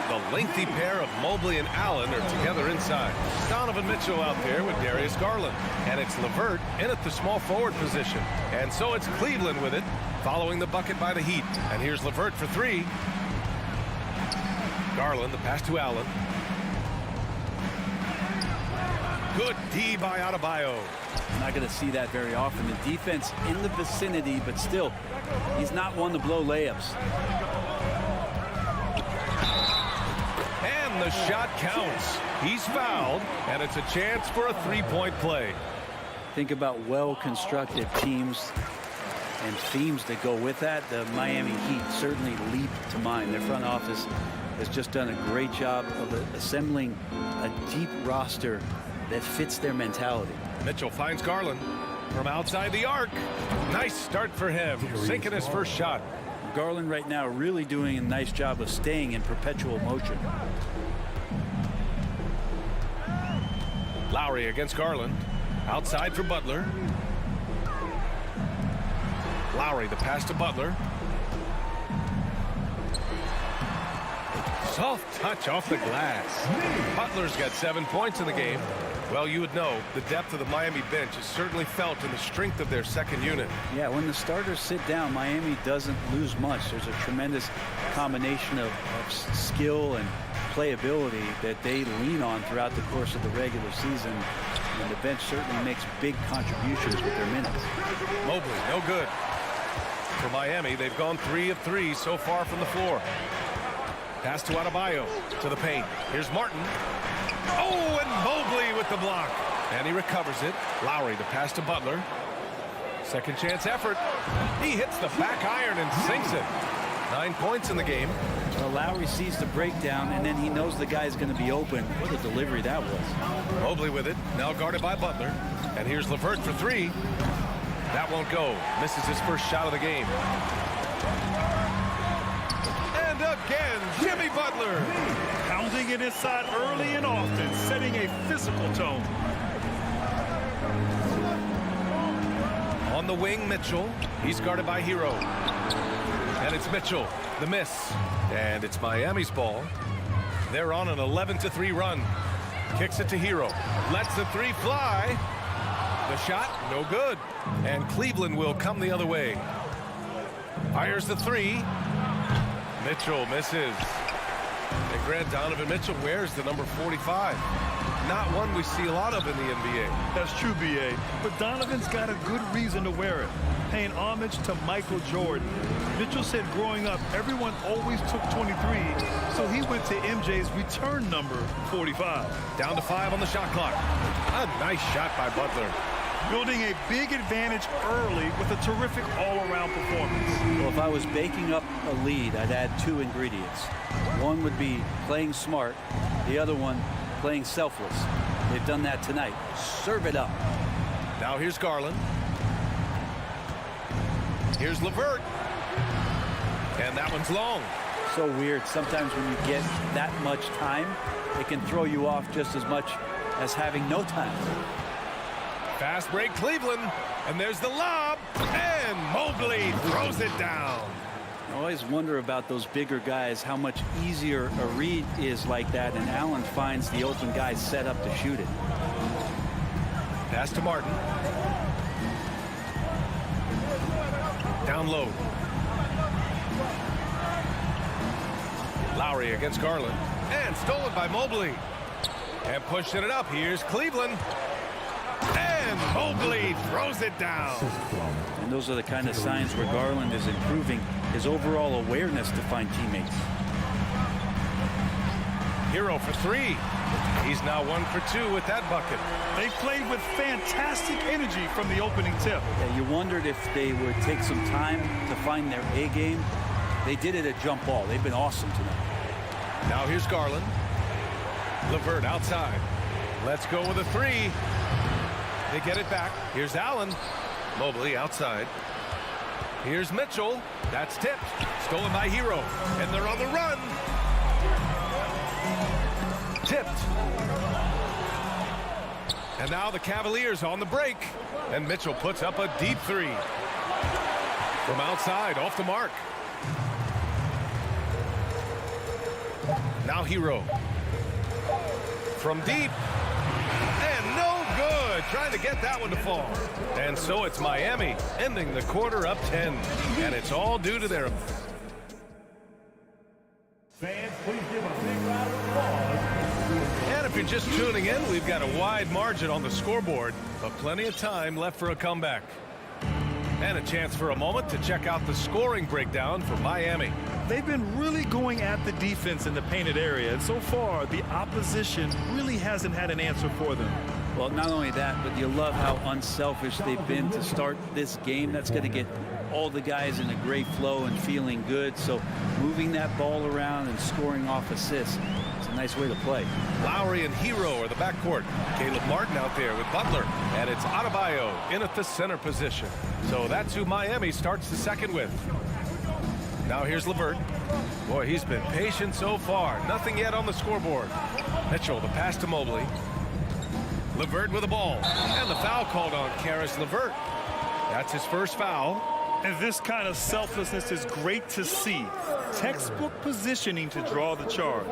[SPEAKER 1] The lengthy pair of Mobley and Allen are together inside. Donovan Mitchell out there with Darius Garland. And it's LeVert in at the small forward position. And so it's Cleveland with it, following the bucket by the Heat. And here's LeVert for 3. Garland, the pass to Allen. Good D by Adebayo.
[SPEAKER 2] Not going to see that very often. The defense in the vicinity, but still, he's not one to blow layups.
[SPEAKER 1] And the shot counts. He's fouled, and it's a chance for a three-point play.
[SPEAKER 2] Think about well-constructed teams and themes that go with that. The Miami Heat certainly leap to mind. Their front office has just done a great job of assembling a deep roster that fits their mentality.
[SPEAKER 1] Mitchell finds Garland from outside the arc. Nice start for him, sinking his first shot.
[SPEAKER 2] Garland right now really doing a nice job of staying in perpetual motion.
[SPEAKER 1] Lowry against Garland. Outside for Butler. Lowry, the pass to Butler. Soft touch off the glass. Butler's got 7 points in the game. Well, you would know the depth of the Miami bench is certainly felt in the strength of their second unit.
[SPEAKER 2] Yeah, when the starters sit down, Miami doesn't lose much. There's a tremendous combination of skill and playability that they lean on throughout the course of the regular season. And the bench certainly makes big contributions with their minutes.
[SPEAKER 1] Mobley, no good. For Miami, they've gone 3 of 3 so far from the floor. Pass to Adebayo to the paint. Here's Martin. Oh, and Mobley with the block. And he recovers it. Lowry, the pass to Butler. Second chance effort. He hits the back iron and sinks it. 9 points in the game.
[SPEAKER 2] Well, Lowry sees the breakdown, and then he knows the guy's going to be open. What a delivery that was.
[SPEAKER 1] Mobley with it. Now guarded by Butler. And here's LeVert for 3. That won't go. Misses his first shot of the game. And again, Jimmy Butler.
[SPEAKER 3] Pounding it inside early and often, setting a physical tone.
[SPEAKER 1] On the wing, Mitchell. He's guarded by Hero. And it's Mitchell, the miss. And it's Miami's ball. They're on an 11-3 run. Kicks it to Hero. Lets the 3 fly. The shot, no good. And Cleveland will come the other way. Fires the 3. Mitchell misses. And Grant, Donovan Mitchell wears the number 45. Not one we see a lot of in the NBA.
[SPEAKER 3] That's true, B.A. But Donovan's got a good reason to wear it. Paying homage to Michael Jordan. Mitchell said growing up, everyone always took 23, so he went to MJ's return number 45.
[SPEAKER 1] Down to 5 on the shot clock. A nice shot by Butler.
[SPEAKER 3] Building a big advantage early with a terrific all-around performance.
[SPEAKER 2] Well, if I was baking up a lead, I'd add 2 ingredients. One would be playing smart. The other one, playing selfless. They've done that tonight. Serve it up.
[SPEAKER 1] Now here's Garland. Here's LeVert. And that one's long.
[SPEAKER 2] So weird. Sometimes when you get that much time, it can throw you off just as much as having no time.
[SPEAKER 1] Fast break Cleveland. And there's the lob. And Mobley throws it down.
[SPEAKER 2] I always wonder about those bigger guys, how much easier a read is like that, and Allen finds the open guy set up to shoot it.
[SPEAKER 1] Pass to Martin. Down low. Lowry against Garland. And stolen by Mobley. And pushing it up. Here's Cleveland. And Mobley throws it down.
[SPEAKER 2] And those are the kind of signs where Garland is improving his overall awareness to find teammates.
[SPEAKER 1] Hero for 3. He's now 1 for 2 with that bucket.
[SPEAKER 3] They played with fantastic energy from the opening tip.
[SPEAKER 2] Yeah, you wondered if they would take some time to find their A game. They did it at jump ball. They've been awesome tonight.
[SPEAKER 1] Now here's Garland. LeVert outside. Let's go with a 3. They get it back. Here's Allen. Mobley outside. Here's Mitchell. That's tipped. Stolen by Hero. And they're on the run. Tipped. And now the Cavaliers on the break. And Mitchell puts up a deep three. From outside, off the mark. Now Hero. From deep. And no good. Trying to get that one to fall. And so it's Miami ending the quarter up 10. And it's all due to their...
[SPEAKER 4] Fans, please give a big round of applause.
[SPEAKER 1] And if you're just tuning in, we've got a wide margin on the scoreboard, but plenty of time left for a comeback. And a chance for a moment to check out the scoring breakdown for Miami.
[SPEAKER 3] They've been really going at the defense in the painted area, and so far the opposition really hasn't had an answer for them.
[SPEAKER 2] Well, not only that, but you love how unselfish they've been to start this game. That's going to get all the guys in a great flow and feeling good. So moving that ball around and scoring off assists, it's a nice way to play.
[SPEAKER 1] Lowry and Hero are the backcourt. Caleb Martin out there with Butler. And it's Adebayo in at the center position. So that's who Miami starts the second with. Now here's LeVert. Boy, he's been patient so far. Nothing yet on the scoreboard. Mitchell, the pass to Mobley. LeVert with the ball. And the foul called on Karis LeVert. That's his first foul.
[SPEAKER 3] And this kind of selflessness is great to see. Textbook positioning to draw the charge.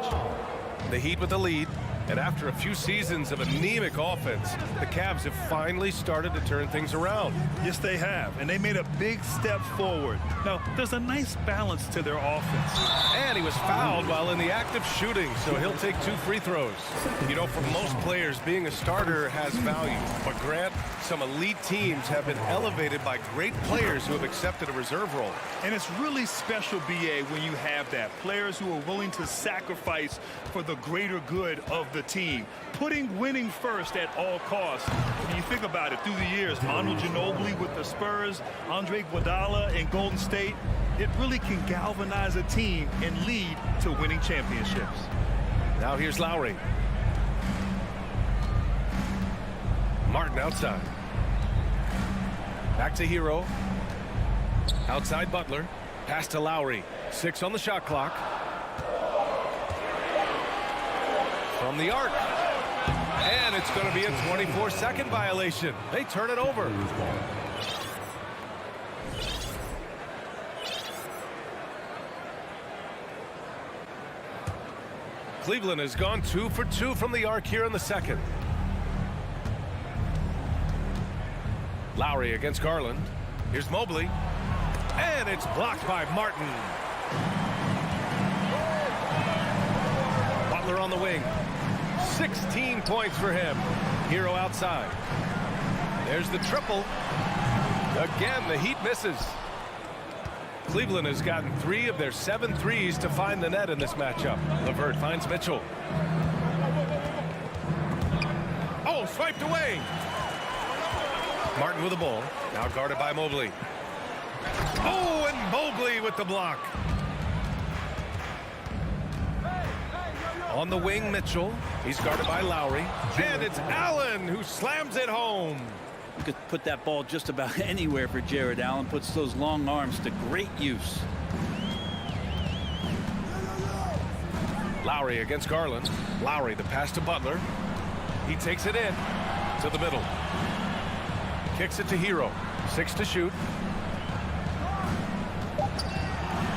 [SPEAKER 1] The Heat with the lead. And after a few seasons of anemic offense, the Cavs have finally started to turn things around.
[SPEAKER 3] Yes, they have. And they made a big step forward. Now, there's a nice balance to their offense.
[SPEAKER 1] And he was fouled while in the act of shooting, so he'll take 2 free throws. You know, for most players, being a starter has value. But Grant, some elite teams have been elevated by great players who have accepted a reserve role.
[SPEAKER 3] And it's really special, BA, when you have that. Players who are willing to sacrifice for the greater good of the team, putting winning first at all costs. When you think about it, through the years, Manu Ginobili with the Spurs, Andre Iguodala in Golden State, it really can galvanize a team and lead to winning championships.
[SPEAKER 1] Now here's Lowry. Martin outside. Back to Hero. Outside Butler. Pass to Lowry. 6 on the shot clock. From the arc. And it's going to be a 24-second violation. They turn it over. Cleveland has gone 2 for 2 from the arc here in the second. Lowry against Garland. Here's Mobley. And it's blocked by Martin. Butler on the wing. 16 points for him. Hero outside. There's the triple. Again, the Heat misses. Cleveland has gotten 3 of their 7 threes to find the net in this matchup. LeVert finds Mitchell. Oh, swiped away. Martin with the ball. Now guarded by Mobley. Oh, and Mobley with the block. On the wing, Mitchell. He's guarded by Lowry. And it's Allen who slams it home.
[SPEAKER 2] You could put that ball just about anywhere for Jared Allen. Puts those long arms to great use.
[SPEAKER 1] Lowry against Garland. Lowry, the pass to Butler. He takes it in to the middle. Kicks it to Hero. 6 to shoot.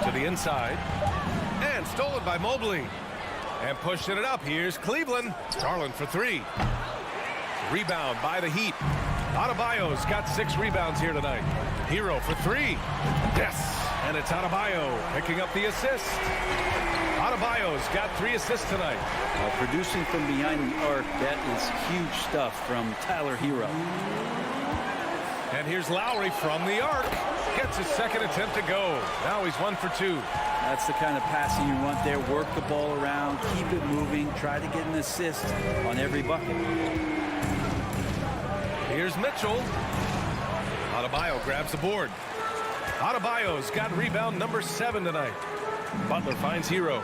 [SPEAKER 1] To the inside. And stolen by Mobley. And pushing it up. Here's Cleveland. Garland for 3. Rebound by the Heat. Adebayo's got 6 rebounds here tonight. Hero for 3. Yes. And it's Adebayo picking up the assist. Adebayo's got 3 assists tonight.
[SPEAKER 2] Producing from behind the arc, that is huge stuff from Tyler Hero.
[SPEAKER 1] And here's Lowry from the arc. Gets his second attempt to go. Now he's 1 for 2.
[SPEAKER 2] That's the kind of passing you want there. Work the ball around, keep it moving, try to get an assist on every bucket.
[SPEAKER 1] Here's Mitchell. Adebayo grabs the board. Adebayo's got rebound number 7 tonight. Butler finds Hero.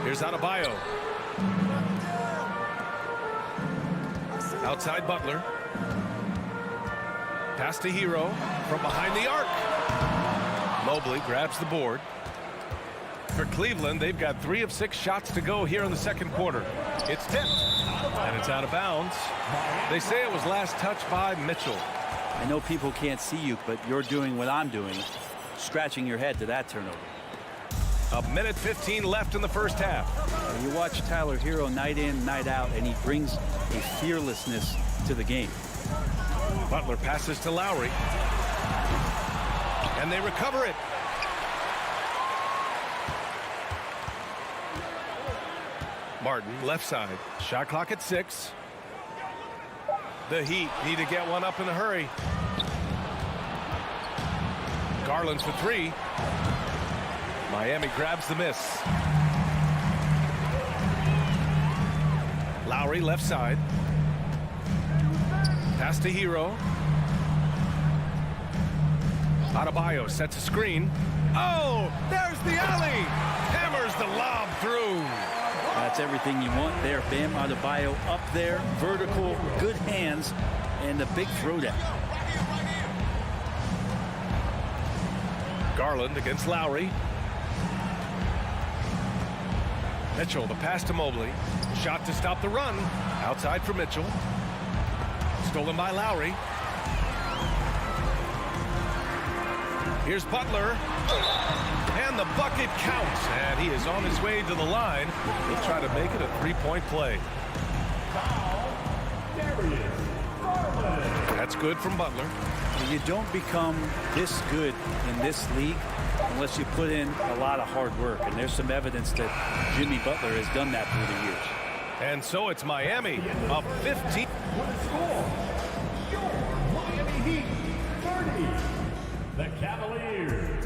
[SPEAKER 1] Here's Adebayo. Outside Butler. Pass to Hero from behind the arc. Mobley grabs the board. For Cleveland, they've got 3 of 6 shots to go here in the second quarter. It's tipped, and it's out of bounds. They say it was last touched by Mitchell.
[SPEAKER 2] I know people can't see you, but you're doing what I'm doing, scratching your head to that turnover.
[SPEAKER 1] 1:15 left in the first half.
[SPEAKER 2] You watch Tyler Hero night in, night out, and he brings a fearlessness to the game.
[SPEAKER 1] Butler passes to Lowry. And they recover it. Martin, left side. Shot clock at 6. The Heat need to get one up in a hurry. Garland for 3. Miami grabs the miss. Lowry, left side. Pass to Hero. Adebayo sets a screen. Oh, there's the alley. Hammers the lob through.
[SPEAKER 2] That's everything you want there. Bam Adebayo up there, vertical, good hands, and a big throwdown.
[SPEAKER 1] Garland against Lowry. Mitchell, the pass to Mobley. Shot to stop the run. Outside for Mitchell. Stolen by Lowry. Here's Butler. And the bucket counts. And he is on his way to the line. He'll try to make it a 3-point play. That's good from Butler.
[SPEAKER 2] You don't become this good in this league unless you put in a lot of hard work. And there's some evidence that Jimmy Butler has done that through the years.
[SPEAKER 1] And so it's Miami up 15.
[SPEAKER 4] Your Miami Heat 30. The Cavaliers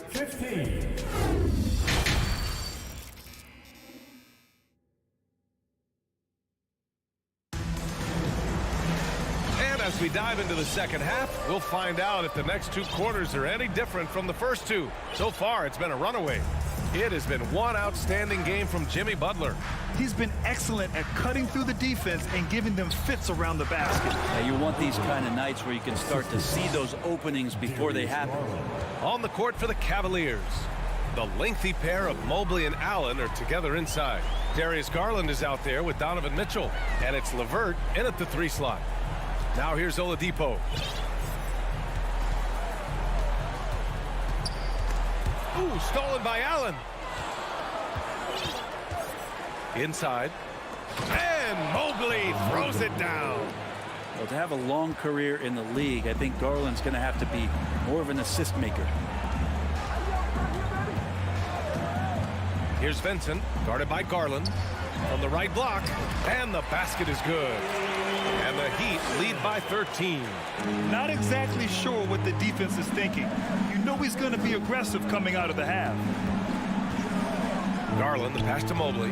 [SPEAKER 4] 15.
[SPEAKER 1] As we dive into the second half, we'll find out if the next 2 quarters are any different from the first 2. So far, it's been a runaway. It has been one outstanding game from Jimmy Butler.
[SPEAKER 3] He's been excellent at cutting through the defense and giving them fits around the basket.
[SPEAKER 2] Now you want these kind of nights where you can start to see those openings before they happen.
[SPEAKER 1] On the court for the Cavaliers, the lengthy pair of Mobley and Allen are together inside. Darius Garland is out there with Donovan Mitchell, and it's LeVert in at the 3 slot. Now here's Oladipo. Ooh, stolen by Allen. Inside. And Mobley throws it down.
[SPEAKER 2] Well, to have a long career in the league, I think Garland's going to have to be more of an assist maker.
[SPEAKER 1] Here's Vincent, guarded by Garland. From the right block, and the basket is good. And the Heat lead by 13.
[SPEAKER 3] Not exactly sure what the defense is thinking. You know he's going to be aggressive coming out of the half.
[SPEAKER 1] Garland, the pass to Mobley.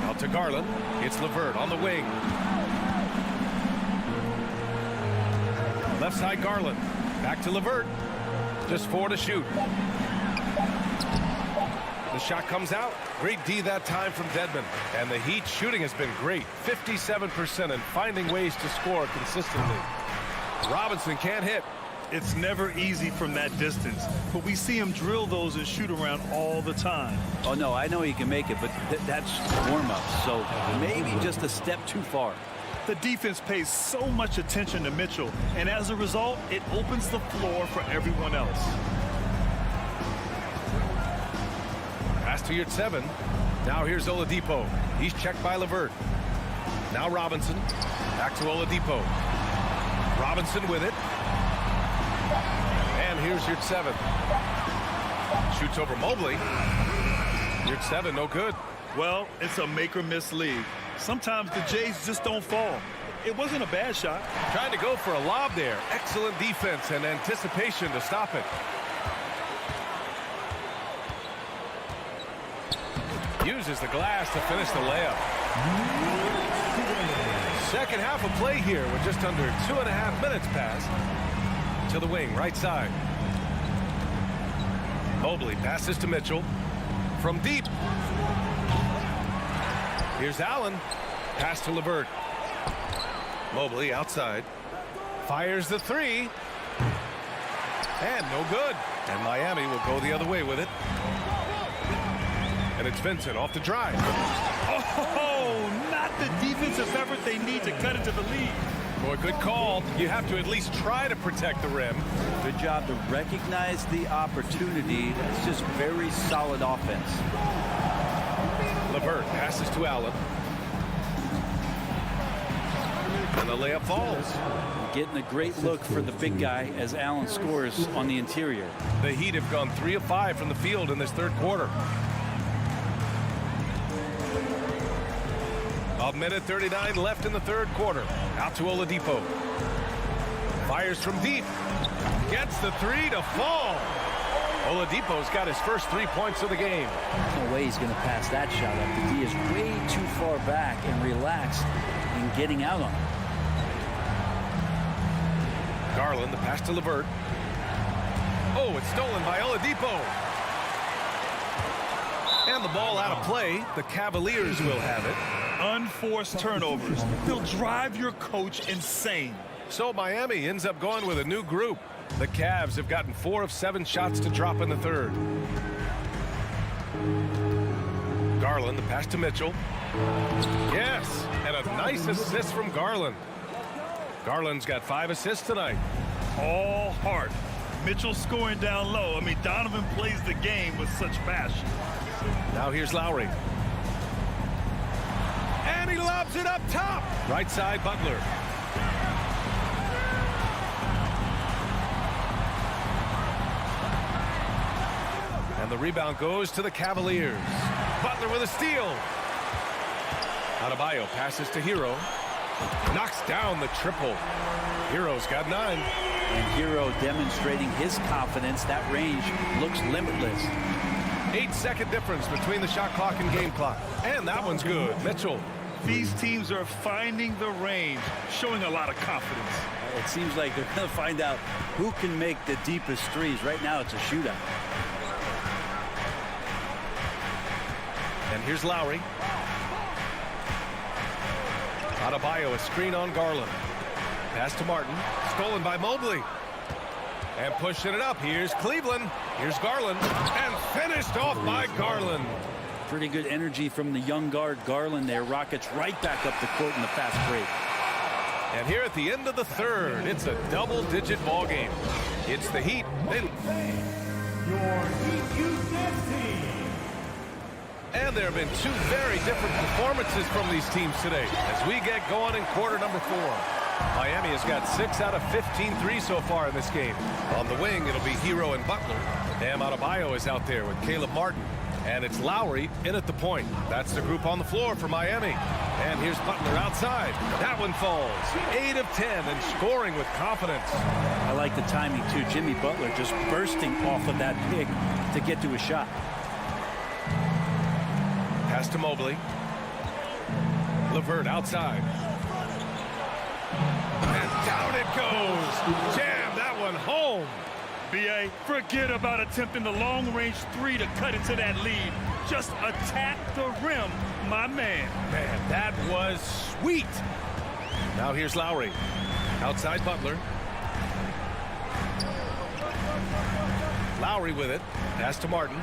[SPEAKER 1] Out to Garland. It's LeVert on the wing. Left side Garland. Back to LeVert. Just 4 to shoot. The shot comes out. Great D that time from Dedmon. And the Heat shooting has been great. 57% and finding ways to score consistently. Robinson can't hit.
[SPEAKER 3] It's never easy from that distance, but we see him drill those and shoot around all the time.
[SPEAKER 2] Oh, no, I know he can make it, but that's warm-up, so maybe just a step too far.
[SPEAKER 3] The defense pays so much attention to Mitchell, and as a result, it opens the floor for everyone else.
[SPEAKER 1] Pass to Yurtseven. Now here's Oladipo. He's checked by LeVert. Now Robinson. Back to Oladipo. Robinson with it. And here's Yurtseven. Shoots over Mobley. Yurtseven, no good.
[SPEAKER 3] Well, it's a make-or-miss league. Sometimes the Jays just don't fall. It wasn't a bad shot.
[SPEAKER 1] Trying to go for a lob there. Excellent defense and anticipation to stop it. Uses the glass to finish the layup. Second half of play here with just under 2.5 minutes passed. To the wing, right side. Mobley passes to Mitchell. From deep. Here's Allen. Pass to LeVert. Mobley outside. Fires the three. And no good. And Miami will go the other way with it. And it's Vincent off the drive.
[SPEAKER 3] Oh, not the defensive effort they need to cut into the lead.
[SPEAKER 1] Boy, good call. You have to at least try to protect the rim.
[SPEAKER 2] Good job to recognize the opportunity. That's just very solid offense.
[SPEAKER 1] LeVert passes to Allen. And the layup falls.
[SPEAKER 2] Getting a great look for the big guy as Allen scores on the interior.
[SPEAKER 1] The Heat have gone 3 of 5 from the field in this third quarter. A minute 39 left in the third quarter. Out to Oladipo. Fires from deep. Gets the three to fall. Oladipo's got his first 3 points of the game.
[SPEAKER 2] No way he's going to pass that shot up. The D is way too far back and relaxed in getting out on it.
[SPEAKER 1] Garland, the pass to LeVert. Oh, it's stolen by Oladipo. And the ball out of play. The Cavaliers will have it.
[SPEAKER 3] Unforced turnovers. They'll drive your coach insane.
[SPEAKER 1] So Miami ends up going with a new group. The Cavs have gotten 4 of 7 shots to drop in the third. Garland, the pass to Mitchell. Yes, and a nice assist from Garland. Garland's got 5 assists tonight.
[SPEAKER 3] All heart. Mitchell scoring down low. I mean, Donovan plays the game with such passion.
[SPEAKER 1] Now here's Lowry. And he lobs it up top. Right side, Butler. And the rebound goes to the Cavaliers. Butler with a steal. Adebayo passes to Hero. Knocks down the triple. Hero's got 9.
[SPEAKER 2] And Hero demonstrating his confidence. That range looks limitless.
[SPEAKER 1] 8-second difference between the shot clock and game clock. And that one's good. Mitchell.
[SPEAKER 3] These teams are finding the range, showing a lot of confidence.
[SPEAKER 2] It seems like they're going to find out who can make the deepest threes. Right now it's a shootout.
[SPEAKER 1] And here's Lowry. Adebayo, a screen on Garland. Pass to Martin. Stolen by Mobley. And pushing it up. Here's Cleveland. Here's Garland. And finished off by Garland.
[SPEAKER 2] Pretty good energy from the young guard Garland there. Rockets right back up the court in the fast break.
[SPEAKER 1] And here at the end of the third, it's a double-digit ball game. It's the Heat. And there have been 2 very different performances from these teams today as we get going in quarter number 4. Miami has got 6 out of 15 threes so far in this game. On the wing, it'll be Hero and Butler. Bam Adebayo is out there with Caleb Martin. And it's Lowry in at the point. That's the group on the floor for Miami. And here's Butler outside. That one falls. 8 of 10 and scoring with confidence.
[SPEAKER 2] I like the timing, too. Jimmy Butler just bursting off of that pick to get to a shot.
[SPEAKER 1] Pass to Mobley. LeVert outside. And down it goes. Jam that one home.
[SPEAKER 3] B.A., forget about attempting the long-range 3 to cut into that lead. Just attack the rim, my man.
[SPEAKER 1] Man, that was sweet. Now here's Lowry. Outside Butler. Lowry with it. Pass to Martin.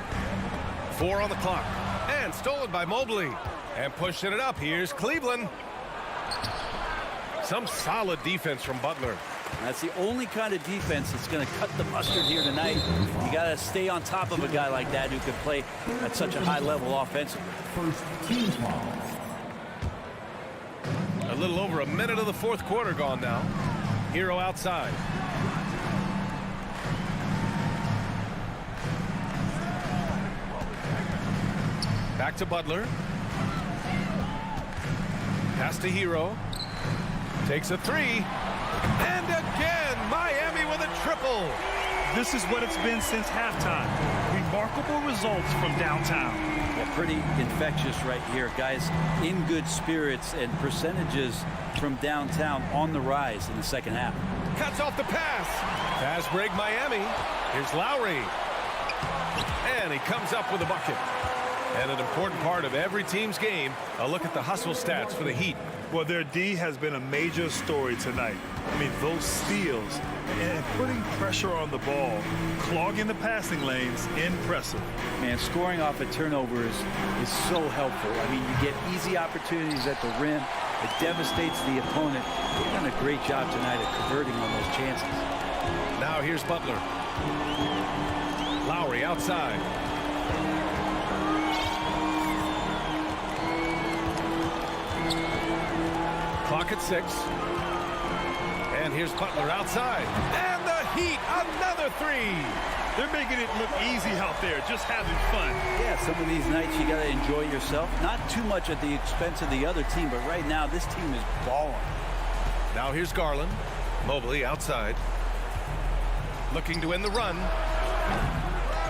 [SPEAKER 1] 4 on the clock. And stolen by Mobley. And pushing it up. Here's Cleveland. Some solid defense from Butler.
[SPEAKER 2] That's the only kind of defense that's going to cut the mustard here tonight. You got to stay on top of a guy like that who can play at such a high level offensively.
[SPEAKER 4] First team foul.
[SPEAKER 1] A little over a minute of the fourth quarter gone now. Hero outside. Back to Butler. Pass to Hero. Takes a 3. And again, Miami with a triple.
[SPEAKER 3] This is what it's been since halftime. Remarkable results from downtown.
[SPEAKER 2] Yeah, pretty infectious right here. Guys in good spirits and percentages from downtown on the rise in the second half.
[SPEAKER 1] Cuts off the pass. Fast break Miami. Here's Lowry. And he comes up with a bucket. And an important part of every team's game, a look at the hustle stats for the Heat.
[SPEAKER 3] Well, their D has been a major story tonight. I mean, those steals and putting pressure on the ball, clogging the passing lanes, impressive.
[SPEAKER 2] Man, scoring off of turnovers is so helpful. I mean, you get easy opportunities at the rim. It devastates the opponent. They've done a great job tonight at converting on those chances.
[SPEAKER 1] Now here's Butler. Lowry outside. Clock at 6. And here's Butler outside. And the Heat, another 3.
[SPEAKER 3] They're making it look easy out there, just having fun.
[SPEAKER 2] Yeah, some of these nights you got to enjoy yourself. Not too much at the expense of the other team, but right now this team is balling.
[SPEAKER 1] Now here's Garland. Mobley outside. Looking to end the run.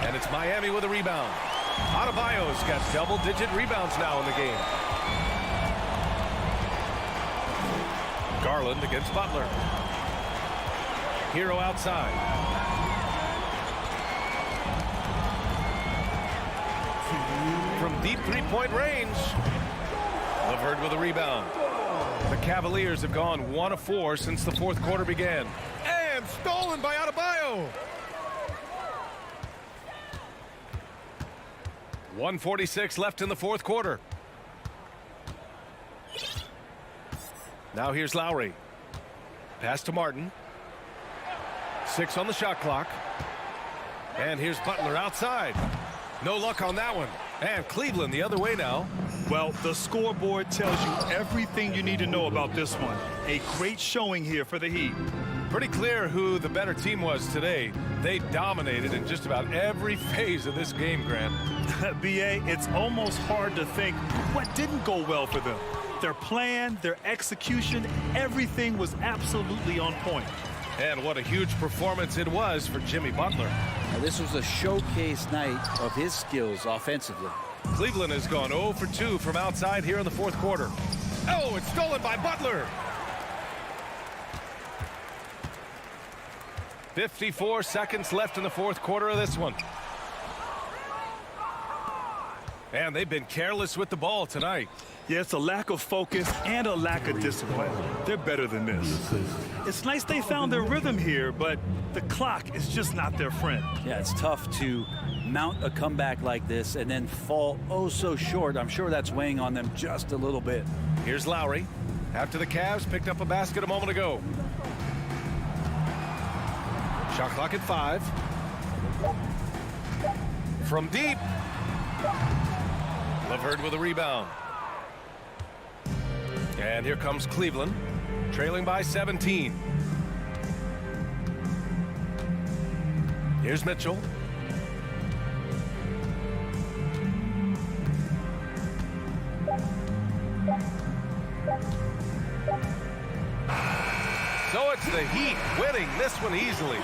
[SPEAKER 1] And it's Miami with a rebound. Adebayo's got double-digit rebounds now in the game. Garland against Butler. Hero outside. From deep three-point range. LeVert with a rebound. The Cavaliers have gone 1 of 4 since the fourth quarter began. And stolen by Adebayo. 1:46 left in the fourth quarter. Now here's Lowry. Pass to Martin. 6 on the shot clock. And here's Butler outside. No luck on that one. And Cleveland the other way now.
[SPEAKER 3] Well, the scoreboard tells you everything you need to know about this one. A great showing here for the Heat.
[SPEAKER 1] Pretty clear who the better team was today. They dominated in just about every phase of this game, Grant.
[SPEAKER 3] B.A., it's almost hard to think what didn't go well for them. Their plan, their execution, everything was absolutely on point.
[SPEAKER 1] And what a huge performance it was for Jimmy Butler.
[SPEAKER 2] Now, this was a showcase night of his skills offensively.
[SPEAKER 1] Cleveland has gone 0 for 2 from outside here in the fourth quarter. Oh, it's stolen by Butler. 54 seconds left in the fourth quarter of this one. And they've been careless with the ball tonight.
[SPEAKER 3] Yeah, it's a lack of focus and a lack of discipline. They're better than this. It's nice they found their rhythm here, but the clock is just not their friend.
[SPEAKER 2] Yeah, it's tough to mount a comeback like this and then fall oh so short. I'm sure that's weighing on them just a little bit.
[SPEAKER 1] Here's Lowry. After the Cavs picked up a basket a moment ago. Shot clock at 5. From deep. LeVert with a rebound. And here comes Cleveland, trailing by 17. Here's Mitchell. So it's the Heat winning this one easily,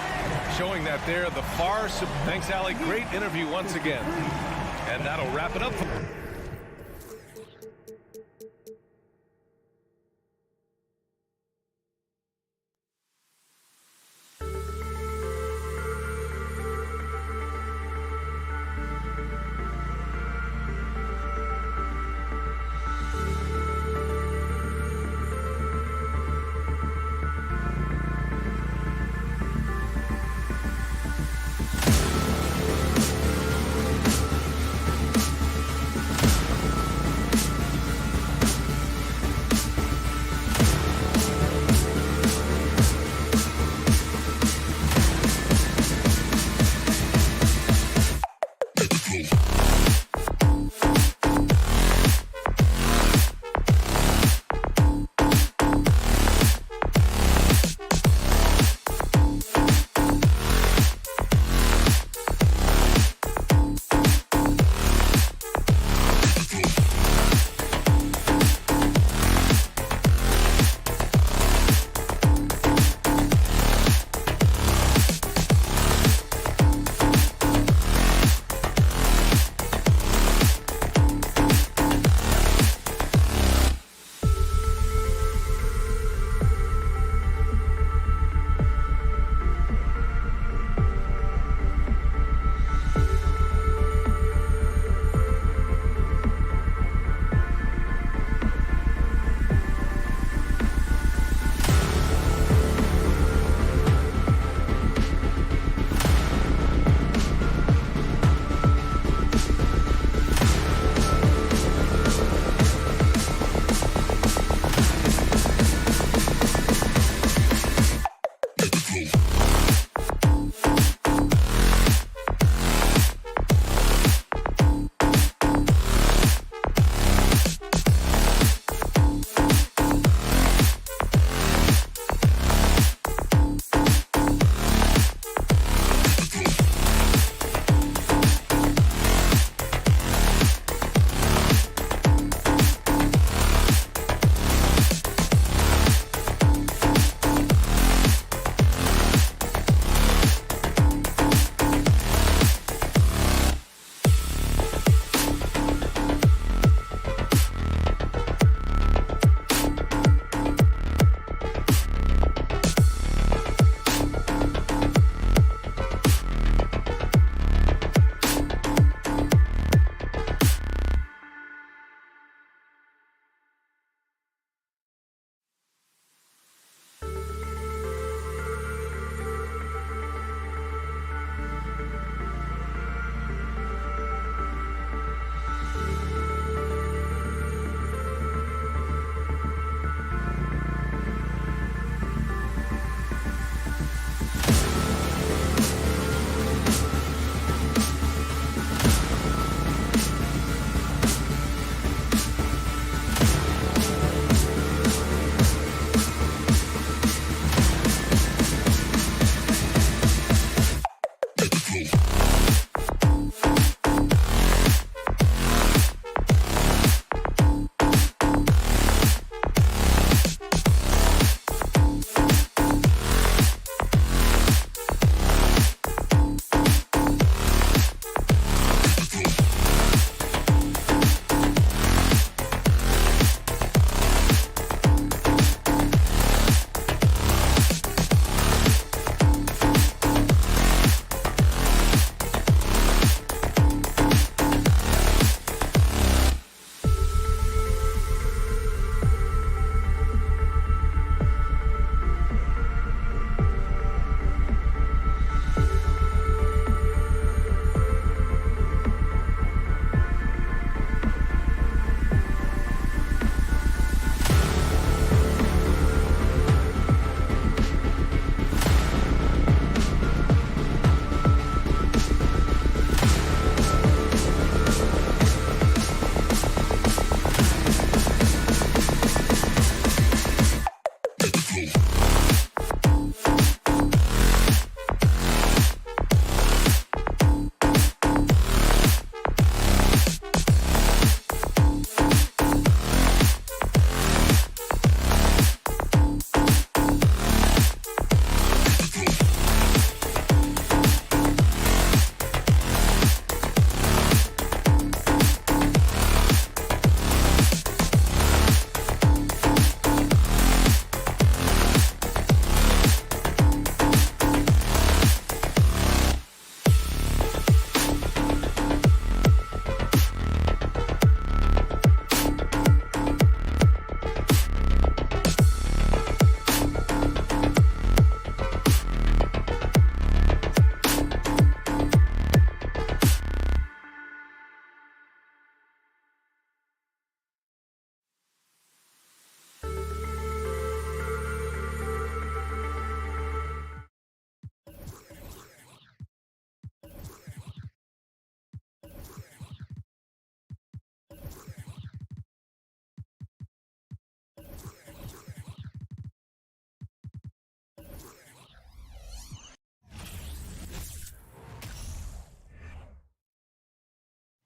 [SPEAKER 1] showing that they're the far. Thanks, Allie. Great interview once again. And that'll wrap it up.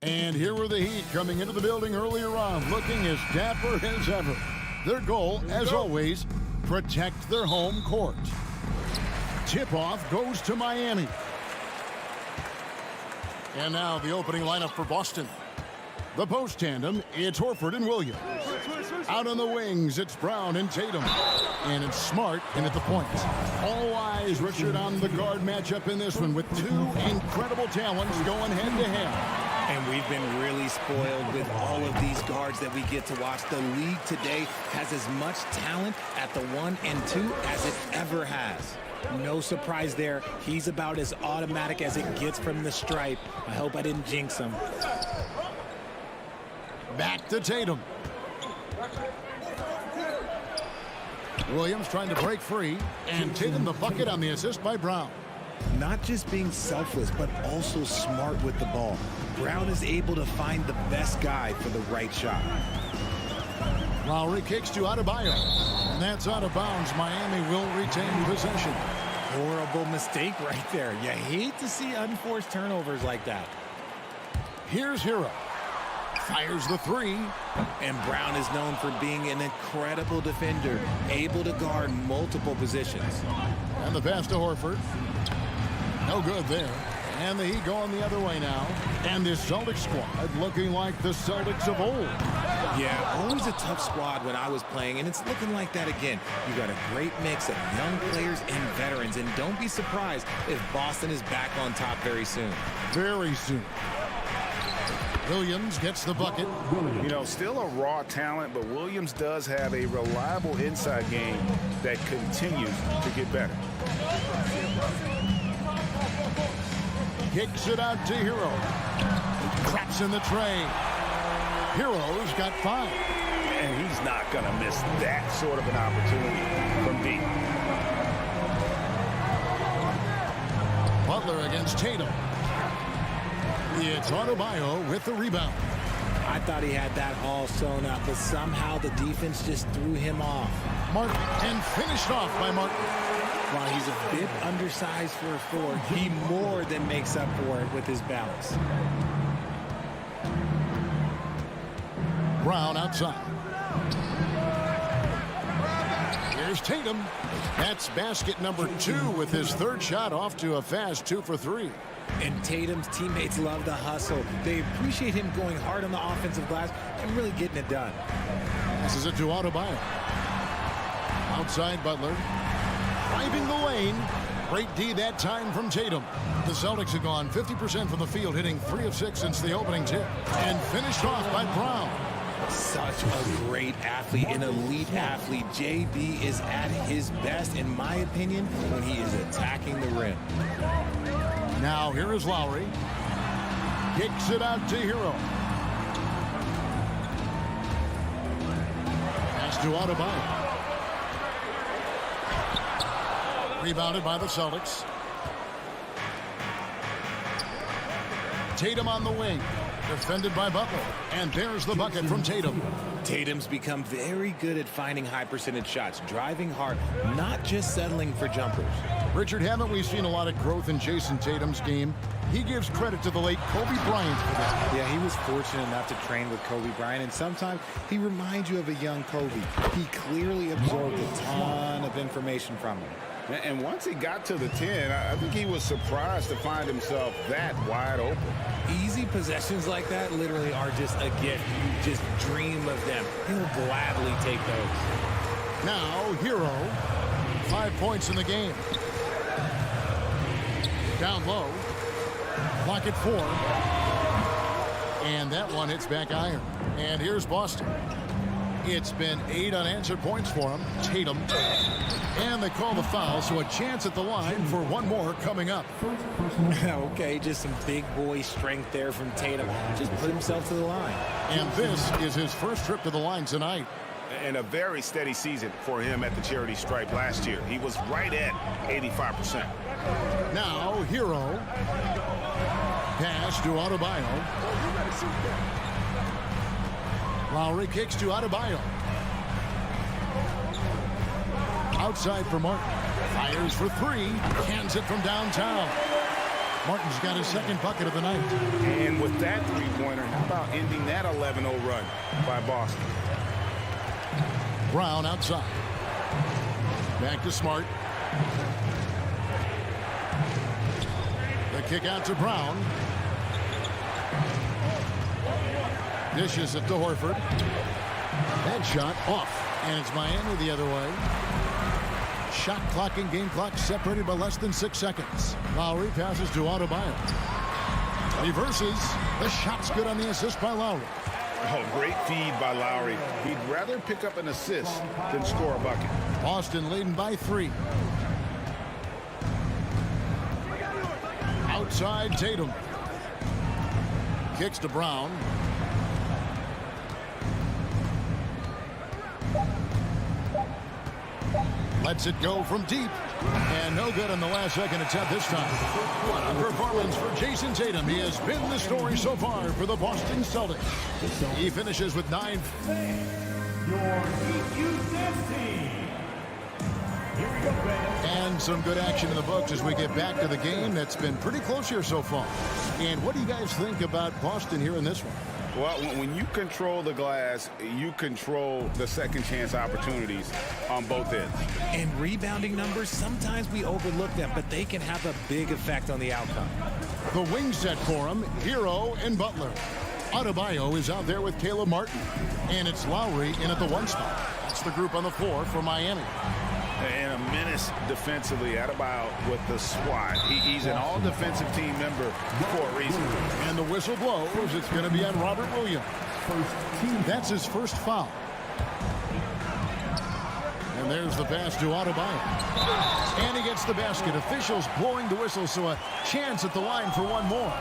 [SPEAKER 6] And here were the Heat coming into the building earlier on, looking as dapper as ever. Their goal, as always, protect their home court. Tip-off goes to Miami. And now the opening lineup for Boston. The post tandem, it's Horford and Williams. Out on the wings, it's Brown and Tatum. And it's Smart in at the point. All eyes, Richard, on the guard matchup in this one with two incredible talents going head-to-head.
[SPEAKER 7] And we've been really spoiled with all of these guards that we get to watch. The league today has as much talent at the 1 and 2 as it ever has. No surprise there. He's about as automatic as it gets from the stripe. I hope I didn't jinx him.
[SPEAKER 6] Back to Tatum. Williams trying to break free, and Tatum the bucket on the assist by Brown.
[SPEAKER 7] Not just being selfless, but also smart with the ball. Brown is able to find the best guy for the right shot.
[SPEAKER 6] Lowry kicks to Adebayo, and that's out of bounds. Miami will retain possession.
[SPEAKER 7] Horrible mistake right there. You hate to see unforced turnovers like that.
[SPEAKER 6] Here's Hero. Fires the three.
[SPEAKER 7] And Brown is known for being an incredible defender, able to guard multiple positions.
[SPEAKER 6] And the pass to Horford. No good there. And the Heat going the other way now. And this Celtics squad looking like the Celtics of old.
[SPEAKER 7] Yeah, always a tough squad when I was playing, and it's looking like that again. You got a great mix of young players and veterans, and don't be surprised if Boston is back on top very soon.
[SPEAKER 6] Very soon. Williams gets the bucket.
[SPEAKER 8] You know, still a raw talent, but Williams does have a reliable inside game that continues to get better.
[SPEAKER 6] Kicks it out to Hero. Craps in the tray. Hero's got 5.
[SPEAKER 8] And he's not going to miss that sort of an opportunity from deep.
[SPEAKER 6] Butler against Tatum. It's Adebayo with the rebound.
[SPEAKER 7] I thought he had that all sewn up, but somehow the defense just threw him off.
[SPEAKER 6] Martin, and finished off by Martin.
[SPEAKER 7] While he's a bit undersized for a 4, he more than makes up for it with his balance.
[SPEAKER 6] Brown outside. Here's Tatum. That's basket number 2 with his 3rd shot off to a fast 2 for 3.
[SPEAKER 7] And Tatum's teammates love the hustle. They appreciate him going hard on the offensive glass and really getting it done.
[SPEAKER 6] Passes it to Adebayo. Outside Butler. Driving the lane. Great D that time from Tatum. The Celtics have gone 50% from the field, hitting 3 of 6 since the opening tip. And finished off by Brown.
[SPEAKER 7] Such a great athlete, an elite athlete. JB is at his best, in my opinion, when he is attacking the rim.
[SPEAKER 6] Now here is Lowry. Kicks it out to Hero. Pass to Adebayo. Rebounded by the Celtics. Tatum on the wing. Defended by Butler. And there's the bucket from Tatum.
[SPEAKER 7] Tatum's become very good at finding high percentage shots, driving hard, not just settling for jumpers.
[SPEAKER 6] Richard, haven't we seen a lot of growth in Jason Tatum's game? He gives credit to the late Kobe Bryant for that.
[SPEAKER 7] Yeah, he was fortunate enough to train with Kobe Bryant, and sometimes he reminds you of a young Kobe. He clearly absorbed a ton of information from him.
[SPEAKER 8] And once he got to the 10, I think he was surprised to find himself that wide open.
[SPEAKER 7] Easy possessions like that literally are just a gift. You just dream of them. He'll gladly take those.
[SPEAKER 6] Now, Hero, 5 points in the game. Down low. Clock at 4. And that one hits back iron. And here's Boston. It's been 8 unanswered points for him. Tatum. And they call the foul, so a chance at the line for one more coming up.
[SPEAKER 7] Okay, just some big boy strength there from Tatum. Just put himself to the line.
[SPEAKER 6] And this is his first trip to the line tonight.
[SPEAKER 8] And a very steady season for him at the charity stripe last year. He was right at 85%.
[SPEAKER 6] Now, Hero. Pass to Adebayo. Lowry kicks to Adebayo. Outside for Martin. Fires for 3. Hands it from downtown. Martin's got his second bucket of the night.
[SPEAKER 8] And with that three-pointer, how about ending that 11-0 run by Boston?
[SPEAKER 6] Brown outside. Back to Smart. The kick out to Brown. Dishes it to Horford. That shot off. And it's Miami the other way. Shot clock and game clock separated by less than 6 seconds. Lowry passes to Adebayo. Reverses. The shot's good on the assist by Lowry.
[SPEAKER 8] Oh, great feed by Lowry. He'd rather pick up an assist than score a bucket.
[SPEAKER 6] Boston leading by 3. Outside Tatum. Kicks to Brown. Lets it go from deep. And no good on the last second attempt this time. What a performance for Jason Tatum. He has been the story so far for the Boston Celtics. He finishes with 9. And some good action in the books as we get back to the game that's been pretty close here so far. And what do you guys think about Boston here in this one?
[SPEAKER 8] Well, when you control the glass, you control the second chance opportunities on both ends.
[SPEAKER 7] And rebounding numbers, sometimes we overlook them, but they can have a big effect on the outcome.
[SPEAKER 6] The wing set for him, Hero and Butler. Adebayo is out there with Caleb Martin. And it's Lowry in at the 1 spot. That's the group on the floor for Miami.
[SPEAKER 8] And a menace defensively. Adebayo with the swat. He's an all-defensive team member for a reason.
[SPEAKER 6] And the whistle blows. It's going to be on Robert Williams. That's his first foul. And there's the pass to Adebayo. And he gets the basket. Officials blowing the whistle, so a chance at the line for one more.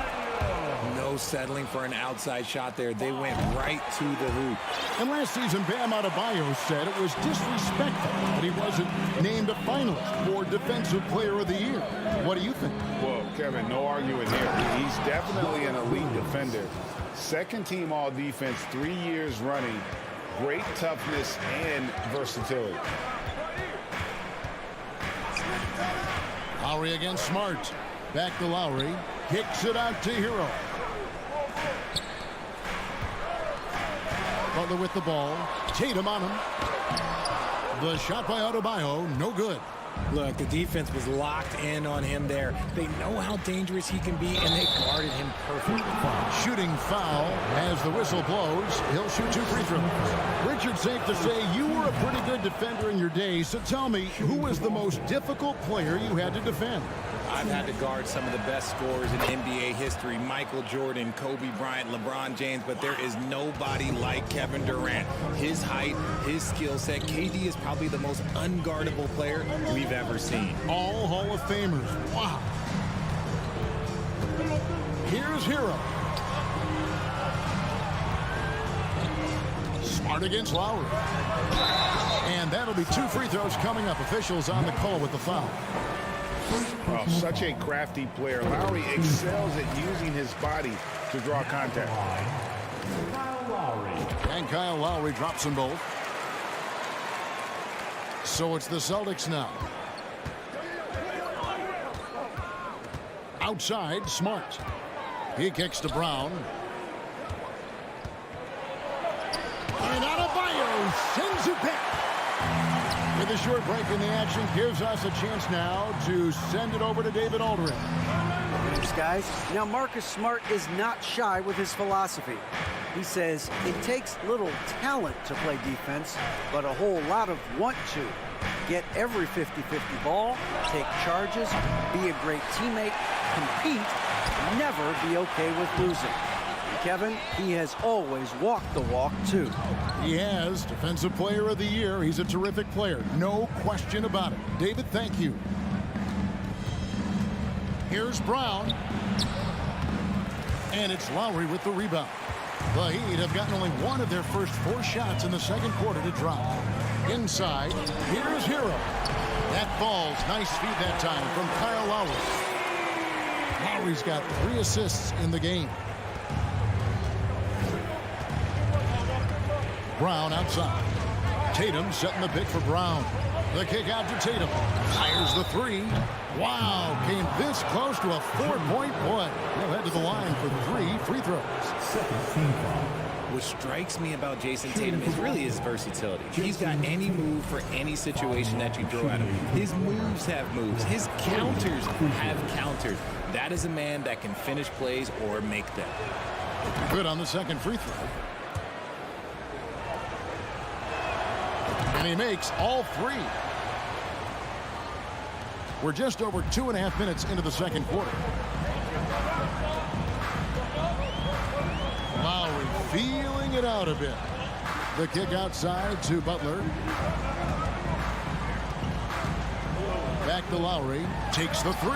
[SPEAKER 7] No settling for an outside shot there. They went right to the hoop.
[SPEAKER 6] And last season, Bam Adebayo said it was disrespectful that he wasn't named a finalist for Defensive Player of the Year. What do you think?
[SPEAKER 8] Well, Kevin, no arguing here. He's definitely an elite defender. Second team all defense, 3 years running. Great toughness and versatility.
[SPEAKER 6] Lowry against Smart. Back to Lowry. Kicks it out to Hero. Butler with the ball. Tatum on him. The shot by Adebayo, no good.
[SPEAKER 7] Look, the defense was locked in on him there. They know how dangerous he can be, and they guarded him perfectly.
[SPEAKER 6] Shooting foul as the whistle blows. He'll shoot 2 free throws. Richard, safe to say you were a pretty good defender in your day, so tell me, who was the most difficult player you had to defend?
[SPEAKER 7] I've had to guard some of the best scorers in NBA history. Michael Jordan, Kobe Bryant, LeBron James, but there is nobody like Kevin Durant. His height, his skill set. KD is probably the most unguardable player we've ever seen.
[SPEAKER 6] All Hall of Famers. Wow. Here's Hero. Smart against Lowry. And that'll be 2 free throws coming up. Officials on the call with the foul.
[SPEAKER 8] Oh, such a crafty player. Lowry excels at using his body to draw contact.
[SPEAKER 6] And Kyle Lowry drops them both. So it's the Celtics now. Outside, Smart. He kicks to Brown. And Adebayo sends it back. With a short break in the action, gives us a chance now to send it over to David Aldridge.
[SPEAKER 9] Thanks, guys. Now, Marcus Smart is not shy with his philosophy. He says it takes little talent to play defense, but a whole lot of want to. Get every 50-50 ball, take charges, be a great teammate, compete, never be okay with losing. And Kevin, he has always walked the walk, too.
[SPEAKER 6] He has. Defensive Player of the Year. He's a terrific player. No question about it. David, thank you. Here's Brown. And it's Lowry with the rebound. The Heat have gotten only one of their first 4 shots in the second quarter to drop. Inside, here's Hero. That falls. Nice feed that time from Kyle Lowry. Lowry's got 3 assists in the game. Brown outside. Tatum setting the pick for Brown. The kick out to Tatum. Fires the 3. Wow, came this close to a 4-point play. He'll head to the line for 3 free throws.
[SPEAKER 7] What strikes me about Jason Tatum is really his versatility. He's got any move for any situation that you throw at him. His moves have moves. His counters have counters. That is a man that can finish plays or make them.
[SPEAKER 6] Good on the second free throw. And he makes all 3. We're just over 2.5 minutes into the second quarter. Lowry feeling it out a bit. The kick outside to Butler. Back to Lowry. Takes the 3.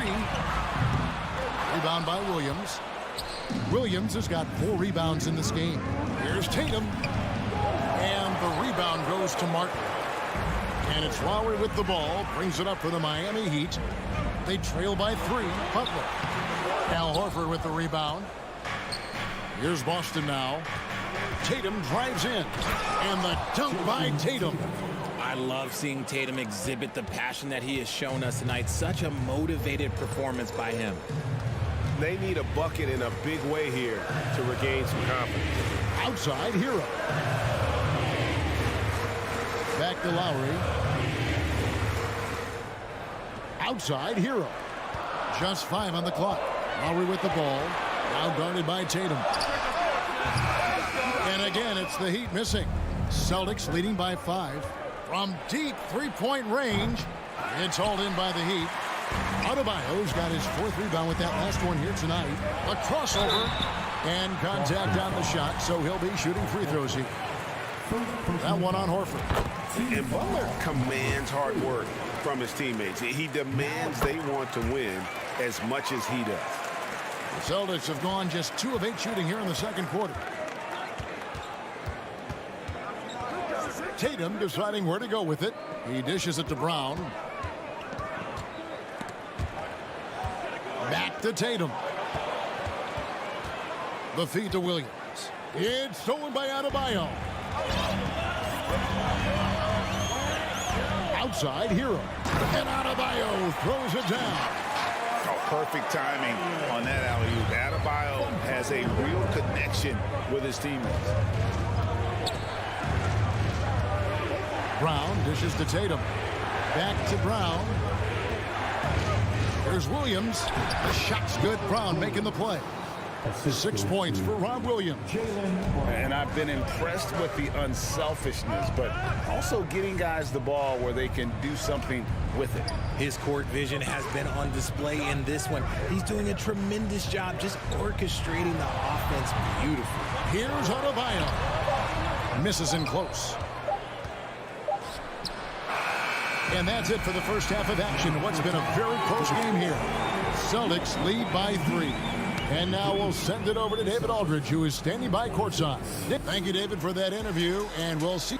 [SPEAKER 6] Rebound by Williams. Williams has got 4 rebounds in this game. Here's Tatum. And the rebound goes to Martin. And it's Lowry with the ball. Brings it up for the Miami Heat. They trail by 3. Butler. Al Horford with the rebound. Here's Boston now. Tatum drives in. And the dunk by Tatum.
[SPEAKER 7] I love seeing Tatum exhibit the passion that he has shown us tonight. Such a motivated performance by him.
[SPEAKER 8] They need a bucket in a big way here to regain some confidence.
[SPEAKER 6] Outside, Hero. Back to Lowry. Outside, Hero. Just 5 on the clock. Lowry with the ball. Now guarded by Tatum. And again, it's the Heat missing. Celtics leading by 5. From deep 3-point range. It's hauled in by the Heat. Adebayo's got his 4th rebound with that last one here tonight. A crossover and contact on the shot, so he'll be shooting free throws here. That one on Horford.
[SPEAKER 8] And Butler commands hard work from his teammates. He demands they want to win as much as he does.
[SPEAKER 6] The Celtics have gone just 2 of 8 shooting here in the second quarter. Tatum deciding where to go with it. He dishes it to Brown. Back to Tatum. The feed to Williams. It's stolen by Adebayo. Outside, Hero. And Adebayo throws it down.
[SPEAKER 8] Oh, perfect timing on that alley-oop. Adebayo has a real connection with his teammates.
[SPEAKER 6] Brown dishes to Tatum. Back to Brown. There's Williams. The shot's good. Brown making the play. 6 points for Rob Williams.
[SPEAKER 8] And I've been impressed with the unselfishness, but also getting guys the ball where they can do something with it.
[SPEAKER 7] His court vision has been on display in this one. He's doing a tremendous job just orchestrating the offense beautifully.
[SPEAKER 6] Here's Adebayo. Misses in close. And that's it for the first half of action. What's been a very close game here. Celtics lead by 3. And now we'll send it over to David Aldridge, who is standing by courtside. Thank you, David, for that interview, and we'll see.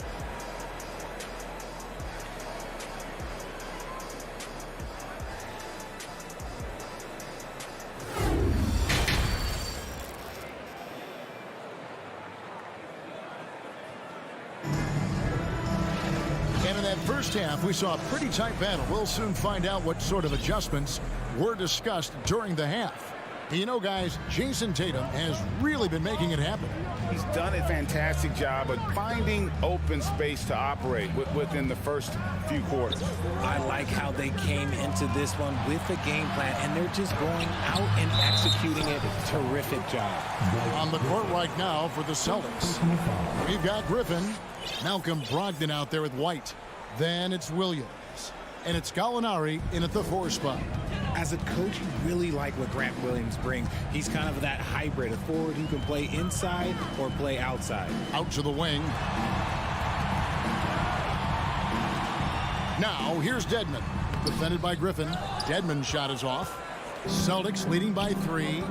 [SPEAKER 6] first half, we saw a pretty tight battle. We'll soon find out what sort of adjustments were discussed during the half. You know, guys, Jason Tatum has really been making it happen.
[SPEAKER 8] He's done a fantastic job of finding open space to operate within the first few quarters.
[SPEAKER 7] I like how they came into this one with a game plan, and they're just going out and executing it. Terrific job.
[SPEAKER 6] On the court right now for the Celtics, we've got Griffin, Malcolm Brogdon out there with White. Then it's Williams. And it's Gallinari in at the 4 spot.
[SPEAKER 7] As a coach, you really like what Grant Williams brings. He's kind of that hybrid, a forward who can play inside or play outside.
[SPEAKER 6] Out to the wing. Now, here's Dedmon. Defended by Griffin. Dedmon's shot is off. Celtics leading by 3.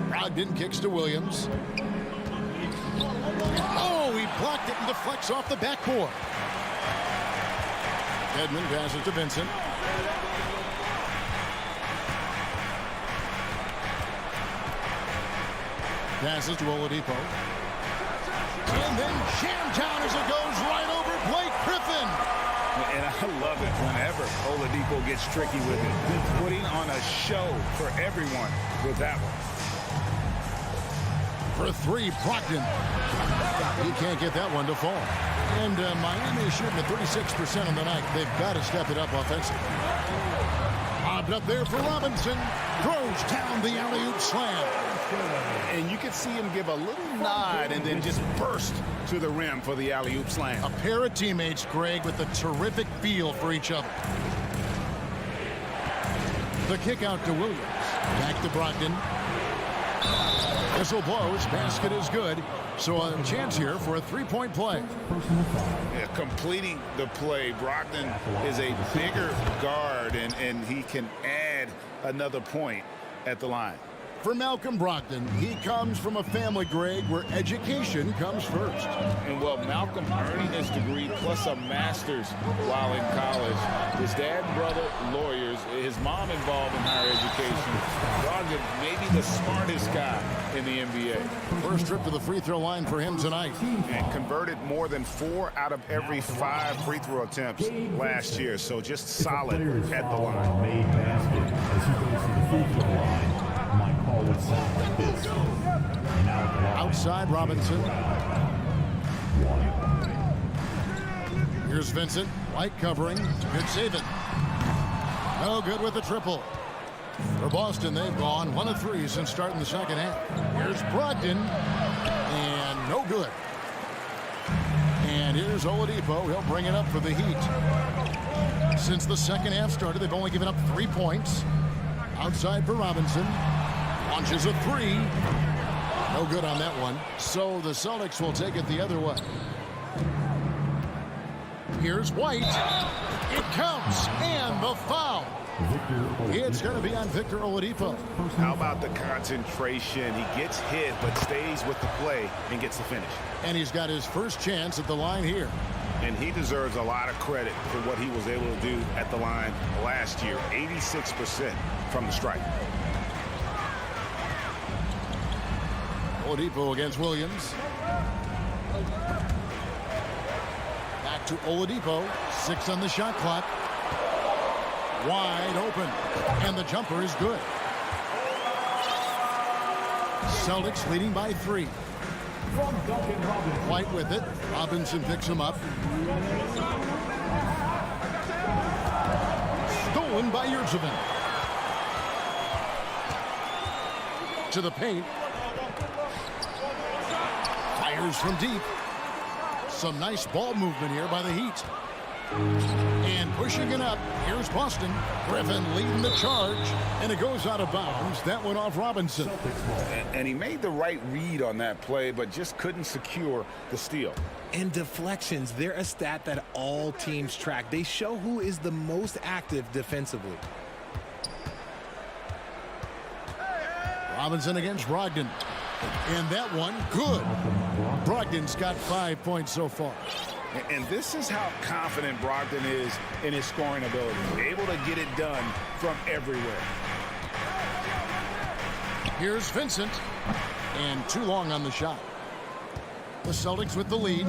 [SPEAKER 6] Brogdon kicks to Williams. Oh, he blocked it and deflects off the backboard. Dedmon passes to Vincent. Passes to Oladipo. And then jammed down as it goes right over Blake Griffin.
[SPEAKER 8] And I love it whenever Oladipo gets tricky with it. He's putting on a show for everyone with that one.
[SPEAKER 6] For 3, Brogdon. He can't get that one to fall. And Miami is shooting at 36% on the night. They've got to step it up offensively. Bobbed up there for Robinson. Throws down the alley-oop slam.
[SPEAKER 8] And you could see him give a little nod and then just burst to the rim for the alley-oop slam.
[SPEAKER 6] A pair of teammates, Greg, with a terrific feel for each other. The kick out to Williams. Back to Brogdon. Whistle blows. Basket is good. So a chance here for a 3-point play.
[SPEAKER 8] Yeah, completing the play. Brogdon is a bigger guard, and he can add another point at the line.
[SPEAKER 6] For Malcolm Brogdon, he comes from a family, Greg, where education comes first.
[SPEAKER 8] And well, Malcolm earning his degree plus a master's while in college. His dad and brother, lawyers. His mom involved in higher education. Brogdon may be the smartest guy in the NBA.
[SPEAKER 6] First trip to the free throw line for him tonight.
[SPEAKER 8] And converted more than 4 out of every 5 free throw attempts last year. So just solid at the line.
[SPEAKER 4] Made basket as he goes to the free throw line. My call would sound like this.
[SPEAKER 6] Outside Robinson. Here's Vincent. White covering. Good saving. No good with the triple. For Boston, they've gone 1 of 3 since starting the second half. Here's Brogdon. And no good. And here's Oladipo. He'll bring it up for the Heat. Since the second half started, they've only given up 3 points. Outside for Robinson. Launches a 3. No good on that one. So the Celtics will take it the other way. Here's White. It counts. And the foul. It's going to be on Victor Oladipo.
[SPEAKER 8] How about the concentration? He gets hit, but stays with the play and gets the finish.
[SPEAKER 6] And he's got his first chance at the line here.
[SPEAKER 8] And he deserves a lot of credit for what he was able to do at the line last year. 86% from the stripe.
[SPEAKER 6] Oladipo against Williams. Back to Oladipo. 6 on the shot clock. Wide open. And the jumper is good. Celtics leading by 3. White with it. Robinson picks him up. Stolen by Yurtseven. To the paint. Fires from deep. Some nice ball movement here by the Heat. And pushing it up, here's Boston. Griffin leading the charge, and it goes out of bounds. That went off Robinson.
[SPEAKER 8] And he made the right read on that play, but just couldn't secure the steal.
[SPEAKER 7] And deflections, they're a stat that all teams track. They show who is the most active defensively.
[SPEAKER 6] Robinson against Brogdon. And that one, good. Brogdon's got 5 points so far.
[SPEAKER 8] And this is how confident Brogdon is in his scoring ability. Able to get it done from everywhere.
[SPEAKER 6] Here's Vincent. And too long on the shot. The Celtics with the lead.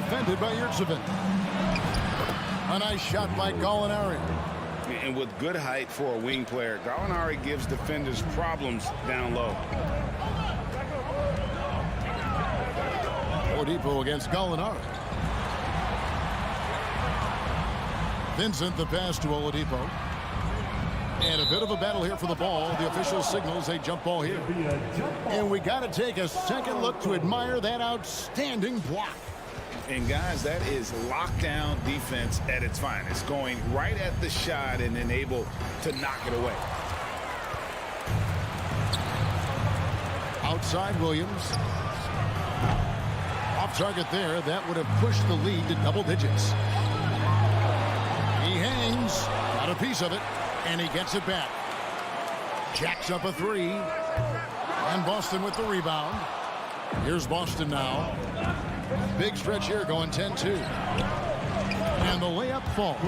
[SPEAKER 6] defended by Yurtseven. A nice shot by Gallinari.
[SPEAKER 8] And with good height for a wing player, Gallinari gives defenders problems down low.
[SPEAKER 6] Oladipo against Gallinari. Vincent the pass to Oladipo. And a bit of a battle here for the ball. The official signals a jump ball here. And we got to take a second look to admire that outstanding block.
[SPEAKER 8] And guys, that is lockdown defense at its finest, going right at the shot and then able to knock it away.
[SPEAKER 6] Outside Williams. Off target there. That would have pushed the lead to double digits. He hangs. Got a piece of it. And he gets it back. Jacks up a three. And Boston with the rebound. Here's Boston now. Big stretch here going 10-2. And the layup falls.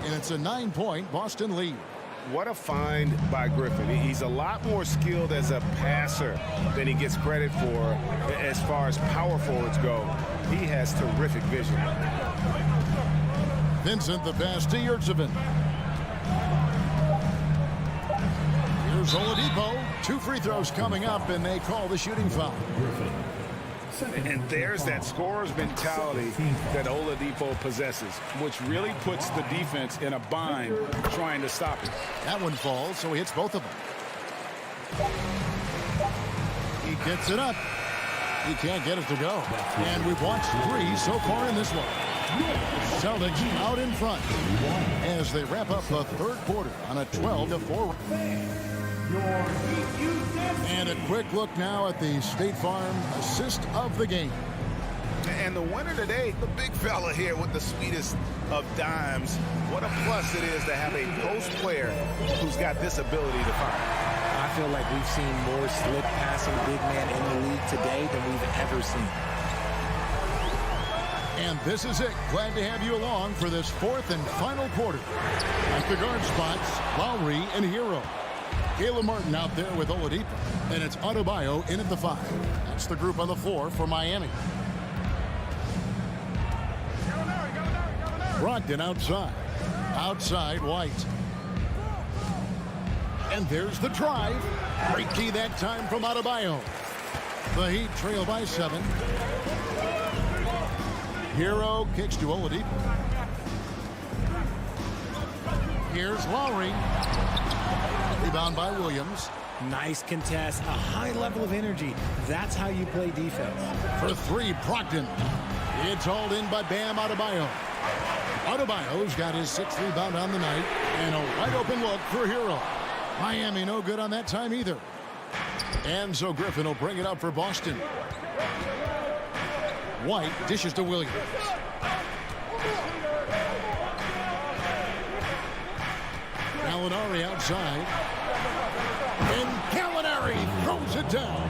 [SPEAKER 6] And it's a 9-point Boston lead.
[SPEAKER 8] What a find by Griffin. He's a lot more skilled as a passer than he gets credit for as far as power forwards go. He has terrific vision.
[SPEAKER 6] Vincent the pass to Yurtseven. Here's Oladipo. 2 free throws coming up, and they call the shooting foul.
[SPEAKER 8] And there's that scorer's mentality that Oladipo possesses, which really puts the defense in a bind trying to stop it.
[SPEAKER 6] That one falls, so he hits both of them. He gets it up. He can't get it to go. And we've watched 3 so far in this one. Celtics out in front as they wrap up the third quarter on a 12-4. And a quick look now at the State Farm assist of the game.
[SPEAKER 8] And the winner today, the big fella here with the sweetest of dimes. What a plus it is to have a post player who's got this ability to fire.
[SPEAKER 7] I feel like we've seen more slick passing big man in the league today than we've ever seen.
[SPEAKER 6] And this is it. Glad to have you along for this fourth and final quarter. At the guard spots, Lowry and Hero. Caleb Martin out there with Oladipo. And it's Adebayo in at the 5. That's the group on the floor for Miami. Brogdon outside. Outside White. And there's the drive. Great key that time from Adebayo. The Heat trail by 7. Hero kicks to Oladipo. Here's Lowry. Rebound by Williams.
[SPEAKER 7] Nice contest, a high level of energy. That's how you play defense.
[SPEAKER 6] For 3, Brogdon. It's hauled in by Bam Adebayo. Adebayo's got his 6th rebound on the night. And a wide open look for Hero. Miami no good on that time either. And so Griffin will bring it up for Boston. White dishes to Williams. Gallinari outside. And Gallinari throws it down.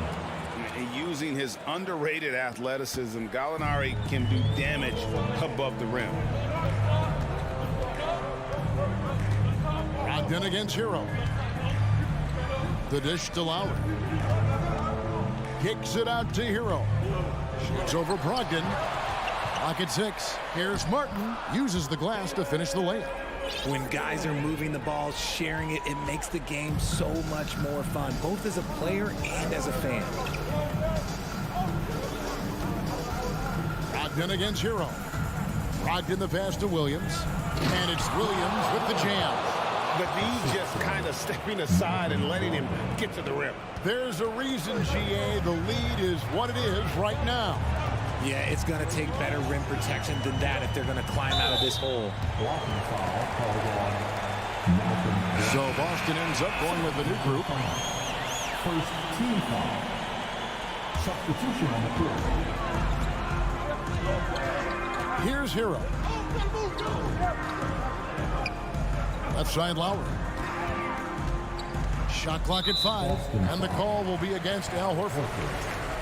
[SPEAKER 8] Using his underrated athleticism, Gallinari can do damage above the rim.
[SPEAKER 6] Brogdon against Hero. The dish to Lowry. Kicks it out to Hero. Shoots over Brogdon. Clock at 6. Here's Martin. Uses the glass to finish the layup.
[SPEAKER 7] When guys are moving the ball, sharing it, it makes the game so much more fun, both as a player and as a fan.
[SPEAKER 6] Brogdon against Hero. Brogdon the pass to Williams. And it's Williams with the jam.
[SPEAKER 1] But he's just kind of stepping aside and letting him get to the rim.
[SPEAKER 6] There's a reason, GA, the lead is what it is right now.
[SPEAKER 7] Yeah, it's going to take better rim protection than that if they're going to climb out of this hole.
[SPEAKER 6] So Boston ends up going with the new group.
[SPEAKER 4] First team foul. Substitution on the court.
[SPEAKER 6] Here's Hero. Left side Lowry. Shot clock at 5. And the call will be against Al Horford.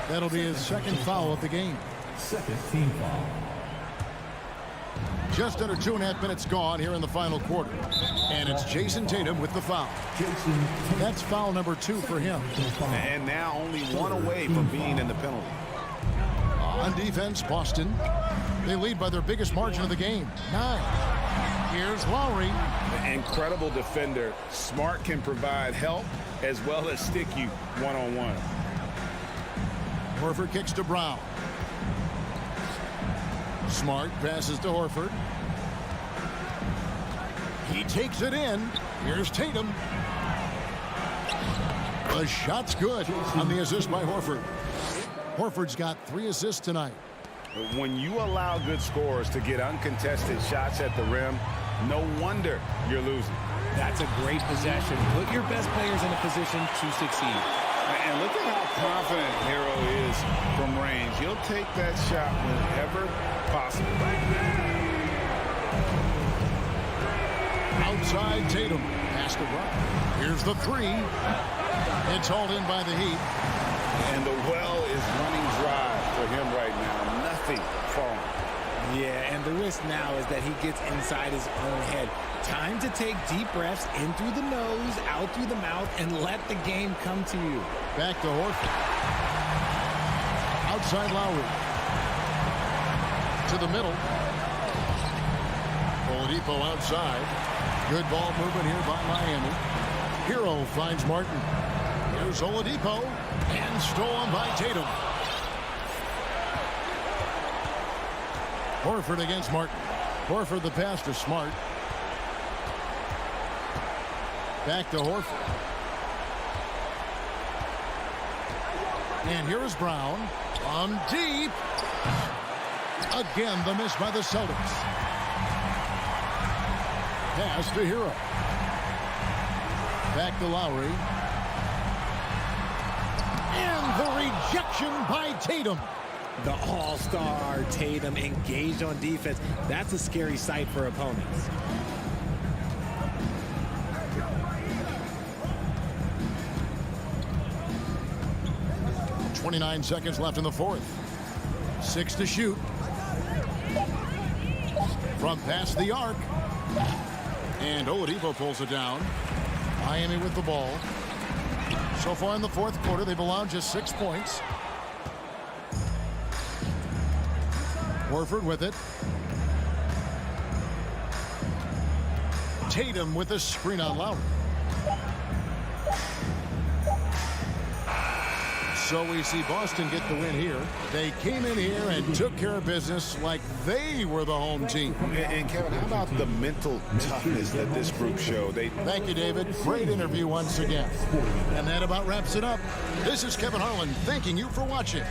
[SPEAKER 6] That'll be his 2nd foul of the game.
[SPEAKER 4] Second team foul.
[SPEAKER 6] Just under 2.5 minutes gone here in the final quarter. And it's Jason Tatum with the foul. That's foul number 2 for him.
[SPEAKER 8] And now only 1 away from being in the penalty.
[SPEAKER 6] On defense, Boston. They lead by their biggest margin of the game, 9. Here's Lowry.
[SPEAKER 8] Incredible defender. Smart can provide help as well as stick you one-on-one.
[SPEAKER 6] Horford kicks to Brown. Smart passes to Horford. He takes it in. Here's Tatum. The shot's good on the assist by Horford. Horford's got 3 assists tonight.
[SPEAKER 8] When you allow good scorers to get uncontested shots at the rim, no wonder you're losing.
[SPEAKER 7] That's a great possession. Put your best players in a position to succeed.
[SPEAKER 8] And look at how confident Hero is from range. He'll take that shot whenever possible.
[SPEAKER 6] Outside Tatum. Pass to Brown. Here's the 3. It's hauled in by the Heat.
[SPEAKER 8] And the well is running dry for him right now. Nothing falling.
[SPEAKER 7] Yeah, and the risk now is that he gets inside his own head. Time to take deep breaths in through the nose, out through the mouth, and let the game come to you.
[SPEAKER 6] Back to Horford. Outside Lowry. To the middle. Oladipo outside. Good ball movement here by Miami. Hero finds Martin. Here's Oladipo. And stolen by Tatum. Horford against Martin. Horford the pass to Smart. Back to Horford. And here is Brown. On deep. Again, the miss by the Celtics. Pass to Hero. Back to Lowry. And the rejection by Tatum.
[SPEAKER 7] The all-star Tatum engaged on defense. That's a scary sight for opponents.
[SPEAKER 6] .29 seconds left in the fourth. 6 to shoot. From past the arc. And Oladipo pulls it down. Miami with the ball. So far in the fourth quarter, they've allowed just 6 points. Horford with it. Tatum with a screen on Lowry. So we see Boston get the win here. They came in here and took care of business like they were the home team.
[SPEAKER 8] And Kevin, how about the mental toughness that this group showed?
[SPEAKER 6] Thank you, David. Great interview once again. And that about wraps it up. This is Kevin Harlan thanking you for watching.